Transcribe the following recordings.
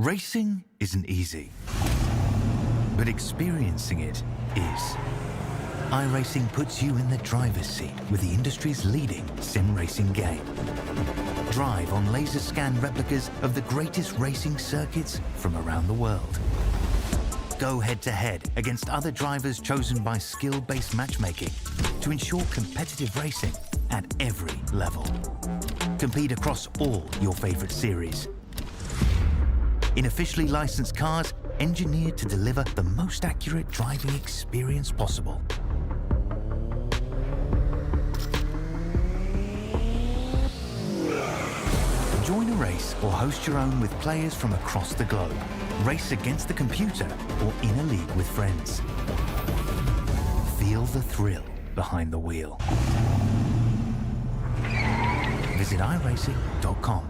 Racing isn't easy, but experiencing it is. iRacing puts you in the driver's seat with the industry's leading sim racing game. Drive on laser scan replicas of the greatest racing circuits from around the world. Go head-to-head against other drivers chosen by skill-based matchmaking to ensure competitive racing at every level. Compete across all your favorite series. In officially licensed cars, engineered to deliver the most accurate driving experience possible. Join a race or host your own with players from across the globe. Race against the computer or in a league with friends. Feel the thrill behind the wheel. Visit iRacing.com.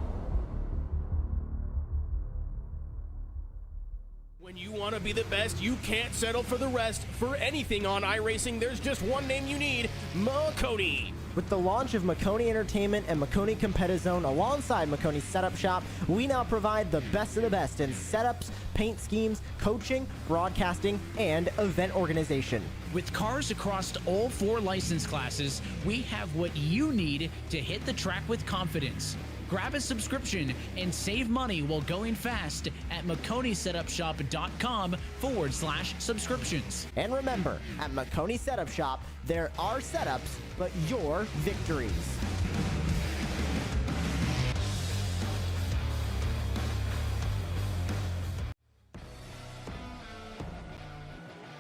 When you want to be the best, you can't settle for the rest. For anything on iRacing, there's just one name you need: Maconi. With the launch of Maconi Entertainment and Maconi Competizone alongside Maconi Setup Shop, we now provide the best of the best in setups, paint schemes, coaching, broadcasting, and event organization. With cars across all 4 license classes, we have what you need to hit the track with confidence. Grab a subscription and save money while going fast at MaconiSetupShop.com/subscriptions. And remember, at Maconi Setup Shop, there are setups, but your victories.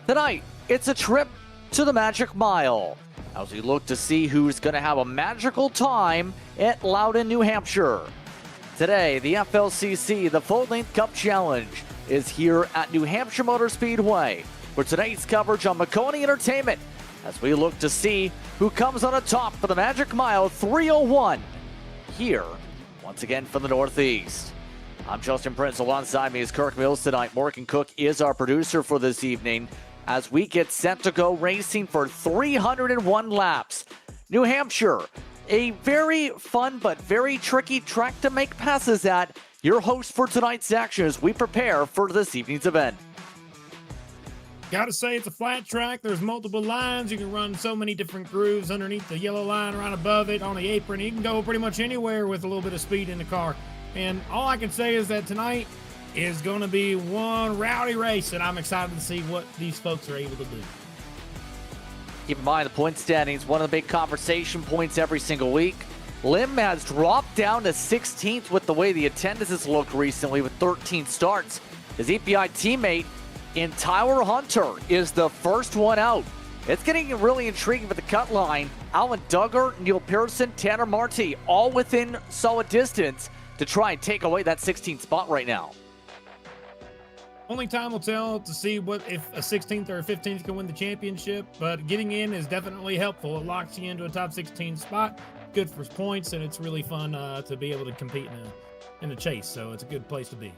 Tonight, it's a trip to the Magic Mile as we look to see who's going to have a magical time at Loudon, New Hampshire. Today, the FLCC, the Full-Length Cup Challenge, is here at New Hampshire Motor Speedway for tonight's coverage on Maconi Entertainment as we look to see who comes on top for the Magic Mile 301 here, once again, from the Northeast. I'm Justin Prince. Alongside me is Kirk Mills tonight. Morgan Cook is our producer for this evening as we get set to go racing for 301 laps. New Hampshire, a very fun but very tricky track to make passes at. Your host for tonight's action as we prepare for this evening's event. Gotta say, it's a flat track. There's multiple lines. You can run so many different grooves underneath the yellow line, right above it, on the apron. You can go pretty much anywhere with a little bit of speed in the car. And all I can say is that tonight is going to be one rowdy race, and I'm excited to see what these folks are able to do. Keep in mind, the point standings, one of the big conversation points every single week. Lim has dropped down to 16th with the way the attendance has looked recently with 13 starts. His EPI teammate in Tyler Hunter is the first one out. It's getting really intriguing with the cut line. Alan Duggar, Neil Pearson, Tanner Marti, all within solid distance to try and take away that 16th spot right now. Only time will tell to see what if a 16th or a 15th can win the championship, but getting in is definitely helpful. It locks you into a top 16 spot. Good for points, and it's really fun to be able to compete in the chase, so it's a good place to be.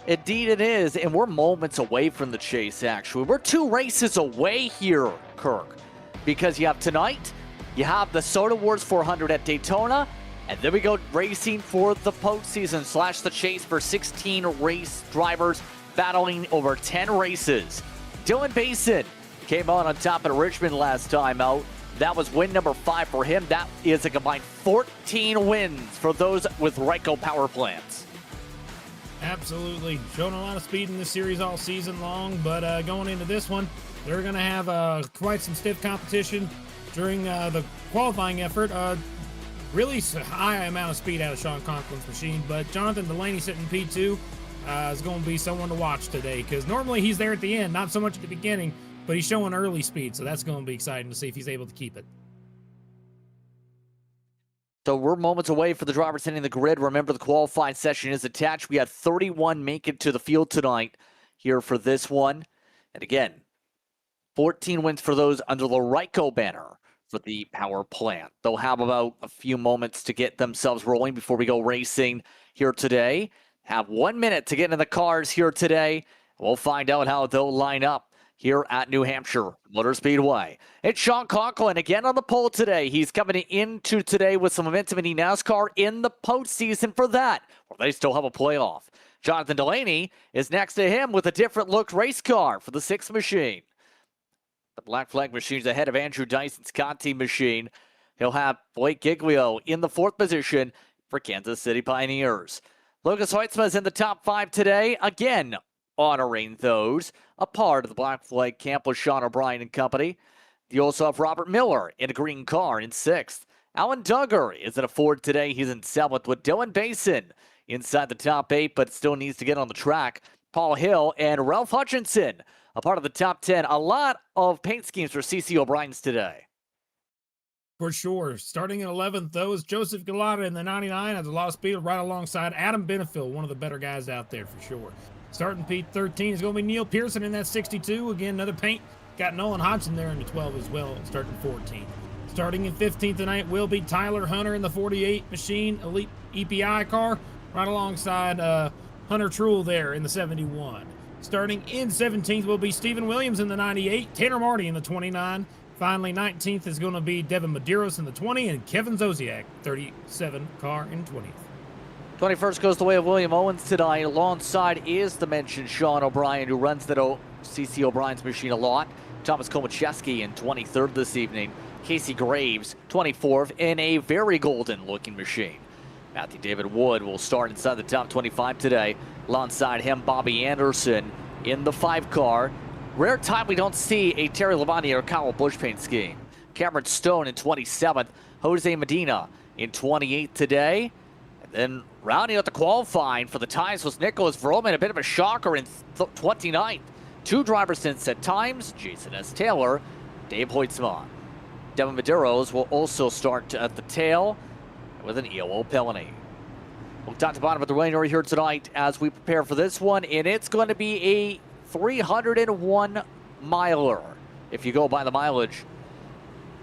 Indeed it is, and we're moments away from the chase, actually. We're 2 races away here, Kirk, because you have tonight, you have the Soda Wars 400 at Daytona, and then we go racing for the postseason / the chase for 16 race drivers battling over 10 races. Dylan Basin came on top at Richmond last time out. That was win number 5 for him. That is a combined 14 wins for those with Ryko power plants. Absolutely. Showing a lot of speed in this series all season long, but going into this one, they're going to have quite some stiff competition during the qualifying effort. Really high amount of speed out of Sean Conklin's machine, but Jonathan Delaney sitting P2 is going to be someone to watch today because normally he's there at the end, not so much at the beginning, but he's showing early speed, so that's going to be exciting to see if he's able to keep it. So we're moments away for the drivers hitting the grid. Remember, the qualifying session is attached. We had 31 make it to the field tonight here for this one. And again, 14 wins for those under the Ryko banner for the power plant. They'll have about a few moments to get themselves rolling before we go racing here today. Have 1 minute to get in the cars here today. We'll find out how they'll line up here at New Hampshire Motor Speedway. It's Sean Conklin again on the pole today. He's coming into today with some momentum in NASCAR in the postseason for that, or they still have a playoff. Jonathan Delaney is next to him with a different looked race car for the 6th machine. The Black Flag machine's ahead of Andrew Dyson's Conti machine. He'll have Blake Giglio in the 4th position for Kansas City Pioneers. Lucas Hoitzma is in the top 5 today, again honoring those a part of the Black Flag camp with Sean O'Brien and company. You also have Robert Miller in a green car in 6th. Alan Duggar is in a Ford today. He's in 7th with Dylan Basin inside the top 8, but still needs to get on the track. Paul Hill and Ralph Hutchinson, a part of the top 10. A lot of paint schemes for CC O'Brien's today. For sure. Starting in 11th, though, is Joseph Galata in the 99. Has a lot of speed right alongside Adam Benefield, one of the better guys out there for sure. Starting P13 is going to be Neil Pearson in that 62. Again, another paint. Got Nolan Hodgson there in the 12 as well, starting 14. Starting in 15th tonight will be Tyler Hunter in the 48 machine Elite EPI car, right alongside Hunter Truhl there in the 71. Starting in 17th will be Stephen Williams in the 98, Tanner Marty in the 29. Finally, 19th is going to be Devin Medeiros in the 20, and Kevin Zosiak, 37 car in 20th. 21st goes the way of William Owens tonight. Alongside is the mentioned Sean O'Brien, who runs that CC O'Brien's machine a lot. Thomas Komacheski in 23rd this evening. Casey Graves, 24th, in a very golden-looking machine. Matthew David Wood will start inside the top 25 today. Alongside him, Bobby Anderson in the 5 car. Rare time we don't see a Terry Labonte or Kyle Busch paint scheme. Cameron Stone in 27th. Jose Medina in 28th today. And then rounding out the qualifying for the ties was Nicholas Vroman, a bit of a shocker in 29th. 2 drivers since at times, Jason S. Taylor, Dave Hoitzma. Devin Medeiros will also start at the tail with an EOO penalty. We'll top to bottom of the rain here tonight as we prepare for this one, and it's going to be a 301 miler if you go by the mileage.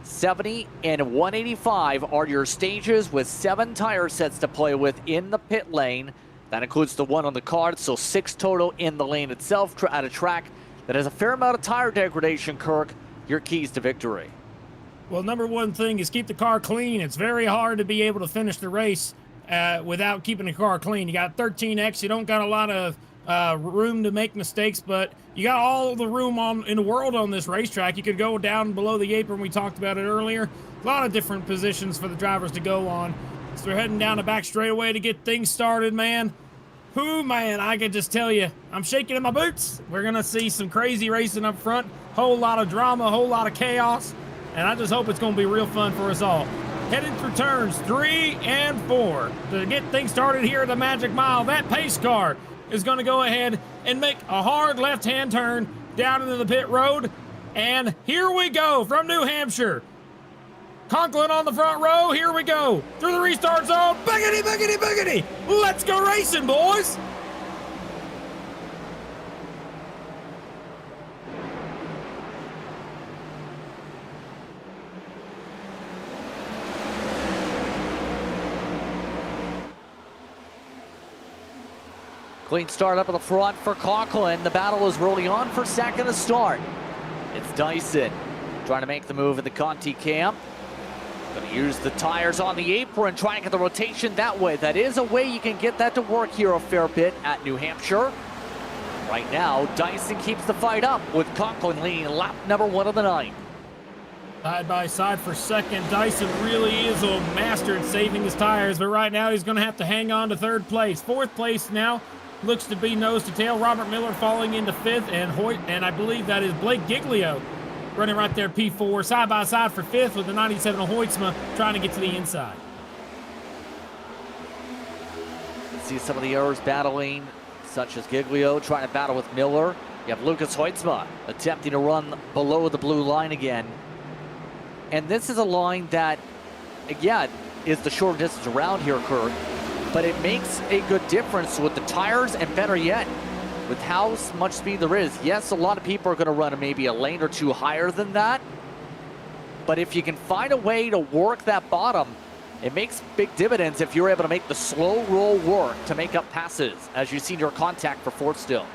70 and 185 are your stages with 7 tire sets to play with in the pit lane. That includes the one on the card, so 6 total in the lane itself at a track that has a fair amount of tire degradation. Kirk, your keys to victory. Well, number one thing is keep the car clean. It's very hard to be able to finish the race without keeping the car clean. You got 13X, you don't got a lot of room to make mistakes, but you got all the room in the world on this racetrack. You could go down below the apron. We talked about it earlier. A lot of different positions for the drivers to go on. So they're heading down the back straightaway to get things started, man. Man, I can just tell you, I'm shaking in my boots. We're going to see some crazy racing up front. Whole lot of drama, whole lot of chaos. And I just hope it's going to be real fun for us all. Heading through turns 3 and 4 to get things started here at the Magic Mile. That pace car is going to go ahead and make a hard left-hand turn down into the pit road. And here we go from New Hampshire. Conklin on the front row. Here we go. Through the restart zone. Biggity, biggity, biggity. Let's go racing, boys. Clean start up at the front for Conklin. The battle is really on for second to start. It's Dyson trying to make the move in the Conti camp. Going to use the tires on the apron, trying to get the rotation that way. That is a way you can get that to work here a fair bit at New Hampshire. Right now, Dyson keeps the fight up with Conklin leading lap number 1 of the night. Side by side for second. Dyson really is a master at saving his tires, but right now he's going to have to hang on to 3rd place. 4th place now looks to be nose to tail. Robert Miller falling into 5th, and I believe that is Blake Giglio running right there, P4, side by side for 5th with the 97 of Hoitzma trying to get to the inside. See some of the errors battling, such as Giglio trying to battle with Miller. You have Lucas Hoitzma attempting to run below the blue line again. And this is a line that, again, is the short distance around here, Kurt. But it makes a good difference with the tires, and better yet, with how much speed there is. Yes, a lot of people are going to run maybe a lane or 2 higher than that. But if you can find a way to work that bottom, it makes big dividends if you're able to make the slow roll work to make up passes, as you see your contact for 4th still.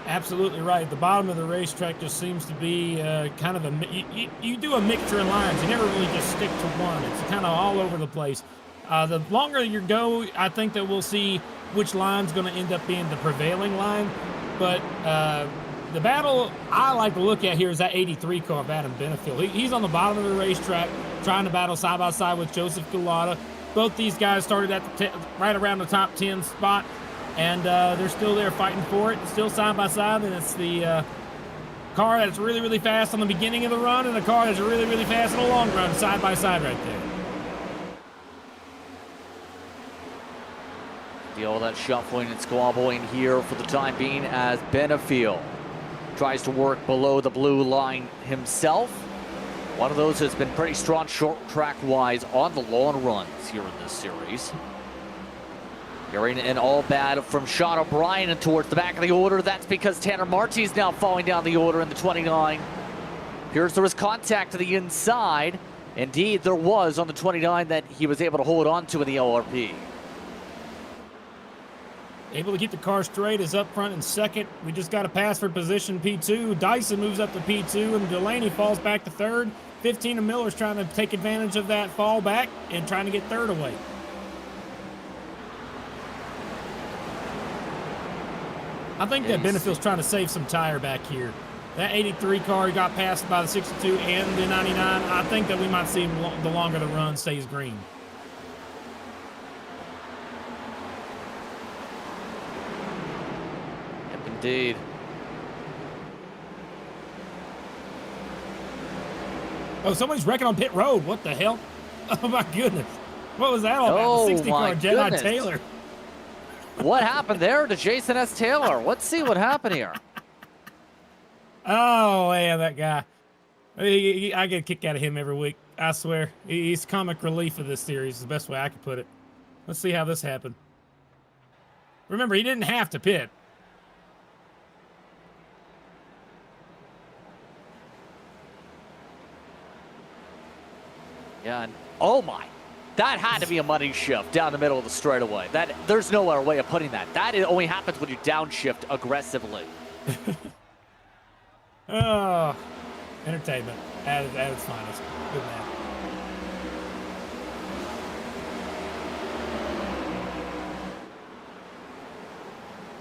Absolutely right. The bottom of the racetrack just seems to be kind of you do a mixture of lines. You never really just stick to one. It's kind of all over the place. The longer you go, I think that we'll see which line's going to end up being the prevailing line. But the battle I like to look at here is that 83 car of Adam Benefield. He's on the bottom of the racetrack trying to battle side by side with Joseph Galata. Both these guys started at the right around the top 10 spot, and they're still there fighting for it. It's still side by side, and it's the car that's really, really fast on the beginning of the run and the car that's really, really fast in the long run, side by side right there. All that shuffling and squabbling here for the time being as Benefield tries to work below the blue line himself. One of those has been pretty strong short track wise on the long runs here in this series. Hearing an all bad from Sean O'Brien and towards the back of the order. That's because Tanner Marty's now falling down the order in the 29. Here's there was contact to the inside. Indeed, there was on the 29 that he was able to hold on to in the LRP. Able to keep the car straight is up front in second. We just got a pass for position P2. Dyson moves up to P2, and Delaney falls back to third. 15 and Miller's trying to take advantage of that fall back and trying to get third away. I think that Benefield's trying to save some tire back here. That 83 car got passed by the 62 and the 99. I think that we might see him the longer the run stays green. Indeed. Oh, somebody's wrecking on pit road. What the hell? Oh, my goodness. What was that all about? The 60 car, Jedi Taylor. What happened there to Jason S. Taylor? Let's see what happened here. Oh, man, that guy. I get a kick out of him every week. I swear. He's comic relief of this series is the best way I could put it. Let's see how this happened. Remember, he didn't have to pit. Yeah, and oh my, that had to be a money shift down the middle of the straightaway. There's no other way of putting that. That only happens when you downshift aggressively. Oh, entertainment at its finest. Good man.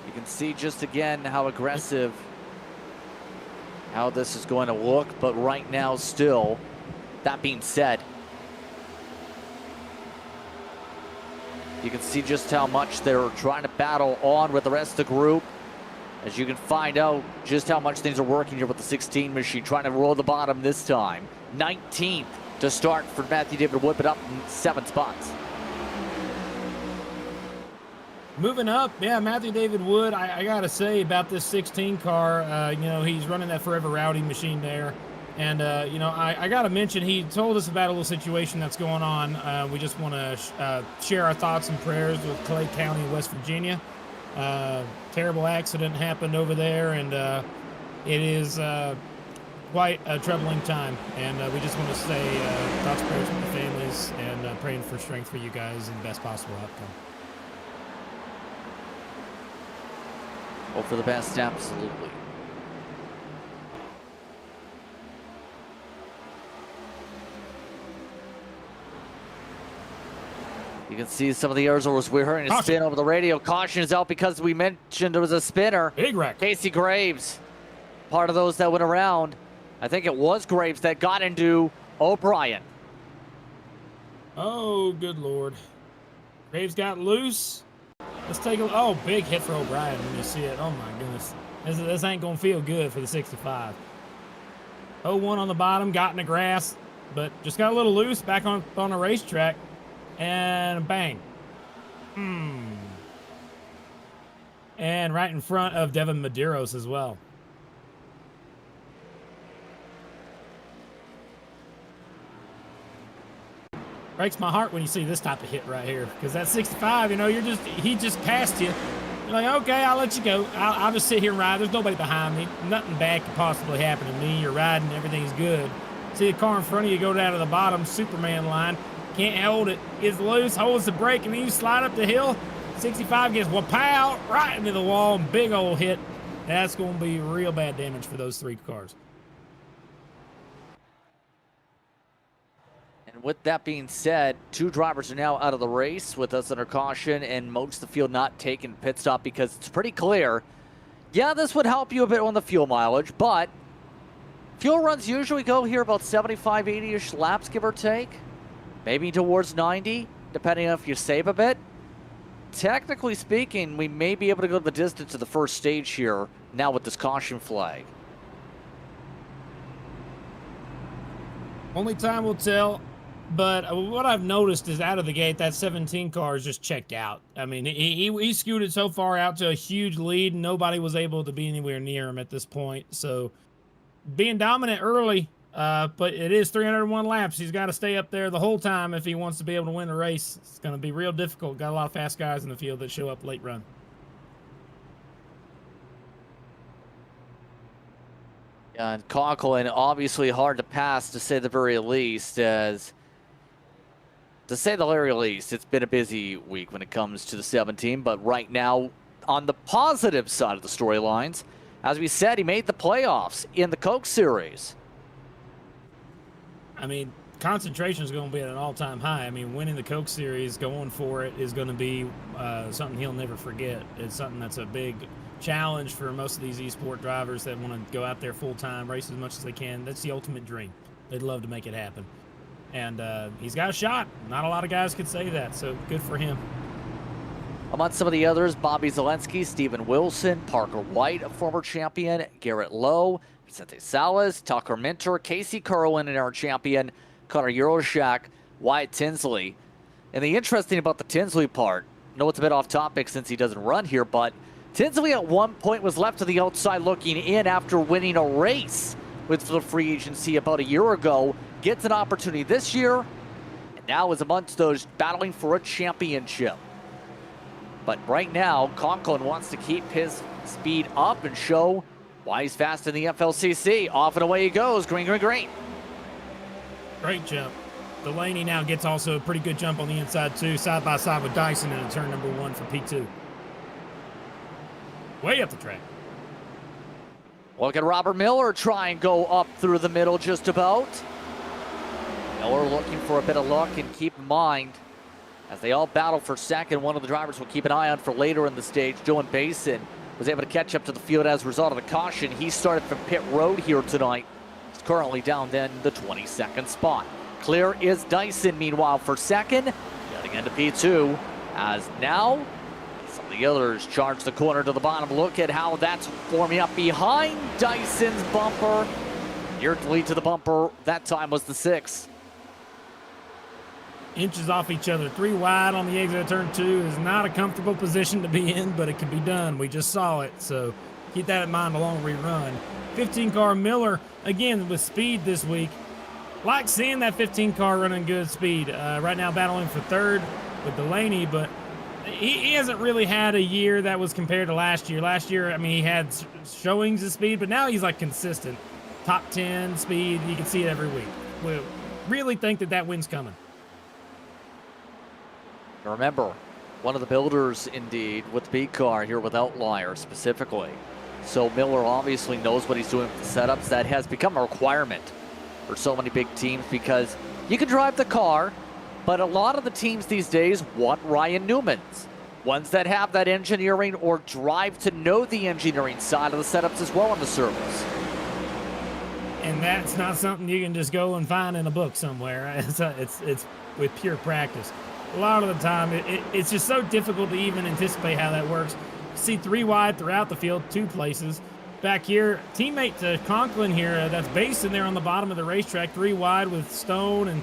You can see just again how aggressive, how this is going to look, but right now still, that being said, you can see just how much they're trying to battle on with the rest of the group. As you can find out just how much things are working here with the 16 machine, trying to roll the bottom this time. 19th to start for Matthew David Wood, but up 7 spots. Moving up, yeah, Matthew David Wood, I got to say about this 16 car, you know, he's running that Forever Rowdy machine there. And, you know, I got to mention, he told us about a little situation that's going on. We just want to share our thoughts and prayers with Clay County, West Virginia. Terrible accident happened over there, and it is quite a troubling time. And we just want to say thoughts and prayers with the families and praying for strength for you guys and the best possible outcome. Hope for the best, absolutely. You can see some of the Arizoners. We're hearing a spin over the radio. Caution is out because we mentioned there was a spinner. Big wreck. Casey Graves, part of those that went around. I think it was Graves that got into O'Brien. Oh, good Lord. Graves got loose. Let's take a oh, big hit for O'Brien when you see it. Oh, my goodness. This ain't going to feel good for the 65. 0-1 on the bottom, got in the grass, but just got a little loose back on the racetrack. And bang. And right in front of Devin Medeiros as well. Breaks my heart when you see this type of hit right here. Because that 65, you know, he just passed you. You're like, okay, I'll let you go. I'll just sit here and ride. There's nobody behind me. Nothing bad could possibly happen to me. You're riding, everything's good. See the car in front of you go down to the bottom Superman line. Can't hold it. Gets loose, holds the brake, and then you slide up the hill. 65 gets wapow right into the wall. Big old hit. That's going to be real bad damage for those 3 cars. And with that being said, 2 drivers are now out of the race with us under caution, and most of the field not taking pit stop because it's pretty clear. Yeah, this would help you a bit on the fuel mileage, but fuel runs usually go here about 75, 80-ish laps, give or take. Maybe towards 90, depending on if you save a bit. Technically speaking, we may be able to go the distance of the first stage here now with this caution flag. Only time will tell. But what I've noticed is out of the gate, that 17 car is just checked out. I mean, he scooted so far out to a huge lead, and nobody was able to be anywhere near him at this point. So being dominant early, but it is 301 laps. He's got to stay up there the whole time if he wants to be able to win the race. It's going to be real difficult. Got a lot of fast guys in the field that show up late run. Yeah, and Conklin obviously hard to pass, to say the very least, as... To say the very least, it's been a busy week when it comes to the 17, but right now, on the positive side of the storylines, as we said, he made the playoffs in the Cup Series. I mean, concentration is going to be at an all-time high. I mean, winning the Cup Series, going for it, is going to be something he'll never forget. It's something that's a big challenge for most of these esport drivers that want to go out there full-time, race as much as they can. That's the ultimate dream. They'd love to make it happen. And he's got a shot. Not a lot of guys could say that, so good for him. Among some of the others, Bobby Zelensky, Steven Wilson, Parker White, a former champion, Garrett Lowe, Vicente Salas, Tucker Minter, Casey Kerwin, an our champion, Connor Euroshak, Wyatt Tinsley. And the interesting about the Tinsley part, I know it's a bit off topic since he doesn't run here, but Tinsley at one point was left to the outside looking in after winning a race with the free agency about a year ago. Gets an opportunity this year, and now is amongst those battling for a championship. But right now, Conklin wants to keep his speed up and show why he's fast in the FLCC. Off and away he goes. Green, green, green. Great jump. Delaney now gets also a pretty good jump on the inside, too, side by side with Dyson in turn number 1 for P2. Way up the track. Look at Robert Miller try and go up through the middle just about. Miller looking for a bit of luck, and keep in mind, as they all battle for second, one of the drivers we'll keep an eye on for later in the stage, Dylan Basin, was able to catch up to the field as a result of the caution. He started from pit road here tonight. He's currently down then the 22nd spot. Clear is Dyson, meanwhile, for second. Getting into P2, as now some of the others charge the corner to the bottom. Look at how that's forming up behind Dyson's bumper. Near lead to the bumper, that time was the 6th. Inches off each other, 3 wide on the exit of turn 2 is not a comfortable position to be in, but it can be done. We just saw it, so keep that in mind along we run. 15 car Miller, again, with speed this week. Like seeing that 15 car running good speed. Right now battling for third with Delaney, but he hasn't really had a year that was compared to last year. Last year, I mean, he had showings of speed, but now he's like consistent. Top 10 speed, you can see it every week. We really think that win's coming. Remember, one of the builders, indeed, with the B car here with Outlier specifically. So Miller obviously knows what he's doing with the setups. That has become a requirement for so many big teams because you can drive the car, but a lot of the teams these days want Ryan Newmans. Ones that have that engineering or drive to know the engineering side of the setups as well in the service. And that's not something you can just go and find in a book somewhere. It's with pure practice. A lot of the time, it's just so difficult to even anticipate how that works. You see 3 wide throughout the field, 2 places. Back here, teammate to Conklin here, that's Basin there on the bottom of the racetrack, 3 wide with Stone and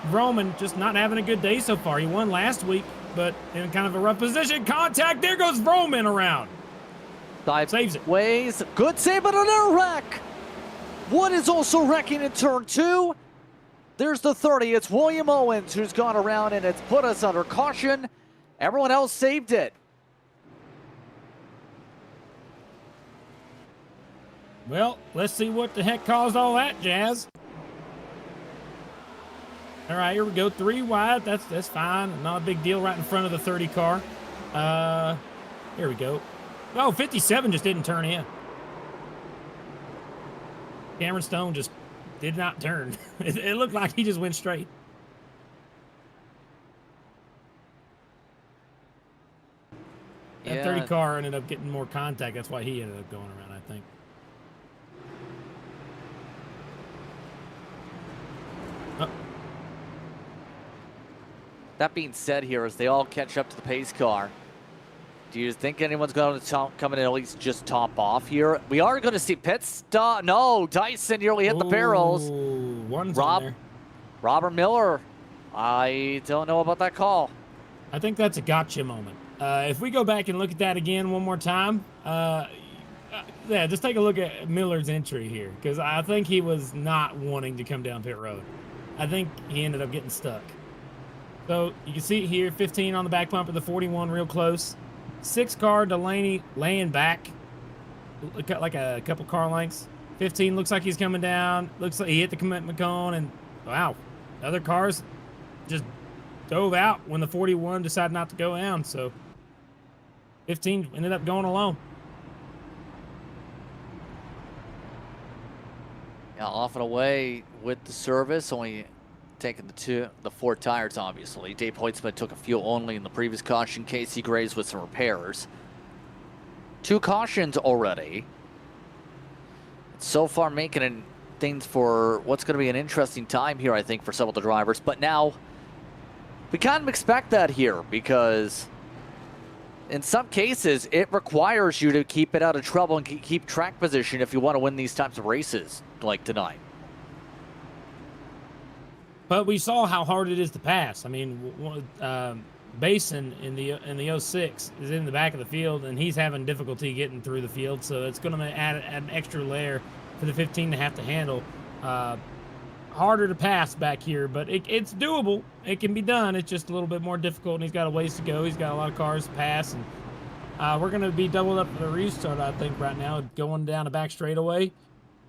Roman just not having a good day so far. He won last week, but in kind of a rough position. Contact, there goes Roman around. Saves it. Ways, good save, but another wreck. Wood is also wrecking in turn 2. There's the 30. It's William Owens who's gone around, and it's put us under caution. Everyone else saved it. Well, let's see what the heck caused all that jazz. All right, here we go. 3 wide. That's fine. Not a big deal right in front of the 30 car. Here we go. Oh, 57 just didn't turn in. Cameron Stone just did not turn. It looked like he just went straight. That 30 car ended up getting more contact. That's why he ended up going around, I think. Oh. That being said here, as they all catch up to the pace car, do you think anyone's going to come in and at least just top off here? We are going to see pit stop. No, Dyson nearly hit the barrels. One's on there. Robert Miller. I don't know about that call. I think that's a gotcha moment. If we go back and look at that again one more time, yeah, just take a look at Miller's entry here, because I think he was not wanting to come down pit road. I think he ended up getting stuck. So you can see here, 15 on the back bumper, the 41 real close. 6 car Delaney laying back, like a couple car lengths. 15 looks like he's coming down. Looks like he hit the commitment cone, and wow, other cars just dove out when the 41 decided not to go down. So 15 ended up going alone. Yeah, off and away with the service, only taking the 4 tires, obviously. Dave Hoytsman took a few only in the previous caution. Casey Graves with some repairs. 2 cautions already. So far making things for what's going to be an interesting time here, I think, for some of the drivers. But now, we kind of expect that here, because in some cases, it requires you to keep it out of trouble and keep track position if you want to win these types of races like tonight. But we saw how hard it is to pass. I mean, Basin in the 06 is in the back of the field, and he's having difficulty getting through the field. So it's going to add an extra layer for the 15 to have to handle. Harder to pass back here, but it's doable. It can be done. It's just a little bit more difficult, and he's got a ways to go. He's got a lot of cars to pass, and we're going to be doubled up for the restart, I think, right now, going down the back straightaway.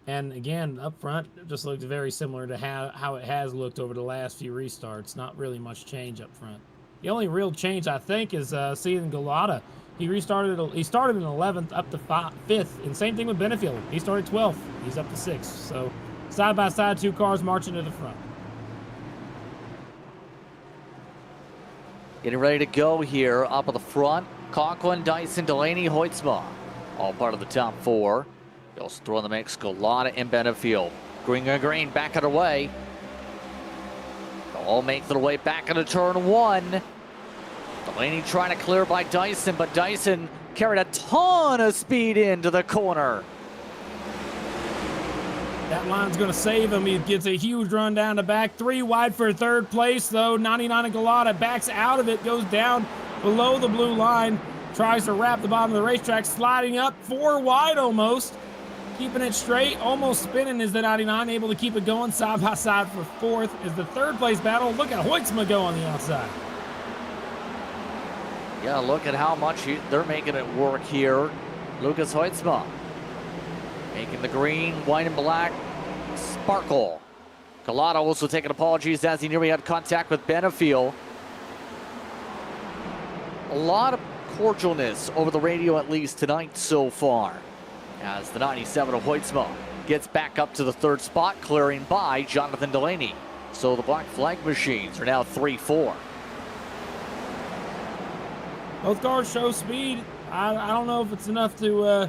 And again, up front, it just looks very similar to how it has looked over the last few restarts. Not really much change up front. The only real change, I think, is seeing Galata. He started in 11th up to 5th, and same thing with Benefield. He started 12th. He's up to 6th. So side by side, 2 cars marching to the front. Getting ready to go here up at the front. Conklin, Dyson, Delaney, Hoytsma, all part of the top 4. You also throw in the mix Galata and Benefield. Green back on the way. They'll all make their way back into turn 1. Delaney trying to clear by Dyson, but Dyson carried a ton of speed into the corner. That line's going to save him. He gets a huge run down the back. 3 wide for 3rd place, though. 99 and Galata backs out of it, goes down below the blue line, tries to wrap the bottom of the racetrack, sliding up 4 wide almost. Keeping it straight, almost spinning is the 99, able to keep it going side by side for 4th is the 3rd place battle. Look at Hoytsma go on the outside. Yeah, look at how much they're making it work here. Lucas Hoytsma making the green, white, and black sparkle. Galata also taking apologies as he nearly had contact with Benefield. A lot of cordialness over the radio, at least tonight so far, as the 97 of Hoytsma gets back up to the 3rd spot, clearing by Jonathan Delaney. So the black flag machines are now 3-4. Both cars show speed. I don't know if it's enough to,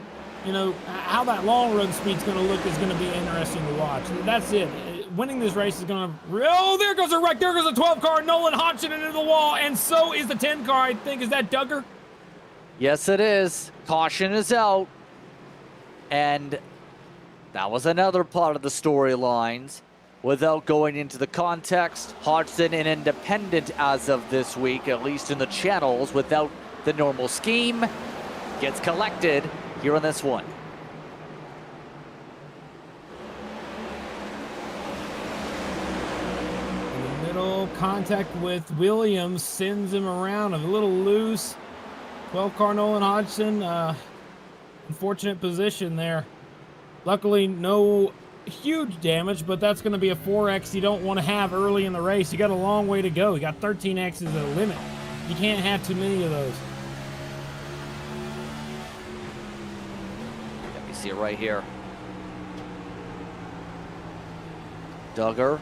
how that long run speed's going to look is going to be interesting to watch. That's it. Winning this race is going to... Oh, there goes a wreck. There goes a 12 car. Nolan Hodgson into the wall, and so is the 10 car, I think. Is that Duggar? Yes, it is. Caution is out. And that was another part of the storylines. Without going into the context, Hodgson an independent as of this week, at least in the channels, without the normal scheme, gets collected here on this one. In the middle, contact with Williams sends him around a little loose. 12 car Nolan Hodgson, unfortunate position there. Luckily, no huge damage, but that's going to be a 4X you don't want to have early in the race. You got a long way to go. You got 13 X's at a limit. You can't have too many of those. Let me see it right here. Duggar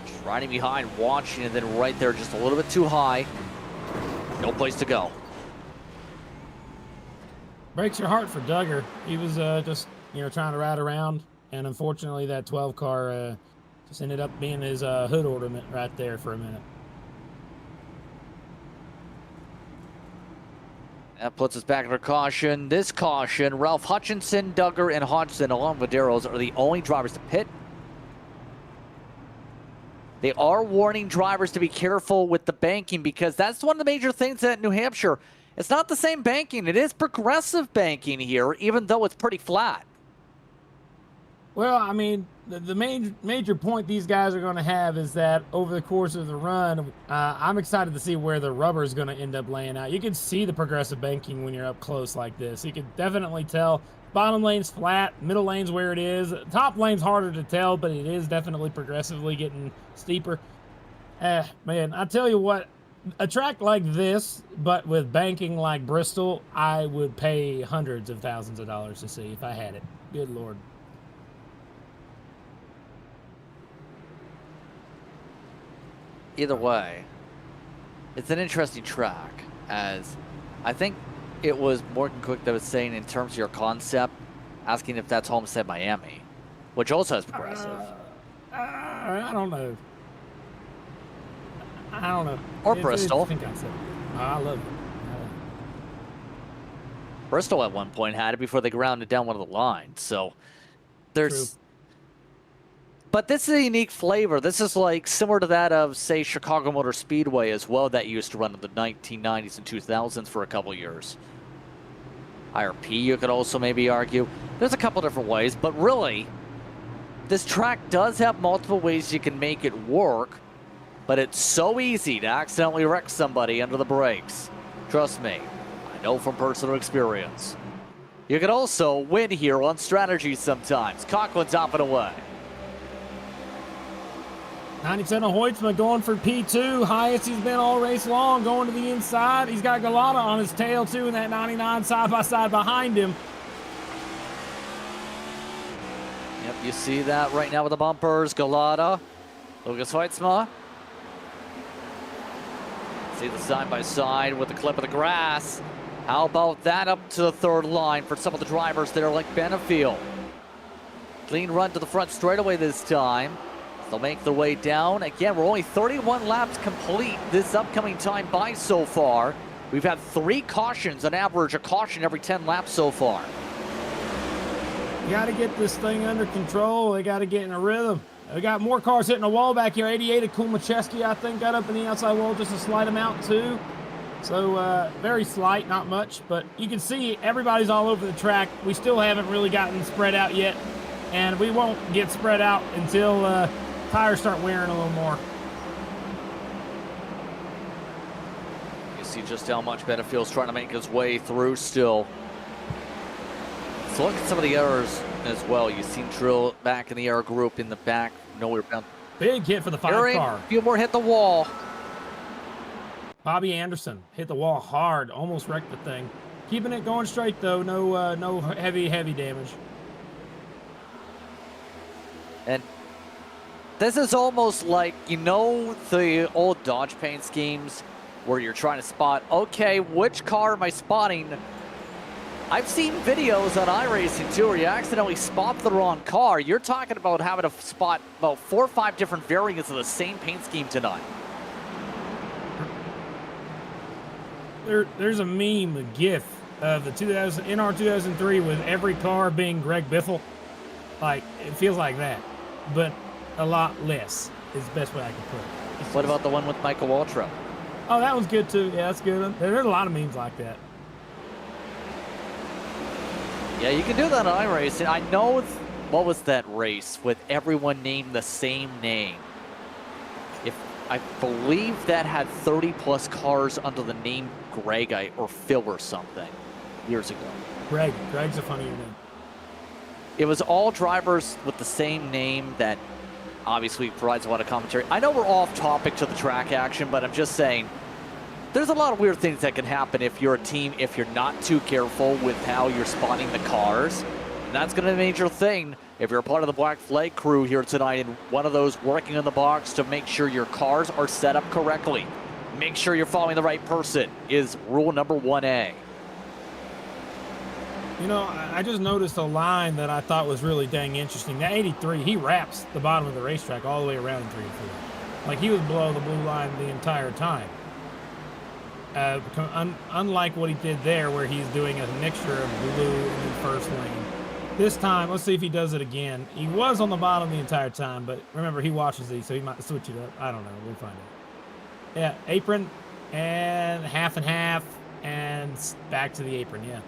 just riding behind, watching, and then right there just a little bit too high. No place to go. Breaks your heart for Duggar. He was just, trying to ride around, and unfortunately that 12 car just ended up being his hood ornament right there for a minute. That puts us back under caution. This caution, Ralph Hutchinson, Duggar, and Hodgson, along with Darrows, are the only drivers to pit. They are warning drivers to be careful with the banking because that's one of the major things at New Hampshire. It's not the same banking. It is progressive banking here, even though it's pretty flat. Well, I mean, the major point these guys are going to have is that over the course of the run, I'm excited to see where the rubber is going to end up laying out. You can see the progressive banking when you're up close like this. You can definitely tell. Bottom lane's flat, middle lane's where it is. Top lane's harder to tell, but it is definitely progressively getting steeper. Man, I tell you what, a track like this, but with banking like Bristol, I would pay hundreds of thousands of dollars to see if I had it. Good Lord. Either way, it's an interesting track, as I think it was Morgan Cook that was saying in terms of your concept, asking if that's Homestead Miami, which also has progressive. I don't know. Or Bristol. I love it. Bristol at one point had it before they grounded down one of the lines. So there's... True. But this is a unique flavor. This is like similar to that of, say, Chicago Motor Speedway as well, that used to run in the 1990s and 2000s for a couple years. IRP, you could also maybe argue. There's a couple different ways, but really, this track does have multiple ways you can make it work, but it's so easy to accidentally wreck somebody under the brakes. Trust me, I know from personal experience. You can also win here on strategy sometimes. Conklin's off and away. 97 of Hoytsma going for P2. Highest he's been all race long, going to the inside. He's got Galata on his tail, too, and that 99 side-by-side behind him. Yep, you see that right now with the bumpers. Galata, Lucas Hoytsma. See the side-by-side with the clip of the grass. How about that up to the third line for some of the drivers there like Benefield. Clean run to the front straightaway this time. They'll make their way down. Again, we're only 31 laps complete this upcoming time by so far. We've had 3 cautions, on average, a caution every 10 laps so far. You got to get this thing under control. They got to get in a rhythm. We got more cars hitting the wall back here. 88 of Kumacheski, I think, got up in the outside wall just a slight amount, too. So, very slight, not much. But you can see everybody's all over the track. We still haven't really gotten spread out yet. And we won't get spread out until... tires start wearing a little more. You see just how much Benefield's trying to make his way through still. So look at some of the errors as well. You've seen Trill back in the error group in the back. Nowhere bound. Big hit for the 5 car. A few more hit the wall. Bobby Anderson hit the wall hard. Almost wrecked the thing. Keeping it going straight, though. No heavy damage. And this is almost like, the old Dodge paint schemes where you're trying to spot, okay, which car am I spotting? I've seen videos on iRacing too where you accidentally spot the wrong car. You're talking about having to spot about 4 or 5 different variants of the same paint scheme tonight. There's a meme, a GIF of the NR 2003 with every car being Greg Biffle. Like, it feels like that, but a lot less is the best way I can put it. What about the one with Michael Waltrip? Oh, that one's good too. Yeah, that's good. There's a lot of memes like that. Yeah, you can do that on iRacing. I know, what was that race with everyone named the same name? I believe that had 30 plus cars under the name Greg or Phil or something years ago. Greg's a funnier name. It was all drivers with the same name that obviously provides a lot of commentary. I know we're off topic to the track action, but I'm just saying there's a lot of weird things that can happen if you're a team, if you're not too careful with how you're spotting the cars. And that's going to be a major thing if you're a part of the Black Flag crew here tonight and one of those working in the box to make sure your cars are set up correctly. Make sure you're following the right person is rule number 1A. You know, I just noticed a line that I thought was really dang interesting. That 83, he wraps the bottom of the racetrack all the way around in 3 and 4. Like, he was below the blue line the entire time. Unlike what he did there, where he's doing a mixture of blue in the first lane. This time, let's see if he does it again. He was on the bottom the entire time, but remember, he watches these, so he might switch it up. I don't know. We'll find out. Yeah, apron and half, and back to the apron, yeah.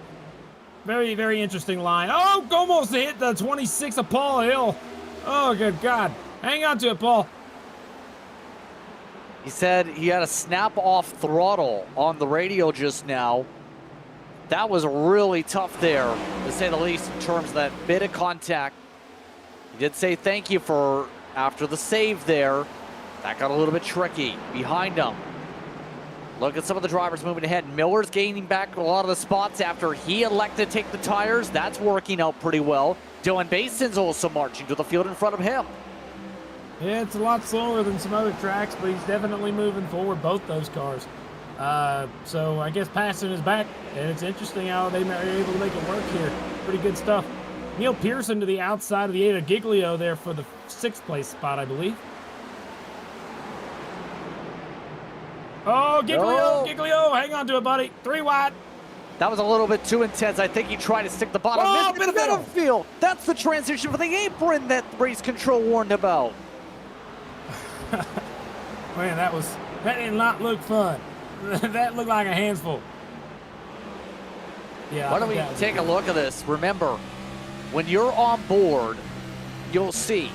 Very, very interesting line. Oh, almost hit the 26 of Paul Hill. Oh, good God. Hang on to it, Paul. He said he had a snap off throttle on the radio just now. That was really tough there, to say the least, in terms of that bit of contact. He did say thank you for after the save there. That got a little bit tricky behind him. Look at some of the drivers moving ahead. Miller's gaining back a lot of the spots after he elected to take the tires. That's working out pretty well. Dylan Bason's also marching to the field in front of him. Yeah, it's a lot slower than some other tracks, but he's definitely moving forward, both those cars. So I guess passing is back, and it's interesting how they are able to make it work here. Pretty good stuff. Neil Pearson to the outside of the 8 of Giglio there for the 6th place spot, I believe. Oh, Giglio, hang on to it, buddy. 3 wide. That was a little bit too intense. I think he tried to stick the bottom. Oh, middle field. That's the transition for the apron that race control warned about. Man, that did not look fun. That looked like a handful. Yeah. Why don't we take a look at this? Remember, when you're on board, you'll see.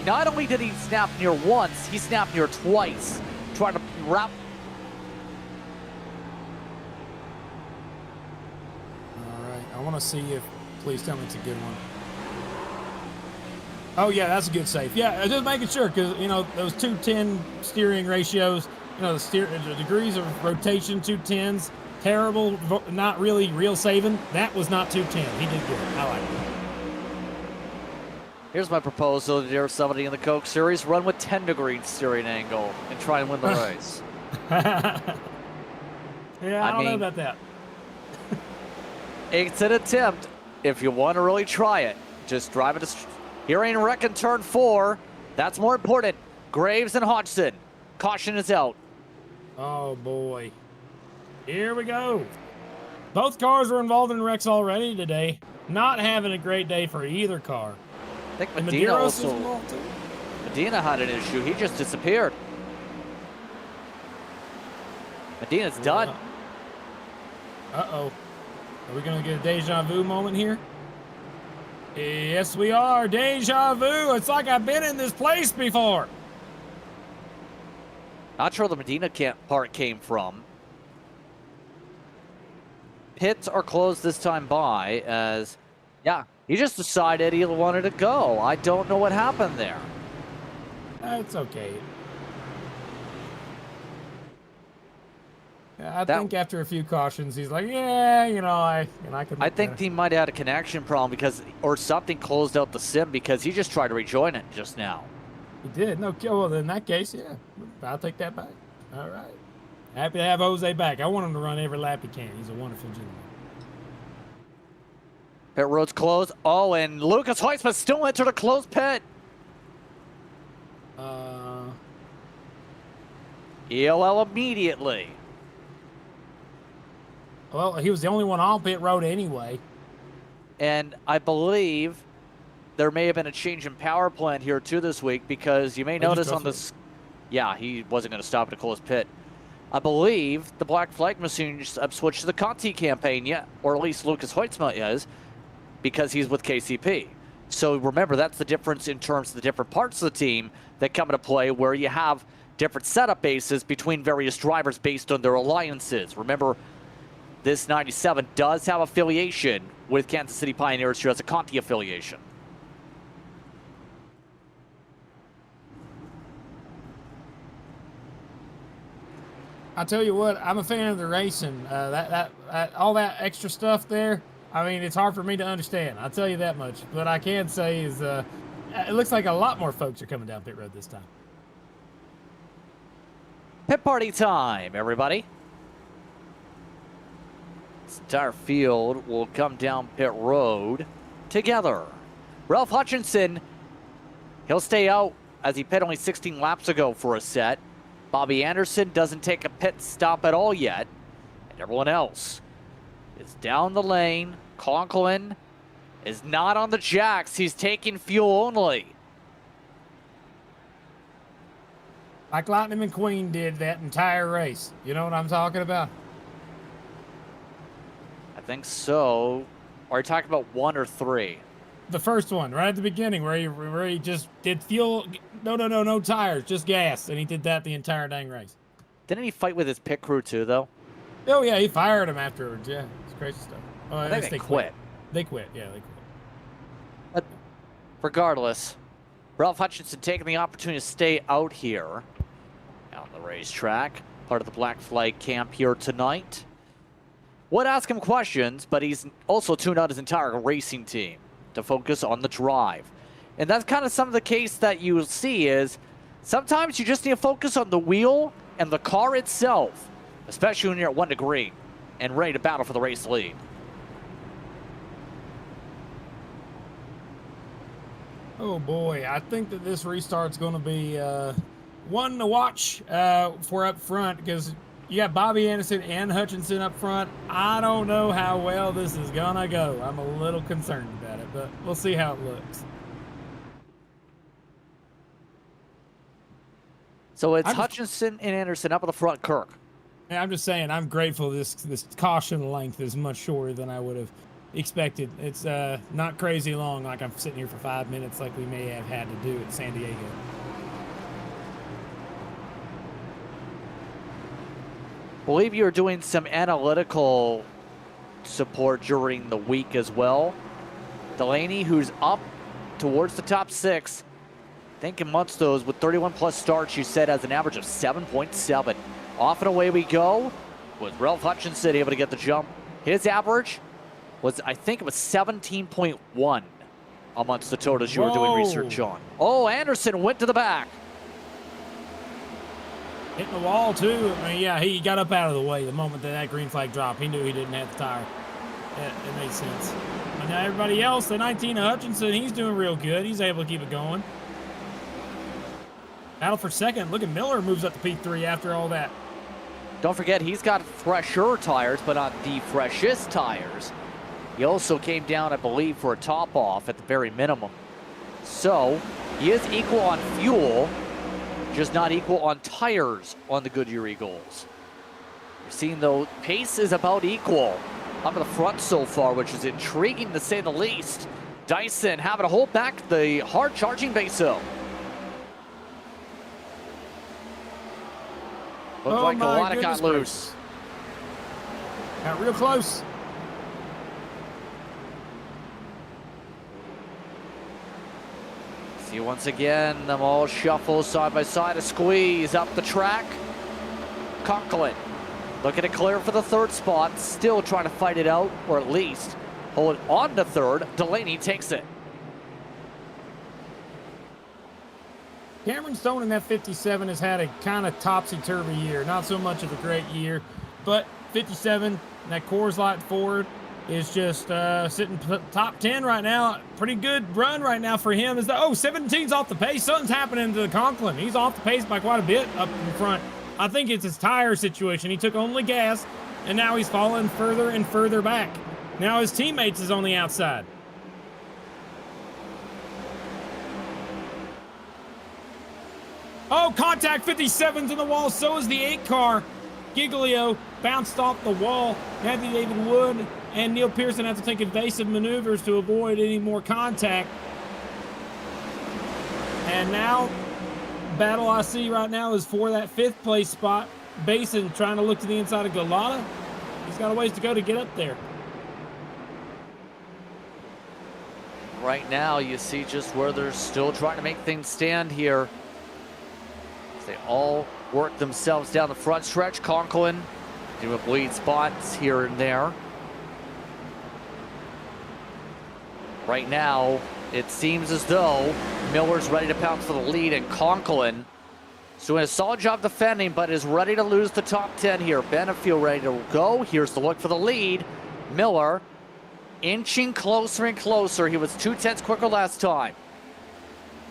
Not only did he snap near once, he snapped near twice, trying to wrap. All right, I want to see if. Please tell me it's a good one. Oh yeah, that's a good save. Yeah, just making sure because you know those 210 steering ratios. You know the degrees of rotation 210s. Terrible, not really real saving. That was not 210. He did good. I like it. Here's my proposal to dare somebody in the Coke Series: run with 10-degree steering angle and try and win the race. Yeah, I don't know about that. It's an attempt. If you want to really try it, just drive it. Here ain't wrecking turn 4. That's more important. Graves and Hodgson. Caution is out. Oh boy. Here we go. Both cars were involved in wrecks already today. Not having a great day for either car. I think Medina also. Medina had an issue. He just disappeared. Medina's done. Uh-oh. Are we going to get a deja vu moment here? Yes, we are. Deja vu. It's like I've been in this place before. Not sure the Medina part came from. Pits are closed this time by as, yeah, he just decided he wanted to go. I don't know what happened there. It's okay. I think after a few cautions, he's like, yeah, you know, I could. I think he might have had a connection problem or something closed out the sim because he just tried to rejoin it just now. He did. No, well, in that case, yeah, I'll take that back. All right. Happy to have Jose back. I want him to run every lap he can. He's a wonderful gentleman. Pit road's closed. Oh, and Lucas Heusman still entered a closed pit. ELL immediately. Well, he was the only one on pit road anyway. And I believe there may have been a change in power plant here too this week because you may notice on this. Yeah, he wasn't going to stop at a closed pit. I believe the Black Flag machine switched to the Conti campaign yet, or at least Lucas Hoytsma is, because he's with KCP. So remember, that's the difference in terms of the different parts of the team that come into play where you have different setup bases between various drivers based on their alliances. Remember, this 97 does have affiliation with Kansas City Pioneers, who has a Conti affiliation. I'll tell you what, I'm a fan of the racing. All that extra stuff there, I mean, it's hard for me to understand. I'll tell you that much. What I can say is it looks like a lot more folks are coming down pit road this time. Pit party time, everybody. This entire field will come down pit road together. Ralph Hutchinson, he'll stay out as he pit only 16 laps ago for a set. Bobby Anderson doesn't take a pit stop at all yet. And everyone else is down the lane. Conklin is not on the jacks. He's taking fuel only. Like Lightning McQueen did that entire race. You know what I'm talking about? I think so. Are you talking about 1 or 3? The first one, right at the beginning, where he just did fuel. No tires, just gas. And he did that the entire dang race. Didn't he fight with his pit crew too, though? Oh, yeah, he fired him afterwards. Yeah, it's crazy stuff. Oh, I think they quit. They quit, yeah, they quit. But regardless, Ralph Hutchinson taking the opportunity to stay out here on the racetrack, part of the Black Flag camp here tonight. Would ask him questions, but he's also tuned out his entire racing team to focus on the drive. And that's kind of some of the case that you see is sometimes you just need to focus on the wheel and the car itself, especially when you're at 1 degree and ready to battle for the race lead. Oh boy, I think that this restart's going to be one to watch for up front, because you got Bobby Anderson and Hutchinson up front. I don't know how well this is going to go. I'm a little concerned about it, but we'll see how it looks. So it's Hutchinson and Anderson up at the front, Kirk. I'm just saying, I'm grateful this caution length is much shorter than I would have expected. It's not crazy long, like I'm sitting here for 5 minutes like we may have had to do at San Diego. I believe you're doing some analytical support during the week as well. Delaney, who's up towards the top 6, I think amongst those with 31 plus starts, you said has an average of 7.7. Off and away we go with Ralph Hutchinson able to get the jump. His average was, I think it was 17.1 amongst the totals you were doing research on. Oh, Anderson went to the back. Hitting the wall, too. I mean, yeah, he got up out of the way the moment that green flag dropped. He knew he didn't have the tire. It made sense. And now everybody else, the 19 Hutchinson, he's doing real good. He's able to keep it going. Battle for second. Look at Miller moves up to P3 after all that. Don't forget, he's got fresher tires, but not the freshest tires. He also came down, I believe, for a top off at the very minimum. So he is equal on fuel, just not equal on tires on the Goodyear Eagles. You're seeing, though, pace is about equal up at the front so far, which is intriguing to say the least. Dyson having to hold back the hard-charging Beso. Looks like a lot got loose. Got real close. See once again, them all shuffle side by side, a squeeze up the track. Conklin looking to clear for the 3rd spot, still trying to fight it out, or at least hold on to 3rd. Delaney takes it. Cameron Stone in that 57 has had a kind of topsy-turvy year. Not so much of a great year, but 57, that Coors Light Ford is just sitting top 10 right now. Pretty good run right now for him. 17's off the pace. Something's happening to the Conklin. He's off the pace by quite a bit up in front. I think it's his tire situation. He took only gas, and now he's falling further and further back. Now his teammates is on the outside. Oh, contact. 57's in the wall. So is the 8 car. Giglio bounced off the wall. Matthew David Wood and Neil Pearson have to take evasive maneuvers to avoid any more contact. And now, battle I see right now is for that 5th place spot. Basin trying to look to the inside of Galata. He's got a ways to go to get up there. Right now, you see just where they're still trying to make things stand here. They all work themselves down the front stretch. Conklin doing bleed spots here and there. Right now, it seems as though Miller's ready to pounce for the lead, and Conklin is doing a solid job defending, but is ready to lose the top 10 here. Benefield ready to go. Here's the look for the lead. Miller inching closer and closer. He was 0.2 quicker last time.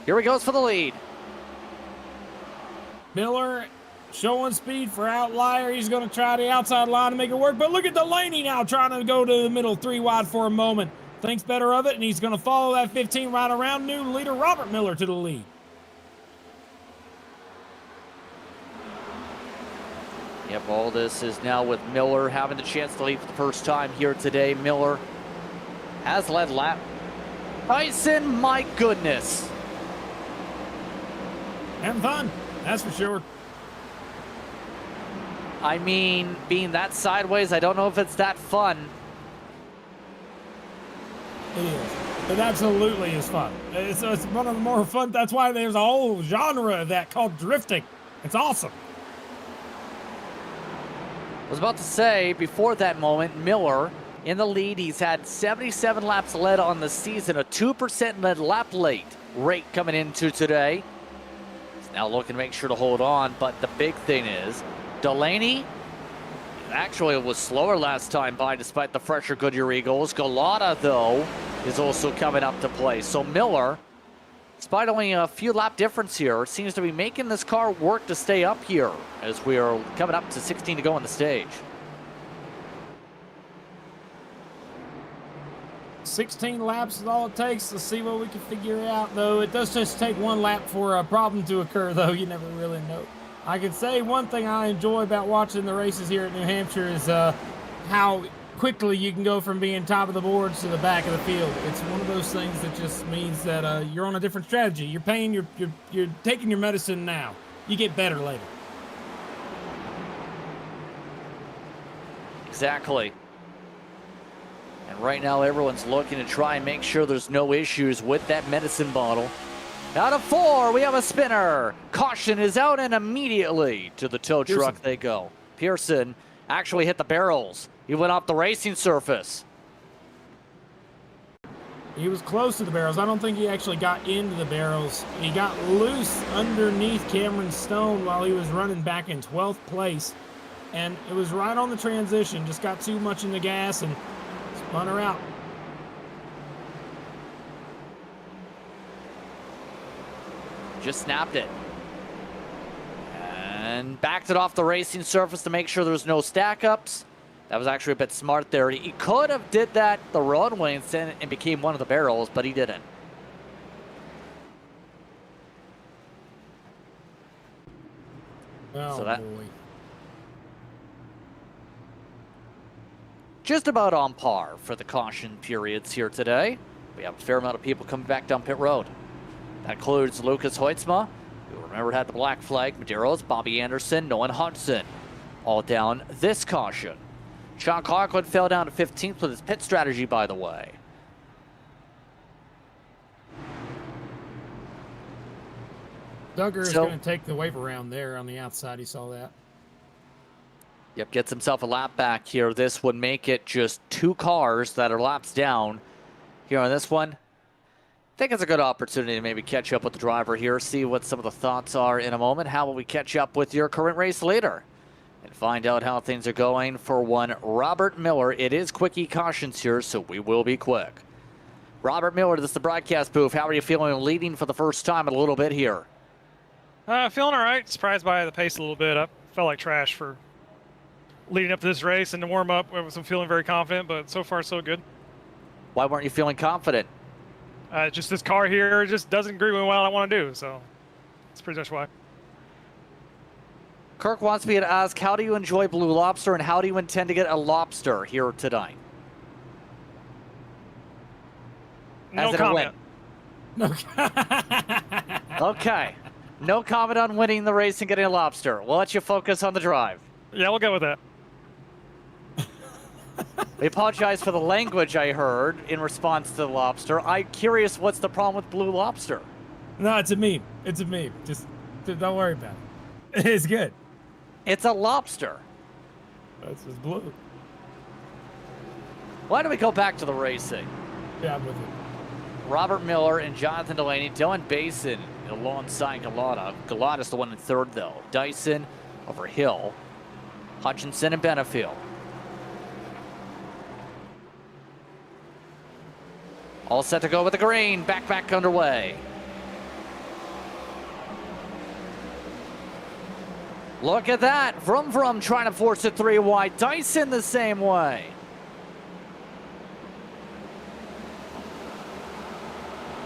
Here he goes for the lead. Miller showing speed for Outlier. He's going to try the outside line to make it work. But look at Delaney now trying to go to the middle, 3 wide for a moment. Thinks better of it, and he's going to follow that 15 right around. New leader Robert Miller to the lead. Yep, all this is now with Miller having the chance to lead for the first time here today. Miller has led lap. Tyson, my goodness. Having fun, that's for sure. I mean, being that sideways, I don't know if it's that fun. It is. It absolutely is fun. It's one of the more fun. That's why there's a whole genre of that called drifting. It's awesome. I was about to say, before that moment, Miller in the lead. He's had 77 laps led on the season, a 2% led lap late rate coming into today. He's now looking to make sure to hold on, but the big thing is Delaney actually was slower last time by despite the fresher Goodyear Eagles. Galata, though, is also coming up to play. So Miller, despite only a few lap difference here, seems to be making this car work to stay up here as we are coming up to 16 to go on the stage. 16 laps is all it takes. Let's see what we can figure out, though. It does just take 1 lap for a problem to occur, though. You never really know. I can say one thing I enjoy about watching the races here at New Hampshire is how quickly you can go from being top of the boards to the back of the field. It's one of those things that just means that you're on a different strategy. You're paying you're taking your medicine now. You get better later. Exactly. And right now everyone's looking to try and make sure there's no issues with that medicine bottle. Out of 4, we have a spinner. Caution is out, and immediately to the tow truck they go. Pearson actually hit the barrels. He went off the racing surface. He was close to the barrels. I don't think he actually got into the barrels. He got loose underneath Cameron Stone while he was running back in 12th place. And it was right on the transition. Just got too much in the gas and spun her out. Just snapped it. And backed it off the racing surface to make sure there's no stack-ups. That was actually a bit smart there. He could have did that the roadway and became one of the barrels, but he didn't. Oh, so that, boy. just about on par for the caution periods here today. We have a fair amount of people coming back down pit road. That includes Lucas Hoitzma, who remember had the black flag, Medeiros, Bobby Anderson, Nolan Hudson, all down this caution. Sean Clarkwood fell down to 15th with his pit strategy, by the way. Duggar is going to take the wave around there on the outside. He saw that. Yep, gets himself a lap back here. This would make it just 2 cars that are laps down here on this one. I think it's a good opportunity to maybe catch up with the driver here, see what some of the thoughts are in a moment. How will we catch up with your current race leader and find out how things are going for one Robert Miller. It is quickie cautions here, so we will be quick. Robert Miller, this is the broadcast booth. How are you feeling leading for the first time in a little bit here? Feeling all right. Surprised by the pace a little bit. I felt like trash for leading up to this race and to warm up. I wasn't feeling very confident, but so far so good. Why weren't you feeling confident? Just this car here just doesn't agree with what I want to do, so that's pretty much why. Kirk wants me to ask, how do you enjoy Blue Lobster and how do you intend to get a lobster here tonight? No comment. No. Okay. No comment on winning the race and getting a lobster. We'll let you focus on the drive. Yeah, we'll go with that. We apologize for the language I heard in response to the lobster. I'm curious, what's the problem with Blue Lobster? No, it's a meme. It's a meme. Just don't worry about it. It's good. It's a lobster. It's blue. Why don't we go back to the racing? Yeah, I'm with you. Robert Miller and Jonathan Delaney, Dylan Basin alongside Galata. Galata's the one in 3rd, though. Dyson over Hill, Hutchinson and Benefield. All set to go with the green. Back underway. Look at that. Vroom trying to force it 3 wide. Dyson the same way.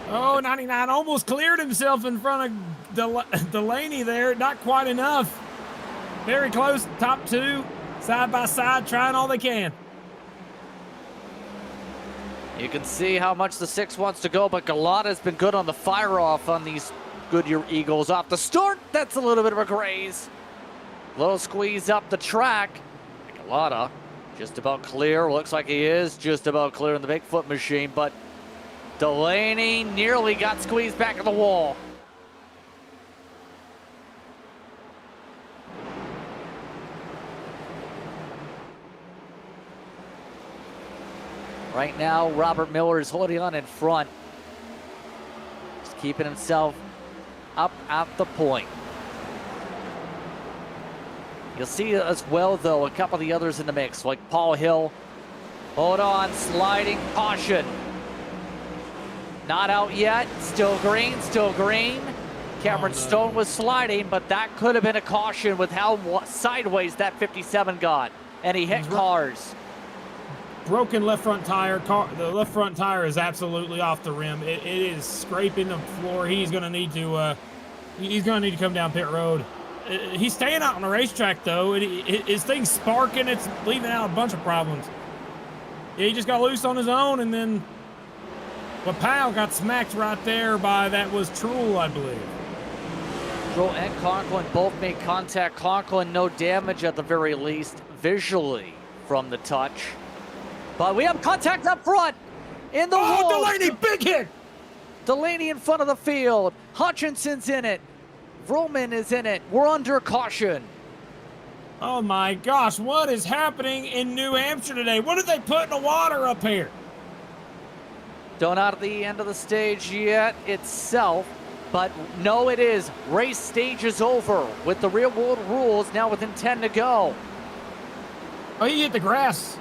Oh, 99 almost cleared himself in front of Delaney there. Not quite enough. Very close. Top 2, side by side, trying all they can. You can see how much the 6 wants to go, but Galata's been good on the fire off on these Goodyear Eagles. Off the start, that's a little bit of a graze. Little squeeze up the track. Galata just about clear. Looks like he is just about clear in the Bigfoot machine, but Delaney nearly got squeezed back in the wall. Right now, Robert Miller is holding on in front. Just keeping himself up at the point. You'll see as well, though, a couple of the others in the mix, like Paul Hill. Hold on, sliding caution. Not out yet, still green, still green. Cameron Stone was sliding, but that could have been a caution with how sideways that 57 got. And he hit cars. Broken left front tire. The left front tire is absolutely off the rim. It is scraping the floor. He's going to need to. He's going to need to come down pit road. He's staying out on the racetrack though. His thing's sparking. It's leaving out a bunch of problems. Yeah, he just got loose on his own, and then Powell got smacked right there by that was Truhl, I believe. Truhl and Conklin both made contact. Conklin no damage at the very least visually from the touch. But we have contact up front in the wall. Delaney, big hit! Delaney in front of the field. Hutchinson's in it. Vroman is in it. We're under caution. Oh my gosh, what is happening in New Hampshire today? What did they put in the water up here? Don't out at the end of the stage yet itself, but no, it is. Race stage is over with the real world rules now within 10 to go. Oh, he hit the grass.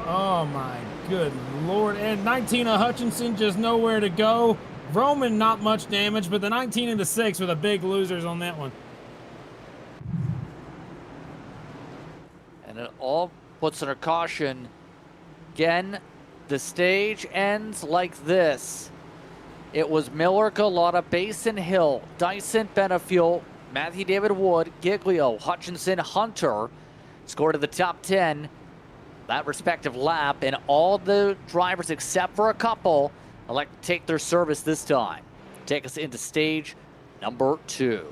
Oh my good Lord. And 19 of Hutchinson just nowhere to go. Roman not much damage, but the 19 and the 6 were the big losers on that one. And it all puts under caution. Again, the stage ends like this. It was Miller, Galata, Basin Hill, Dyson, Benefiel, Matthew David Wood, Giglio, Hutchinson, Hunter scored in the top 10 that respective lap, and all the drivers except for a couple elect to take their service this time. Take us into stage number 2.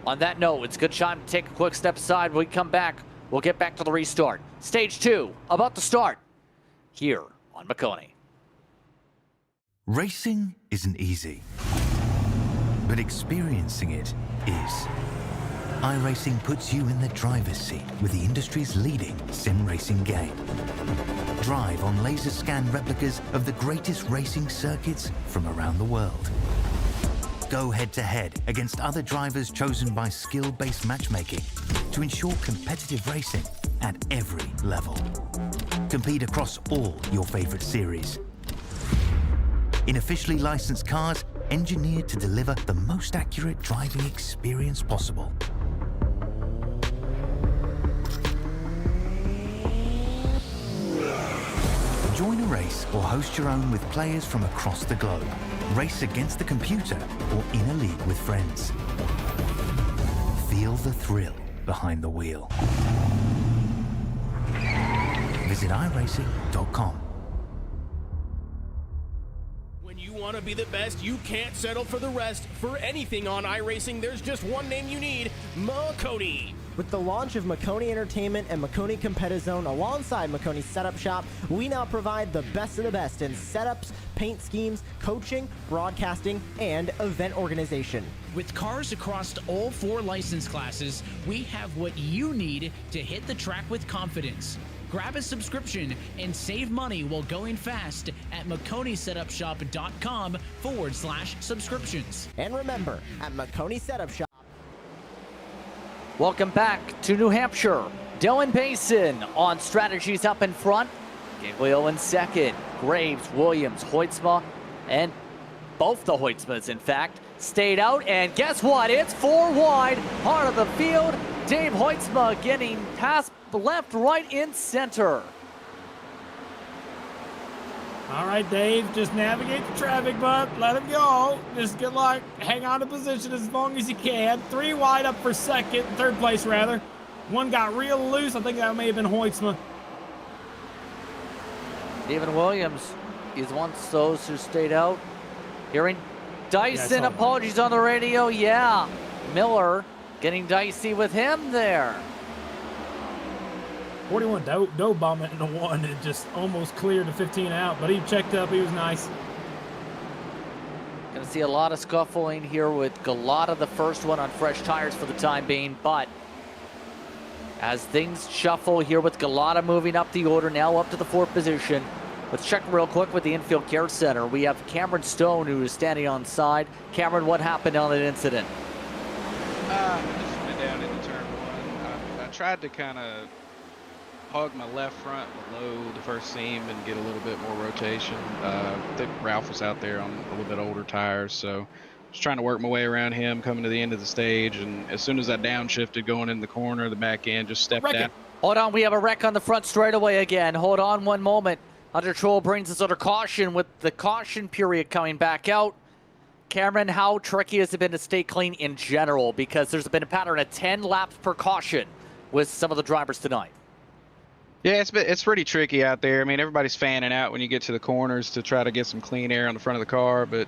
On that note, it's a good time to take a quick step aside. When we come back, we'll get back to the restart. Stage 2, about to start, here on Maconi. Racing isn't easy, but experiencing it is. iRacing puts you in the driver's seat with the industry's leading sim racing game. Drive on laser scan replicas of the greatest racing circuits from around the world. Go head to head against other drivers chosen by skill-based matchmaking to ensure competitive racing at every level. Compete across all your favorite series. In officially licensed cars, engineered to deliver the most accurate driving experience possible. Join a race or host your own with players from across the globe. Race against the computer or in a league with friends. Feel the thrill behind the wheel. Visit iRacing.com. When you want to be the best, you can't settle for the rest. For anything on iRacing, there's just one name you need: Maconi. With the launch of Maconi Entertainment and Maconi Competizone alongside Maconi Setup Shop, we now provide the best of the best in setups, paint schemes, coaching, broadcasting, and event organization. With cars across all 4 license classes, we have what you need to hit the track with confidence. Grab a subscription and save money while going fast at MaconiSetupShop.com/subscriptions. And remember, at Maconi Setup Shop, Welcome back to New Hampshire. Dylan Basin on strategies up in front. Giglio in second. Graves, Williams, Hoytsma, and both the Hoytsmas, in fact, stayed out. And guess what? It's 4 wide, heart of the field. Dave Hoytsma getting past left, right, in center. All right, Dave, just navigate the traffic, bud. Let him go. Just get like, hang on to position as long as you can. 3 wide up for third place rather. One got real loose. I think that may have been Hoytsma. Stephen Williams is one of those who stayed out. Hearing Dyson apologies on the radio. Yeah, Miller getting dicey with him there. 41 Doe bomb into 1 and just almost cleared the 15 out, but he checked up. He was nice. Gonna see a lot of scuffling here with Galata, the first one on fresh tires for the time being, but as things shuffle here with Galata moving up the order, now up to the 4th position. Let's check real quick with the infield care center. We have Cameron Stone, who is standing on side. Cameron, what happened on that incident? I just went down into turn 1. I tried to kind of hug my left front below the first seam and get a little bit more rotation. I think Ralph was out there on a little bit older tires, so I was trying to work my way around him coming to the end of the stage, and as soon as I downshifted going in the corner, the back end just stepped down. Hold on, we have a wreck on the front straightaway again. Hold on one moment. Under Troll brings us under caution with the caution period coming back out. Cameron, how tricky has it been to stay clean in general? Because there's been a pattern of 10 laps per caution with some of the drivers tonight. Yeah, it's pretty tricky out there. I mean, everybody's fanning out when you get to the corners to try to get some clean air on the front of the car, but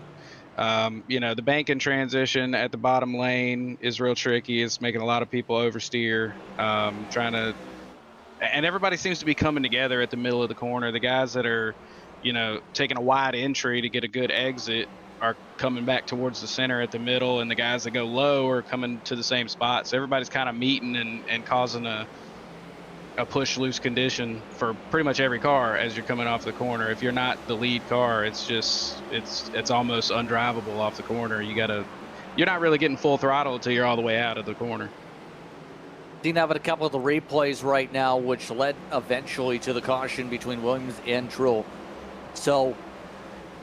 you know, the banking transition at the bottom lane is real tricky. It's making a lot of people oversteer, and everybody seems to be coming together at the middle of the corner. The guys that are, you know, taking a wide entry to get a good exit are coming back towards the center at the middle, and the guys that go low are coming to the same spot. So everybody's kind of meeting and causing a push loose condition for pretty much every car as you're coming off the corner. If you're not the lead car, it's just it's almost undrivable off the corner. You're not really getting full throttle until you're all the way out of the corner. Seen that with a couple of the replays right now, which led eventually to the caution between Williams and Trull. So,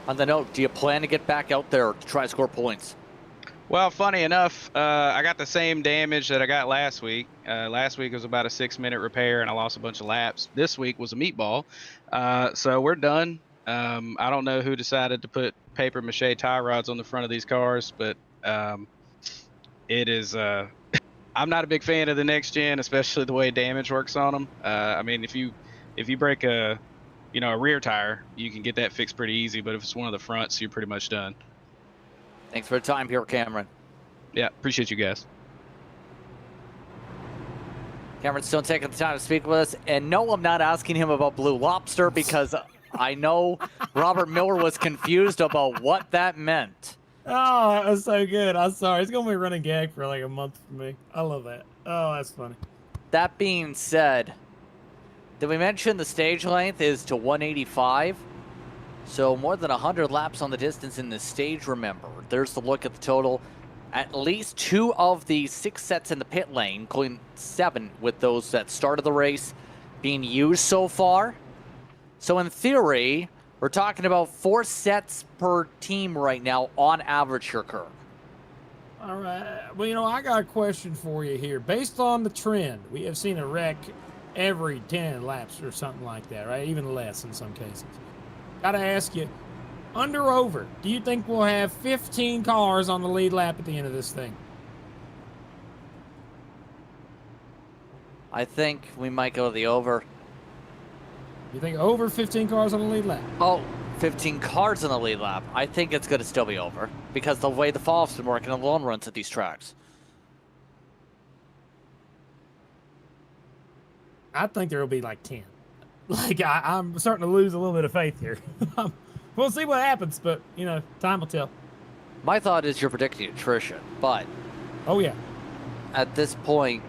on the note, do you plan to get back out there to try to score points? Well, funny enough, I got the same damage that I got last week. Last week was about a 6-minute repair, and I lost a bunch of laps. This week was a meatball. So we're done. I don't know who decided to put paper mache tie rods on the front of these cars, but it is... I'm not a big fan of the next gen, especially the way damage works on them. I mean, if you break a rear tire, you can get that fixed pretty easy, but if it's one of the fronts, you're pretty much done. Thanks for the time here, Cameron. Yeah, appreciate you guys. Cameron's still taking the time to speak with us. And no, I'm not asking him about Blue Lobster because I know Robert Miller was confused about what that meant. Oh, that was so good. I'm sorry. It's going to be a running gag for like a month for me. I love that. Oh, that's funny. That being said, did we mention the stage length is to 185? So more than 100 laps on the distance in the stage, remember. There's the look at the total. At least 2 of the 6 sets in the pit lane, including 7 with those that started the race, being used so far. So in theory, we're talking about 4 sets per team right now on average here, Kirk. All right. Well, I got a question for you here. Based on the trend, we have seen a wreck every 10 laps or something like that, right? Even less in some cases. Got to ask you, under or over, do you think we'll have 15 cars on the lead lap at the end of this thing? I think we might go to the over. You think over 15 cars on the lead lap? Oh, 15 cars on the lead lap. I think it's going to still be over because the way the fall-off's been working on long runs at these tracks. I think there will be like 10. Like, I'm starting to lose a little bit of faith here. We'll see what happens, but, time will tell. My thought is you're predicting attrition, but... Oh, yeah. At this point,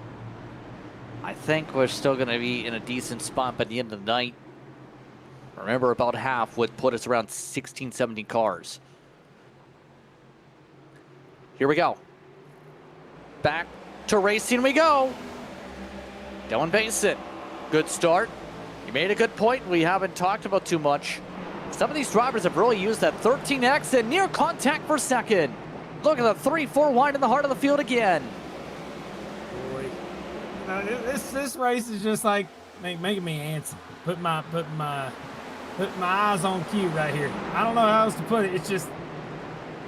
I think we're still going to be in a decent spot by the end of the night. Remember, about half would put us around 16, 17 cars. Here we go. Back to racing we go. Dylan Basin, good start. You made a good point we haven't talked about too much. Some of these drivers have really used that 13X and near contact for second. Look at the 3-4 wide in the heart of the field again. Boy. This race is just like making me antsy. Put my eyes on cue right here. I don't know how else to put it. It's just,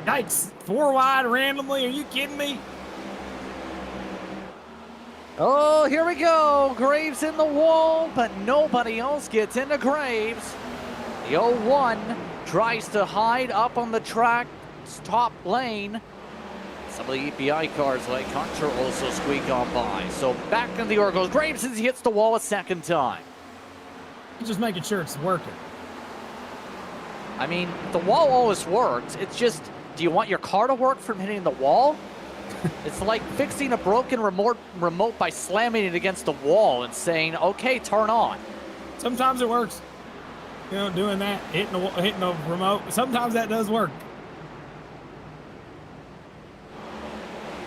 yikes, 4 wide randomly. Are you kidding me? Oh, here we go. Graves in the wall, but nobody else gets into Graves. The 0-1 tries to hide up on the track's top lane. Some of the EPI cars like Hunter also squeak on by. So back in the order goes Graves as he hits the wall a second time. He's just making sure it's working. I mean, the wall always works. It's just, do you want your car to work from hitting the wall? It's like fixing a broken remote by slamming it against the wall and saying, okay, turn on. Sometimes it works. You know, doing that, hitting the remote. Sometimes that does work.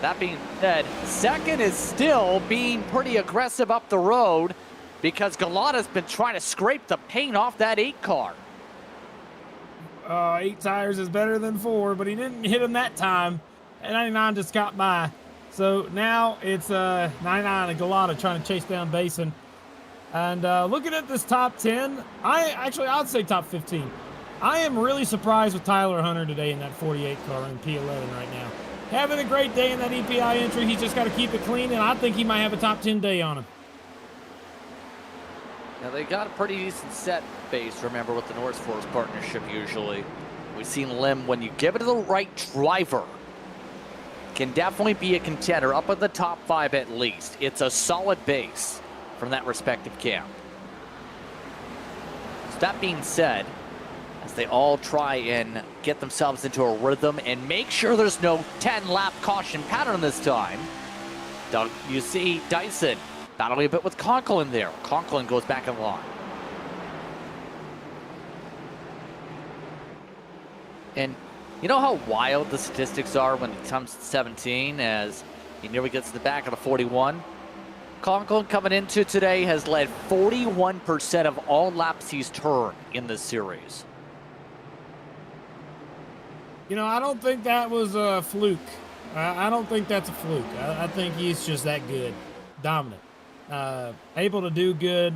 That being said, second is still being pretty aggressive up the road because Galata's been trying to scrape the paint off that 8 car. 8 tires is better than 4, but he didn't hit him that time. And 99 just got by. So now it's 99 and Galata trying to chase down Basin. And looking at this top 10, I'd say top 15. I am really surprised with Tyler Hunter today in that 48 car in P11 right now. Having a great day in that EPI entry. He's just got to keep it clean, and I think he might have a top 10 day on him. Now, they got a pretty decent set base, remember, with the North Force partnership usually. We've seen Lim, when you give it to the right driver, can definitely be a contender up at the top 5 at least. It's a solid base from that respective camp. So that being said, as they all try and get themselves into a rhythm and make sure there's no 10-lap caution pattern this time, you see Dyson battling a bit with Conklin there. Conklin goes back in line. And you know how wild the statistics are when it comes to 17 as he nearly gets to the back of the 41? Conklin coming into today has led 41% of all laps he's turned in this series. You know, I don't think that was a fluke. I don't think that's a fluke. I think he's just that good. Dominant. Able to do good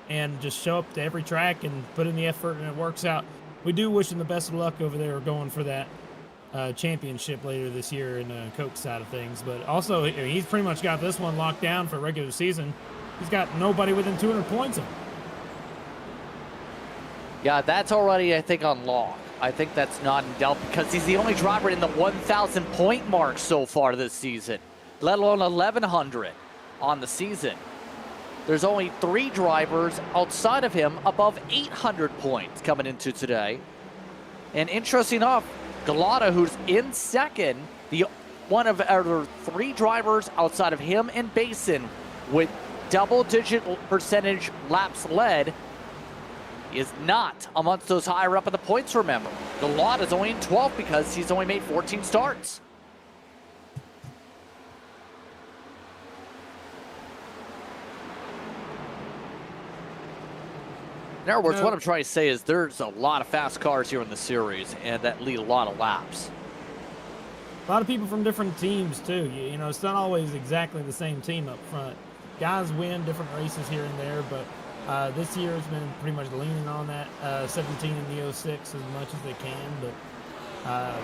and just show up to every track and put in the effort, and it works out. We do wish him the best of luck over there going for that championship later this year in the Coke side of things. But also, he's pretty much got this one locked down for regular season. He's got nobody within 200 points of him. Yeah, that's already, I think, on lock. I think that's not in doubt because he's the only driver in the 1,000 point mark so far this season, let alone 1,100 on the season. There's only 3 drivers outside of him above 800 points coming into today. And interesting enough, Galata, who's in second, the one of our 3 drivers outside of him and Basin with double-digit percentage laps led, is not amongst those higher up in the points, remember. Galata is only in 12th because he's only made 14 starts. In other words, what I'm trying to say is there's a lot of fast cars here in the series and that lead a lot of laps. A lot of people from different teams, too. You know, it's not always exactly the same team up front. Guys win different races here and there, but this year has been pretty much leaning on that 17 and the 06 as much as they can. But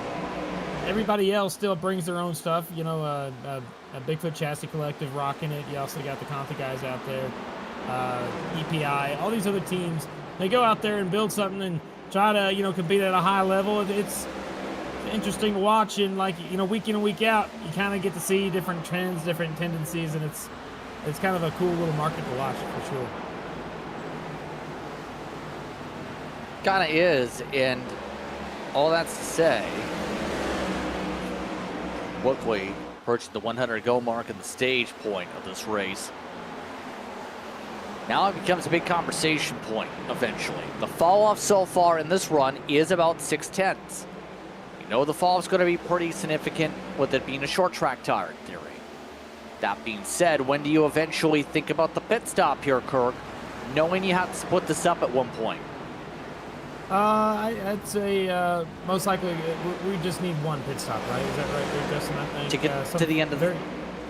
everybody else still brings their own stuff. You know, a Bigfoot Chassis Collective rocking it. You also got the Conta guys out there. EPI, all these other teams, they go out there and build something and try to, you know, compete at a high level. It's interesting to watch, and like, you know, week in and week out, you kind of get to see different trends, different tendencies, and it's kind of a cool little market to watch for sure. Kind of is, and all that's to say, Woodley approaching the 100 go mark at the stage point of this race. Now it becomes a big conversation point eventually. The fall off so far in this run is about 6/10. You know the fall is going to be pretty significant with it being a short track tire in theory. That being said, when do you eventually think about the pit stop here, Kirk, knowing you have to split this up at one point? I'd say most likely we just need one pit stop, right? Is that right there, Justin? I think To get to the end of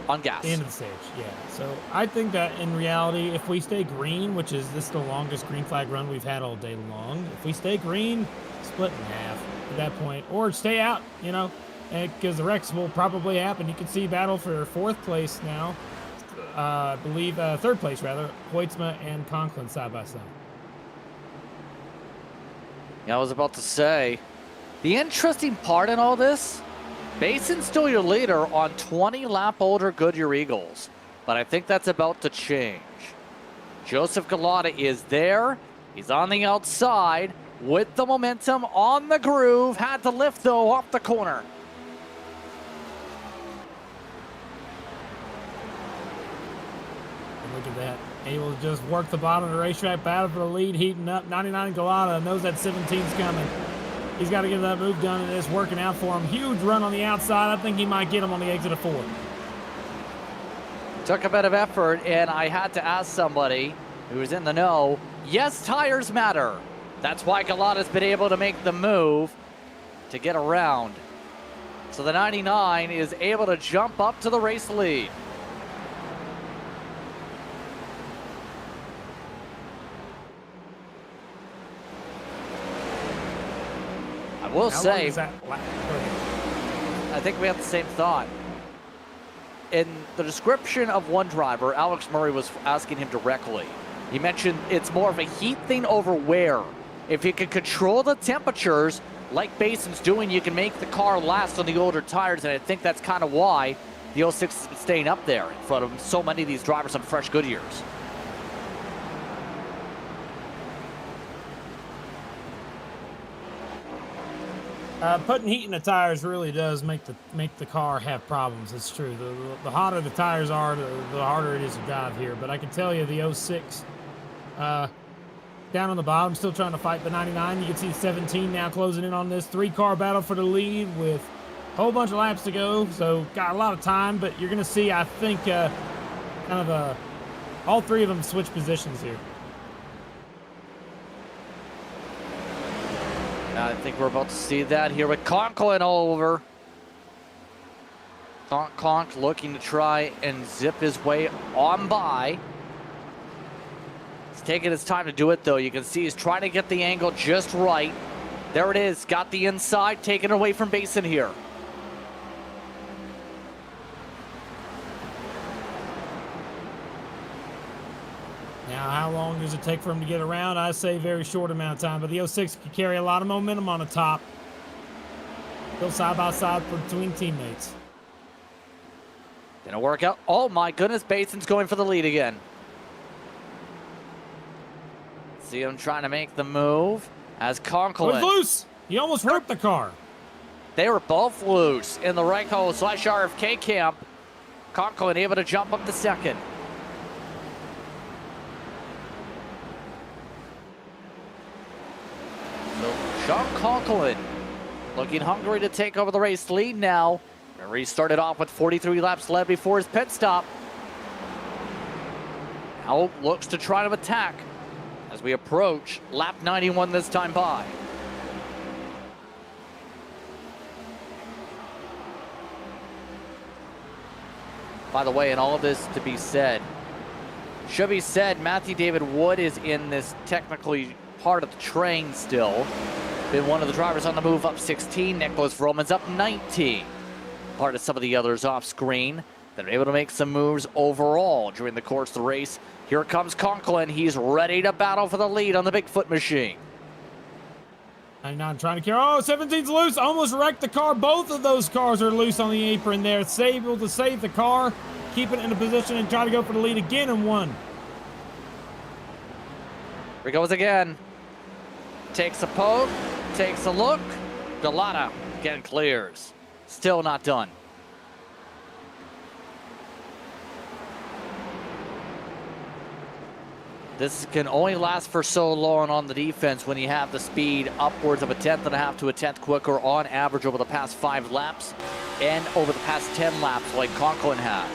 on gas. The end of the stage, yeah. So I think that in reality, if we stay green, which is this the longest green flag run we've had all day long, if we stay green, split in half at that point, or stay out, you know, because the wrecks will probably happen. You can see battle for 4th place now. I believe 3rd place rather, Hoytsma and Conklin side by side. Yeah, I was about to say, the interesting part in all this, Bason's still your leader on 20-lap older Goodyear Eagles, but I think that's about to change. Joseph Galata is there. He's on the outside with the momentum on the groove. Had to lift, though, off the corner. And look at that. Able to just work the bottom of the racetrack, battle for the lead, heating up. 99 Galata knows that 17's coming. He's got to get that move done, and it's working out for him. Huge run on the outside. I think he might get him on the exit of 4. Took a bit of effort, and I had to ask somebody who was in the know, yes, tires matter. That's why Galata's been able to make the move to get around. So the 99 is able to jump up to the race lead. I will say, I think we have the same thought. In the description of one driver, Alex Murray was asking him directly. He mentioned it's more of a heat thing over wear. If you can control the temperatures, like Bason's doing, you can make the car last on the older tires, and I think that's kind of why the 06 has been staying up there in front of so many of these drivers on fresh Goodyears. Putting heat in the tires really does make the car have problems. It's true. The hotter the tires are, the harder it is to drive here. But I can tell you, the 06 down on the bottom, still trying to fight the 99. You can see 17 now closing in on this 3-car battle for the lead with a whole bunch of laps to go. So got a lot of time, but you're going to see, I think, all 3 of them switch positions here. I think we're about to see that here with Conklin all over. Conk looking to try and zip his way on by. He's taking his time to do it, though. You can see he's trying to get the angle just right. There it is. Got the inside, taken away from Bason here. Now, how long does it take for him to get around? I say very short amount of time, but the 06 can carry a lot of momentum on the top. Go side by side between teammates. Gonna work out. Oh my goodness, Bason's going for the lead again. See him trying to make the move as Conklin. Was loose. He almost ripped the car. They were both loose in the Reichel/RFK camp. Conklin able to jump up to second. Sean Conklin looking hungry to take over the race lead now. Remember, he started off with 43 laps led before his pit stop. Now looks to try to attack as we approach lap 91 this time by. By the way, and all of this to be said, should be said, Matthew David Wood is in this technically part of the train still. Been one of the drivers on the move up 16. Nicholas Vroman's up 19. Part of some of the others off screen that are able to make some moves overall during the course of the race. Here comes Conklin. He's ready to battle for the lead on the Bigfoot machine. 99 trying to carry. Oh, 17's loose. Almost wrecked the car. Both of those cars are loose on the apron there. It's able to save the car, keep it in a position, and try to go for the lead again and won. Here he goes again. Takes a poke, takes a look. Galata again clears. Still not done. This can only last for so long on the defense when you have the speed upwards of 1/10.5 to 1/10 quicker on average over the past 5 laps and over the past 10 laps like Conklin has.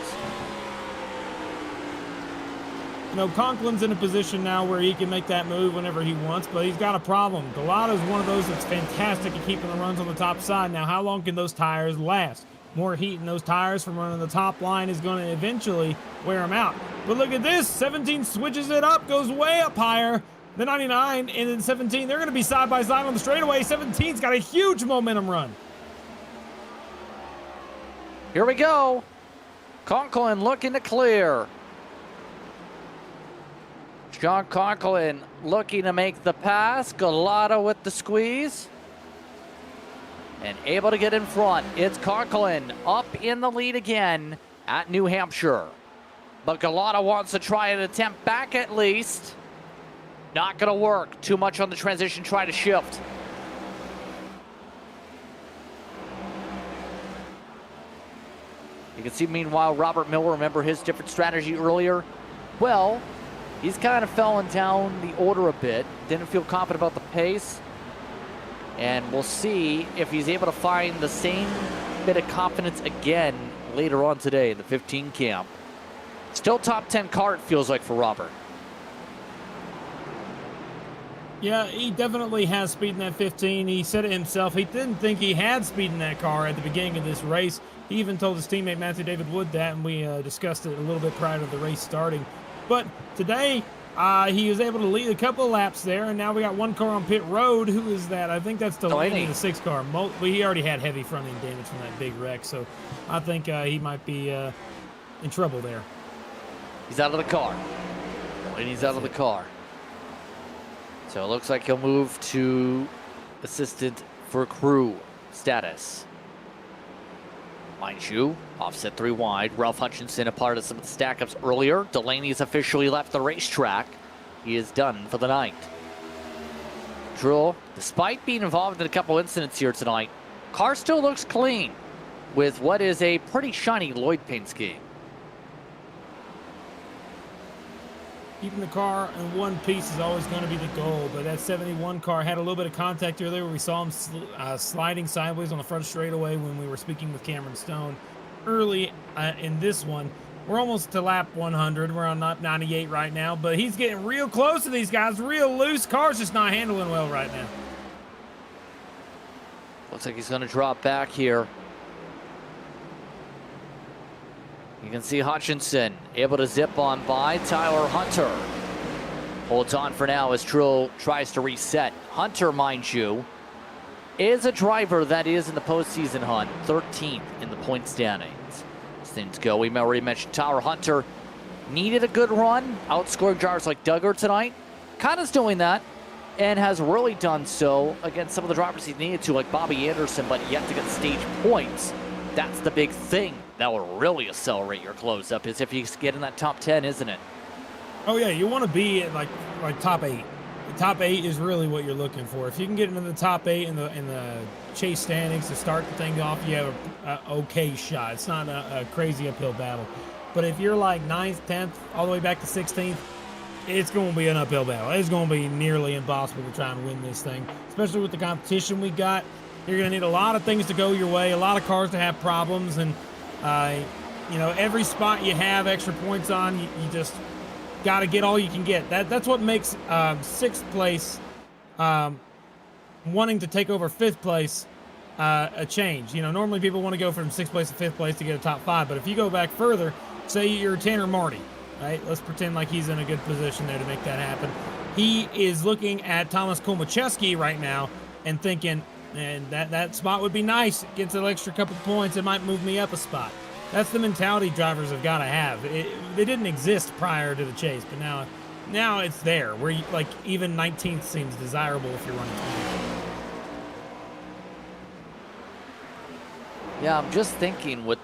You know, Conklin's in a position now where he can make that move whenever he wants, but he's got a problem. Galata's one of those that's fantastic at keeping the runs on the top side. Now, how long can those tires last? More heat in those tires from running the top line is going to eventually wear them out. But look at this. 17 switches it up, goes way up higher than 99, and then 17, they're going to be side by side on the straightaway. 17's got a huge momentum run. Here we go. Conklin looking to clear. John Conklin looking to make the pass. Galata with the squeeze. And able to get in front. It's Conklin up in the lead again at New Hampshire. But Galata wants to try an attempt back at least. Not going to work. Too much on the transition. Try to shift. You can see, meanwhile, Robert Miller, remember his different strategy earlier? Well, he's kind of fallen down the order a bit. Didn't feel confident about the pace. And we'll see if he's able to find the same bit of confidence again later on today in the 15 camp. Still top 10 car, it feels like, for Robert. Yeah, he definitely has speed in that 15. He said it himself. He didn't think he had speed in that car at the beginning of this race. He even told his teammate Matthew David Wood that, and we discussed it a little bit prior to the race starting. But today, he was able to lead a couple of laps there, and now we got one car on pit road. Who is that? I think that's Delaney, the 6 car. Well, he already had heavy front-end damage from that big wreck, so I think he might be in trouble there. He's out of the car. Delaney's out of the car. So it looks like he'll move to assistant for crew status. Mind you, offset 3 wide. Ralph Hutchinson, a part of some of the stack-ups earlier. Delaney's officially left the racetrack. He is done for the night. Drill, despite being involved in a couple incidents here tonight, car still looks clean with what is a pretty shiny Lloyd paint scheme. Keeping the car in one piece is always going to be the goal, but that 71 car had a little bit of contact earlier. We saw him sliding sideways on the front straightaway when we were speaking with Cameron Stone early in this one. We're almost to lap 100. We're on lap 98 right now, but he's getting real close to these guys, real loose. Car's just not handling well right now. Looks like he's going to drop back here. You can see Hutchinson able to zip on by. Tyler Hunter holds on for now as Trill tries to reset. Hunter, mind you, is a driver that is in the postseason hunt, 13th in the point standings. As things go, we already mentioned Tyler Hunter needed a good run, outscoring drivers like Duggar tonight. Kind of doing that, and has really done so against some of the drivers he needed to, like Bobby Anderson, but yet to get stage points. That's the big thing that will really accelerate your close-up, is if you get in that top 10, isn't it? Oh, yeah, you want to be at like top 8. The top 8 is really what you're looking for. If you can get into the top 8 in the chase standings to start the thing off, you have an okay shot. It's not a crazy uphill battle. But if you're like 9th, 10th, all the way back to 16th, it's going to be an uphill battle. It's going to be nearly impossible to try and win this thing, especially with the competition we got. You're going to need a lot of things to go your way, a lot of cars to have problems, and every spot you have extra points on, you just got to get all you can get. That's what makes 6th place wanting to take over 5th place a change. Normally people want to go from 6th place to 5th place to get a top 5, but if you go back further, say you're Tanner Marty, right? Let's pretend like he's in a good position there to make that happen. He is looking at Thomas Komacheski right now and thinking, and that spot would be nice. It gets an extra couple points. It might move me up a spot. That's the mentality drivers have got to have. They didn't exist prior to the chase, but now it's there. Where even 19th seems desirable if you're running 20th. Yeah, I'm just thinking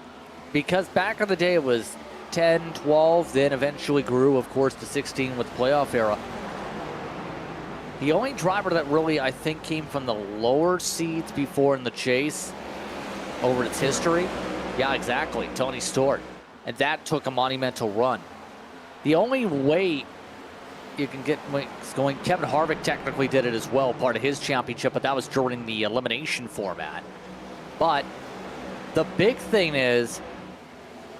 because back in the day it was 10, 12, then eventually grew, of course, to 16 with the playoff era. The only driver that really, I think, came from the lower seeds before in the chase over its history, yeah, exactly, Tony Stewart. And that took a monumental run. The only way you can get going, Kevin Harvick technically did it as well, part of his championship, but that was during the elimination format. But the big thing is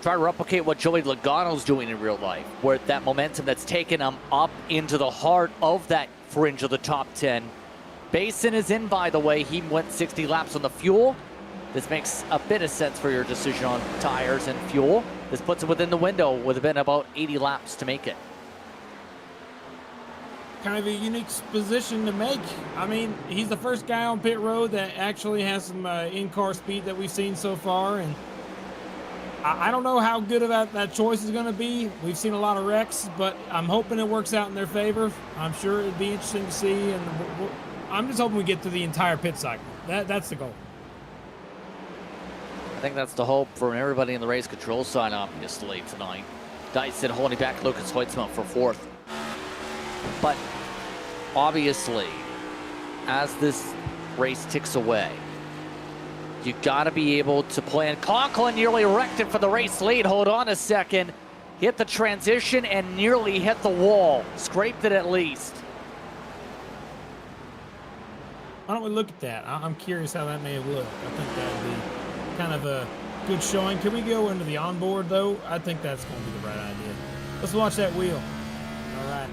try to replicate what Joey Logano's doing in real life, where that momentum that's taken him up into the heart of that fringe of the top 10. Basin is in, by the way. He went 60 laps on the fuel. This makes a bit of sense for your decision on tires and fuel. This puts it within the window with been about 80 laps to make it. Kind of a unique position to make. I mean, he's the first guy on pit road that actually has some in-car speed that we've seen so far, and I don't know how good of that choice is going to be. We've seen a lot of wrecks, but I'm hoping it works out in their favor. I'm sure it'd be interesting to see, and I'm just hoping we get through the entire pit cycle. That's the goal. I think that's the hope for everybody in the race control side, obviously, tonight. Dyson holding back Lucas Hoytsma for 4th. But obviously, as this race ticks away, you got to be able to plan. Conklin nearly wrecked it for the race lead. Hold on a second. Hit the transition and nearly hit the wall. Scraped it at least. Why don't we look at that? I'm curious how that may have looked. I think that would be kind of a good showing. Can we go into the onboard, though? I think that's going to be the right idea. Let's watch that wheel. All right.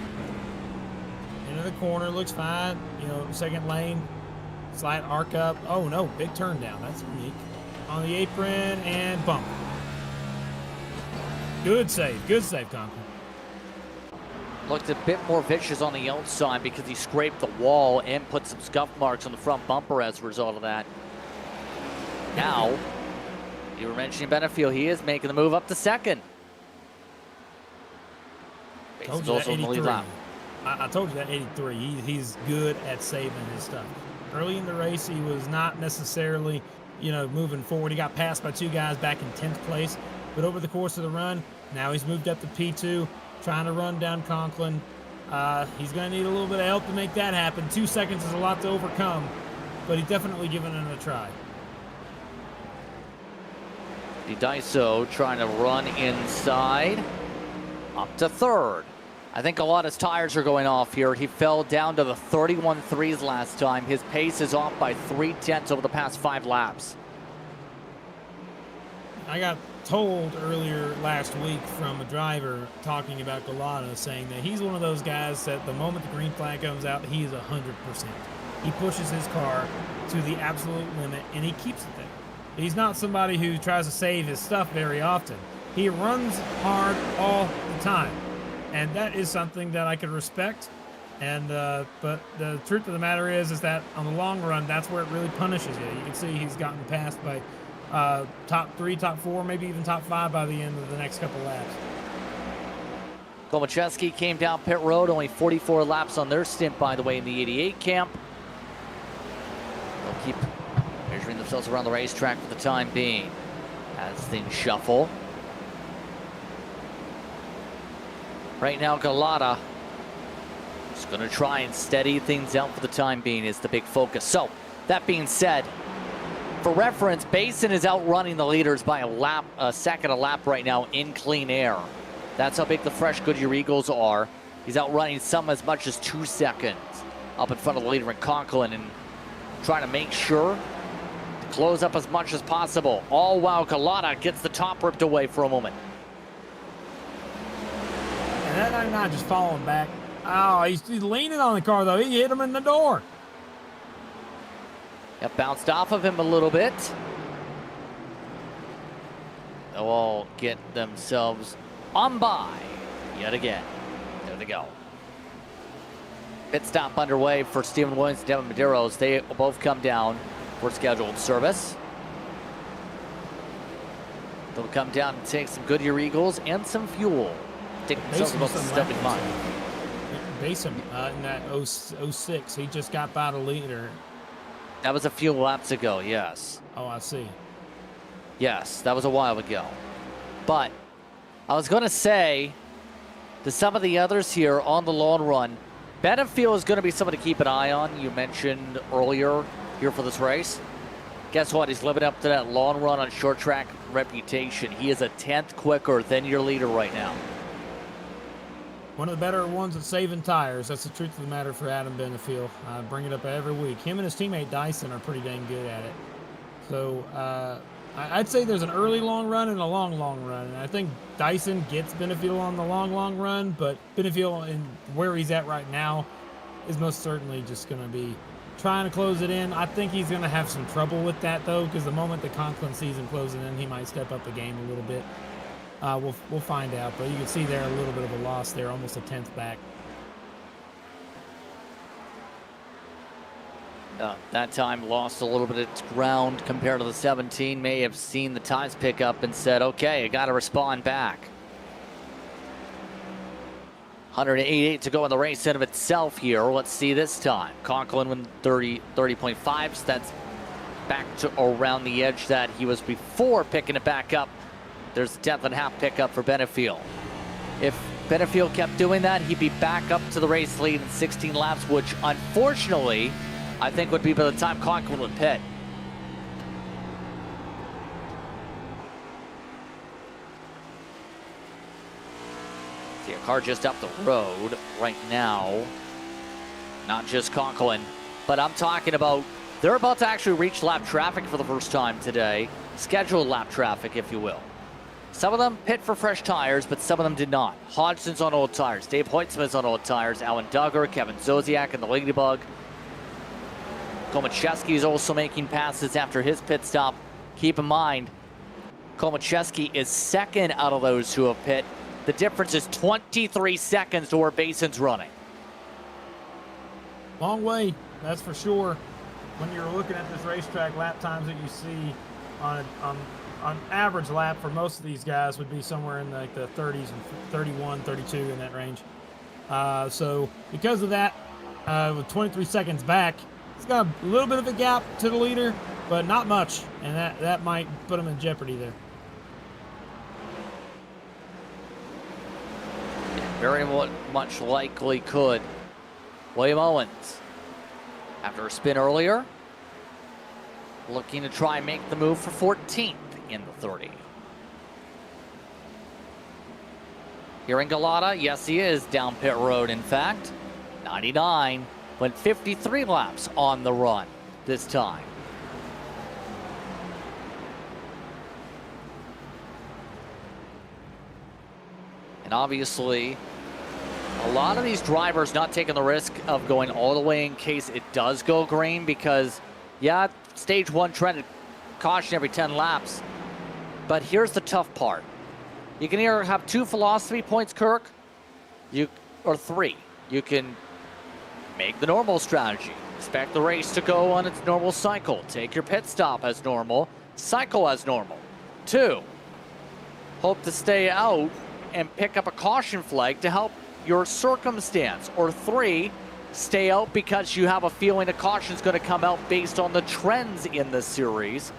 Into the corner. Looks fine. You know, second lane. Slight arc up. Oh, no. Big turn down. That's unique. On the apron and bump. Good save. Good save, Conklin. Looked a bit more vicious on the outside because he scraped the wall and put some scuff marks on the front bumper as a result of that. Now, you were mentioning Benefield. He is making the move up to 2nd. Told you that 83. I told you that 83. He's good at saving his stuff. Early in the race, he was not necessarily, moving forward. He got passed by 2 guys back in 10th place. But over the course of the run, now he's moved up to P2, trying to run down Conklin. He's going to need a little bit of help to make that happen. 2 seconds is a lot to overcome, but he's definitely giving it a try. Daiso trying to run inside. Up to 3rd. I think a lot of his tires are going off here. He fell down to the 31.3s last time. His pace is off by 0.3 over the past 5 laps. I got told earlier last week from a driver talking about Galata, saying that he's one of those guys that the moment the green flag comes out, he is 100%. He pushes his car to the absolute limit, and he keeps it there. He's not somebody who tries to save his stuff very often. He runs hard all the time, and that is something that I can respect. And but the truth of the matter is that on the long run, that's where it really punishes you. You can see he's gotten passed by top 3, top 4, maybe even top 5 by the end of the next couple laps. Komacheski came down pit road, only 44 laps on their stint, by the way, in the 88 camp. They'll keep measuring themselves around the racetrack for the time being as things shuffle. Right now, Galata is going to try and steady things out for the time being is the big focus. So, that being said, for reference, Basin is outrunning the leaders by a second a lap right now in clean air. That's how big the fresh Goodyear Eagles are. He's outrunning some as much as 2 seconds up in front of the leader in Conklin and trying to make sure to close up as much as possible. All while Galata gets the top ripped away for a moment. And that 99 just falling back. Oh, he's leaning on the car, though. He hit him in the door. It bounced off of him a little bit. They'll all get themselves on by yet again. There they go. Pit stop underway for Stephen Williams and Devin Medeiros. They will both come down for scheduled service. They'll come down and take some Goodyear Eagles and some fuel. Take themselves about some stuff in mind. Basin in that 06, he just got by the leader. That was a few laps ago, yes. Oh, I see. Yes, that was a while ago. But I was going to say to some of the others here on the long run, Benefield is going to be someone to keep an eye on. You mentioned earlier here for this race. Guess what? He's living up to that long run on short track reputation. He is a 10th quicker than your leader right now. One of the better ones at saving tires. That's the truth of the matter for Adam Benefield. I bring it up every week. Him and his teammate Dyson are pretty dang good at it. So I'd say there's an early long run and a long run. And I think Dyson gets Benefiel on the long run, but Benefiel in where he's at right now is most certainly just going to be trying to close it in. I think he's going to have some trouble with that, though, because the moment the Conklin sees him closing in, he might step up the game a little bit. We'll find out, but you can see there a little bit of a loss there, almost a 10th back. That time lost a little bit of its ground compared to the 17. May have seen the times pick up and said, okay, I got to respond back. 188 to go in the race in of itself here. Let's see this time. Conklin with 30.5. So that's back to around the edge that he was before, picking it back up. There's a 10.5 pickup for Benefiel. If Benefiel kept doing that, he'd be back up to the race lead in 16 laps, which unfortunately I think would be by the time Conklin would pit. See a car just up the road right now. Not just Conklin, but I'm talking about they're about to actually reach lap traffic for the first time today. Scheduled lap traffic, if you will. Some of them pit for fresh tires, but some of them did not. Hodgson's on old tires. Dave Hoytsman's on old tires. Alan Duggar, Kevin Zosiak, and the Ladybug. Komacheski is also making passes after his pit stop. Keep in mind, Komacheski is second out of those who have pit. The difference is 23 seconds to where Bason's running. Long way, that's for sure. When you're looking at this racetrack, lap times that you see on average lap for most of these guys would be somewhere in like the 30s and 31, 32 in that range. So because of that, with 23 seconds back, it's got a little bit of a gap to the leader, but not much, and that might put him in jeopardy there. Very much likely could. William Owens, after a spin earlier, looking to try and make the move for 14th in the 30. Here in Galata, yes, he is down pit road, in fact. 99, went 53 laps on the run this time. And obviously, a lot of these drivers not taking the risk of going all the way in case it does go green because, yeah, stage one trended caution every 10 laps. But here's the tough part. You can either have 2 philosophy points, Kirk, or 3. You can make the normal strategy. Expect the race to go on its normal cycle. Take your pit stop as normal. Cycle as normal. 2, hope to stay out and pick up a caution flag to help your circumstance. Or 3, stay out because you have a feeling a caution is going to come out based on the trends in the series.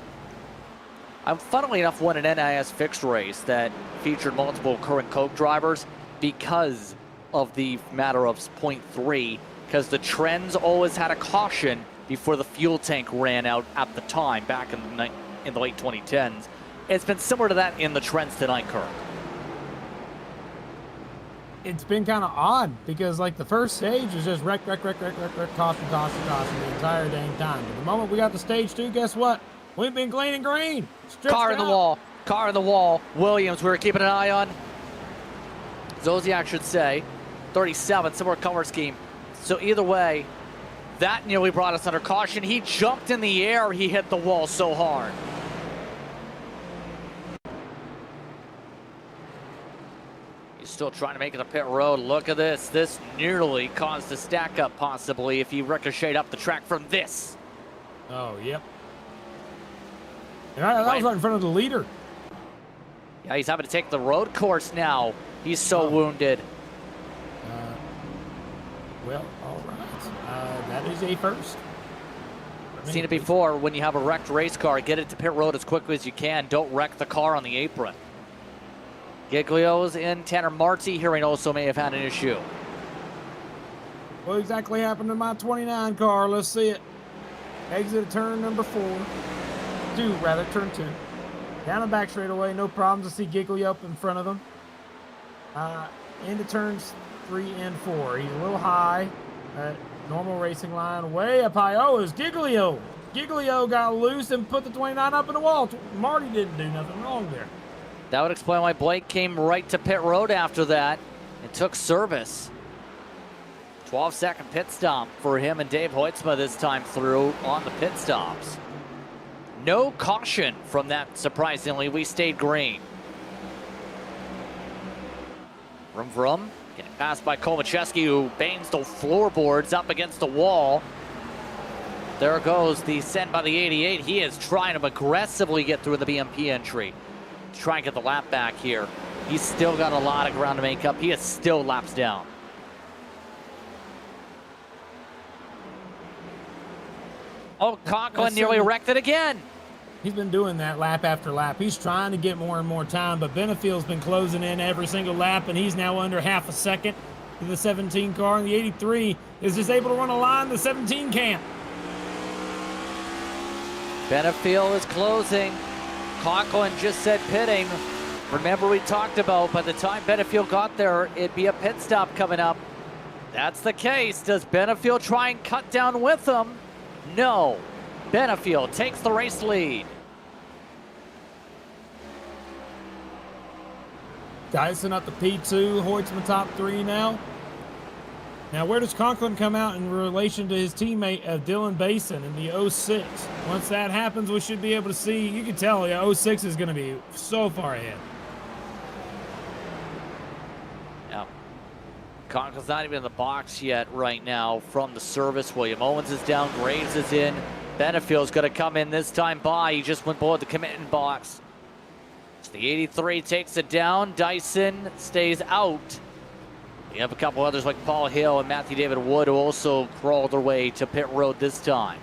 Funnily enough, won an NIS fixed race that featured multiple current Coke drivers because of the matter of .3, because the trends always had a caution before the fuel tank ran out at the time back in the late 2010s. It's been similar to that in the trends tonight, Kirk. It's been kind of odd because like the first stage was just wreck, caution the entire dang time. But the moment we got to stage 2, guess what? We've been clean and green. Car in the wall. Car in the wall. Williams, we're keeping an eye on. Zosiak should say. 37, similar color scheme. So either way, that nearly brought us under caution. He jumped in the air. He hit the wall so hard. He's still trying to make it to pit road. Look at this. This nearly caused a stack up possibly if he ricocheted up the track from this. Oh, yep. That was right in front of the leader. Yeah, he's having to take the road course now. He's so wounded. Well, all right. That is a first. Seen it before. When you have a wrecked race car, get it to pit road as quickly as you can. Don't wreck the car on the apron. Giglio's in. Tanner Marti hearing also may have had an issue. What exactly happened to my 29 car? Let's see it. Exit turn number 4. Turn 2. Down the back straightaway, no problems. I see Giglio up in front of them. Into turns 3 and 4. He's a little high. Normal racing line, way up high. Oh, it's Giglio. Giglio got loose and put the 29 up in the wall. Marty didn't do nothing wrong there. That would explain why Blake came right to pit road after that and took service. 12-second pit stop for him and Dave Hoytsma this time through on the pit stops. No caution from that, surprisingly. We stayed green. Vroom, getting passed by Komacheski, who bangs the floorboards up against the wall. There goes the send by the 88. He is trying to aggressively get through the BMP entry to try and get the lap back here. He's still got a lot of ground to make up. He is still laps down. Oh, Conklin nearly wrecked it again. He's been doing that lap after lap. He's trying to get more and more time, but Benefield's been closing in every single lap, and he's now under half a second to the 17 car, and the 83 is just able to run a line the 17 can't. Benefield is closing. Conklin just said pitting. Remember, we talked about by the time Benefield got there, it'd be a pit stop coming up. That's the case. Does Benefield try and cut down with him? No. Benefield takes the race lead. Dyson up to P2, Hoytsman top 3 now. Now, where does Conklin come out in relation to his teammate Dylan Basin in the 06? Once that happens, we should be able to see. You can tell, yeah, 06 is going to be so far ahead. Yeah. Conklin's not even in the box yet right now from the service. William Owens is down, Graves is in. Benefield's going to come in this time by. He just went below the commitment box. So the 83 takes it down. Dyson stays out. You have a couple others like Paul Hill and Matthew David Wood who also crawled their way to pit road this time.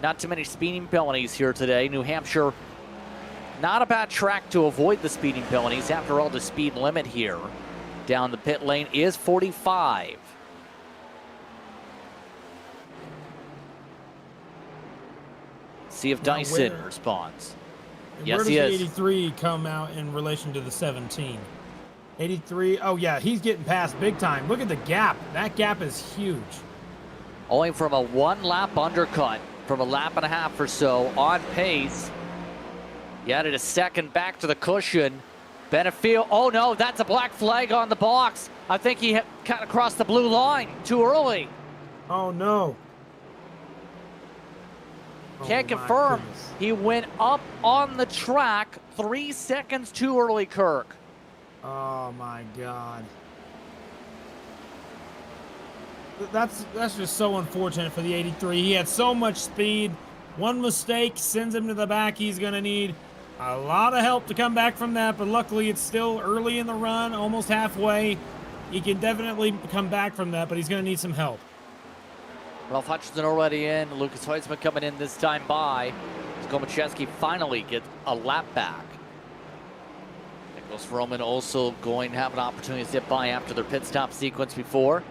Not too many speeding penalties here today. New Hampshire, not a bad track to avoid the speeding penalties. After all, the speed limit here down the pit lane is 45. See if Dyson responds. Yes, he is. Where does the 83 come out in relation to the 17? 83, oh yeah, he's getting past big time. Look at the gap. That gap is huge. Only from a one-lap undercut, from a lap and a half or so, on pace. He added a second back to the cushion. Benefield, oh no, that's a black flag on the box. I think he kind of crossed the blue line too early. Oh no. Can't confirm. Goodness. He went up on the track 3 seconds too early, Kirk. Oh my God. That's just so unfortunate for the 83. He had so much speed. One mistake sends him to the back. He's going to need a lot of help to come back from that, but luckily it's still early in the run, almost halfway. He can definitely come back from that, but he's going to need some help. Ralph Hutchinson already in. Lucas Hoytsman coming in this time by. Komacheski finally gets a lap back. Nicholas Roman also going to have an opportunity to zip by after their pit stop sequence before.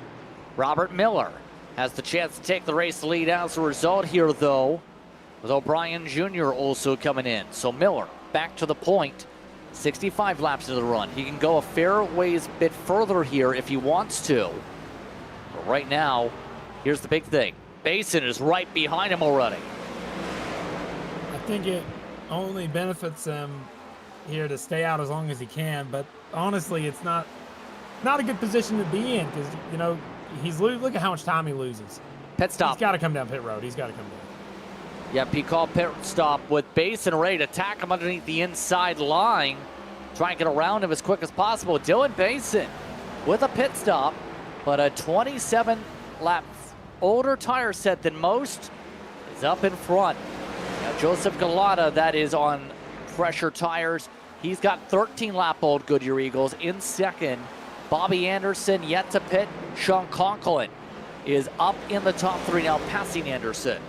Robert Miller has the chance to take the race lead as a result here, though, with O'Brien Jr. also coming in. So Miller back to the point. 65 laps into the run. He can go a fair ways bit further here if he wants to. But right now, here's the big thing. Basin is right behind him already. I think it only benefits him here to stay out as long as he can, but honestly, it's not a good position to be in because, you know, look at how much time he loses. Pit stop. He's got to come down pit road. He's got to come down. Yep, he called pit stop with Basin ready to attack him underneath the inside line. Try and get around him as quick as possible. Dylan Basin with a pit stop, but a 27 lap older tire set than most is up in front. Now Joseph Galata, that is on fresher tires. He's got 13 lap old Goodyear Eagles in second. Bobby Anderson yet to pit. Sean Conklin is up in the top 3 now, passing Anderson.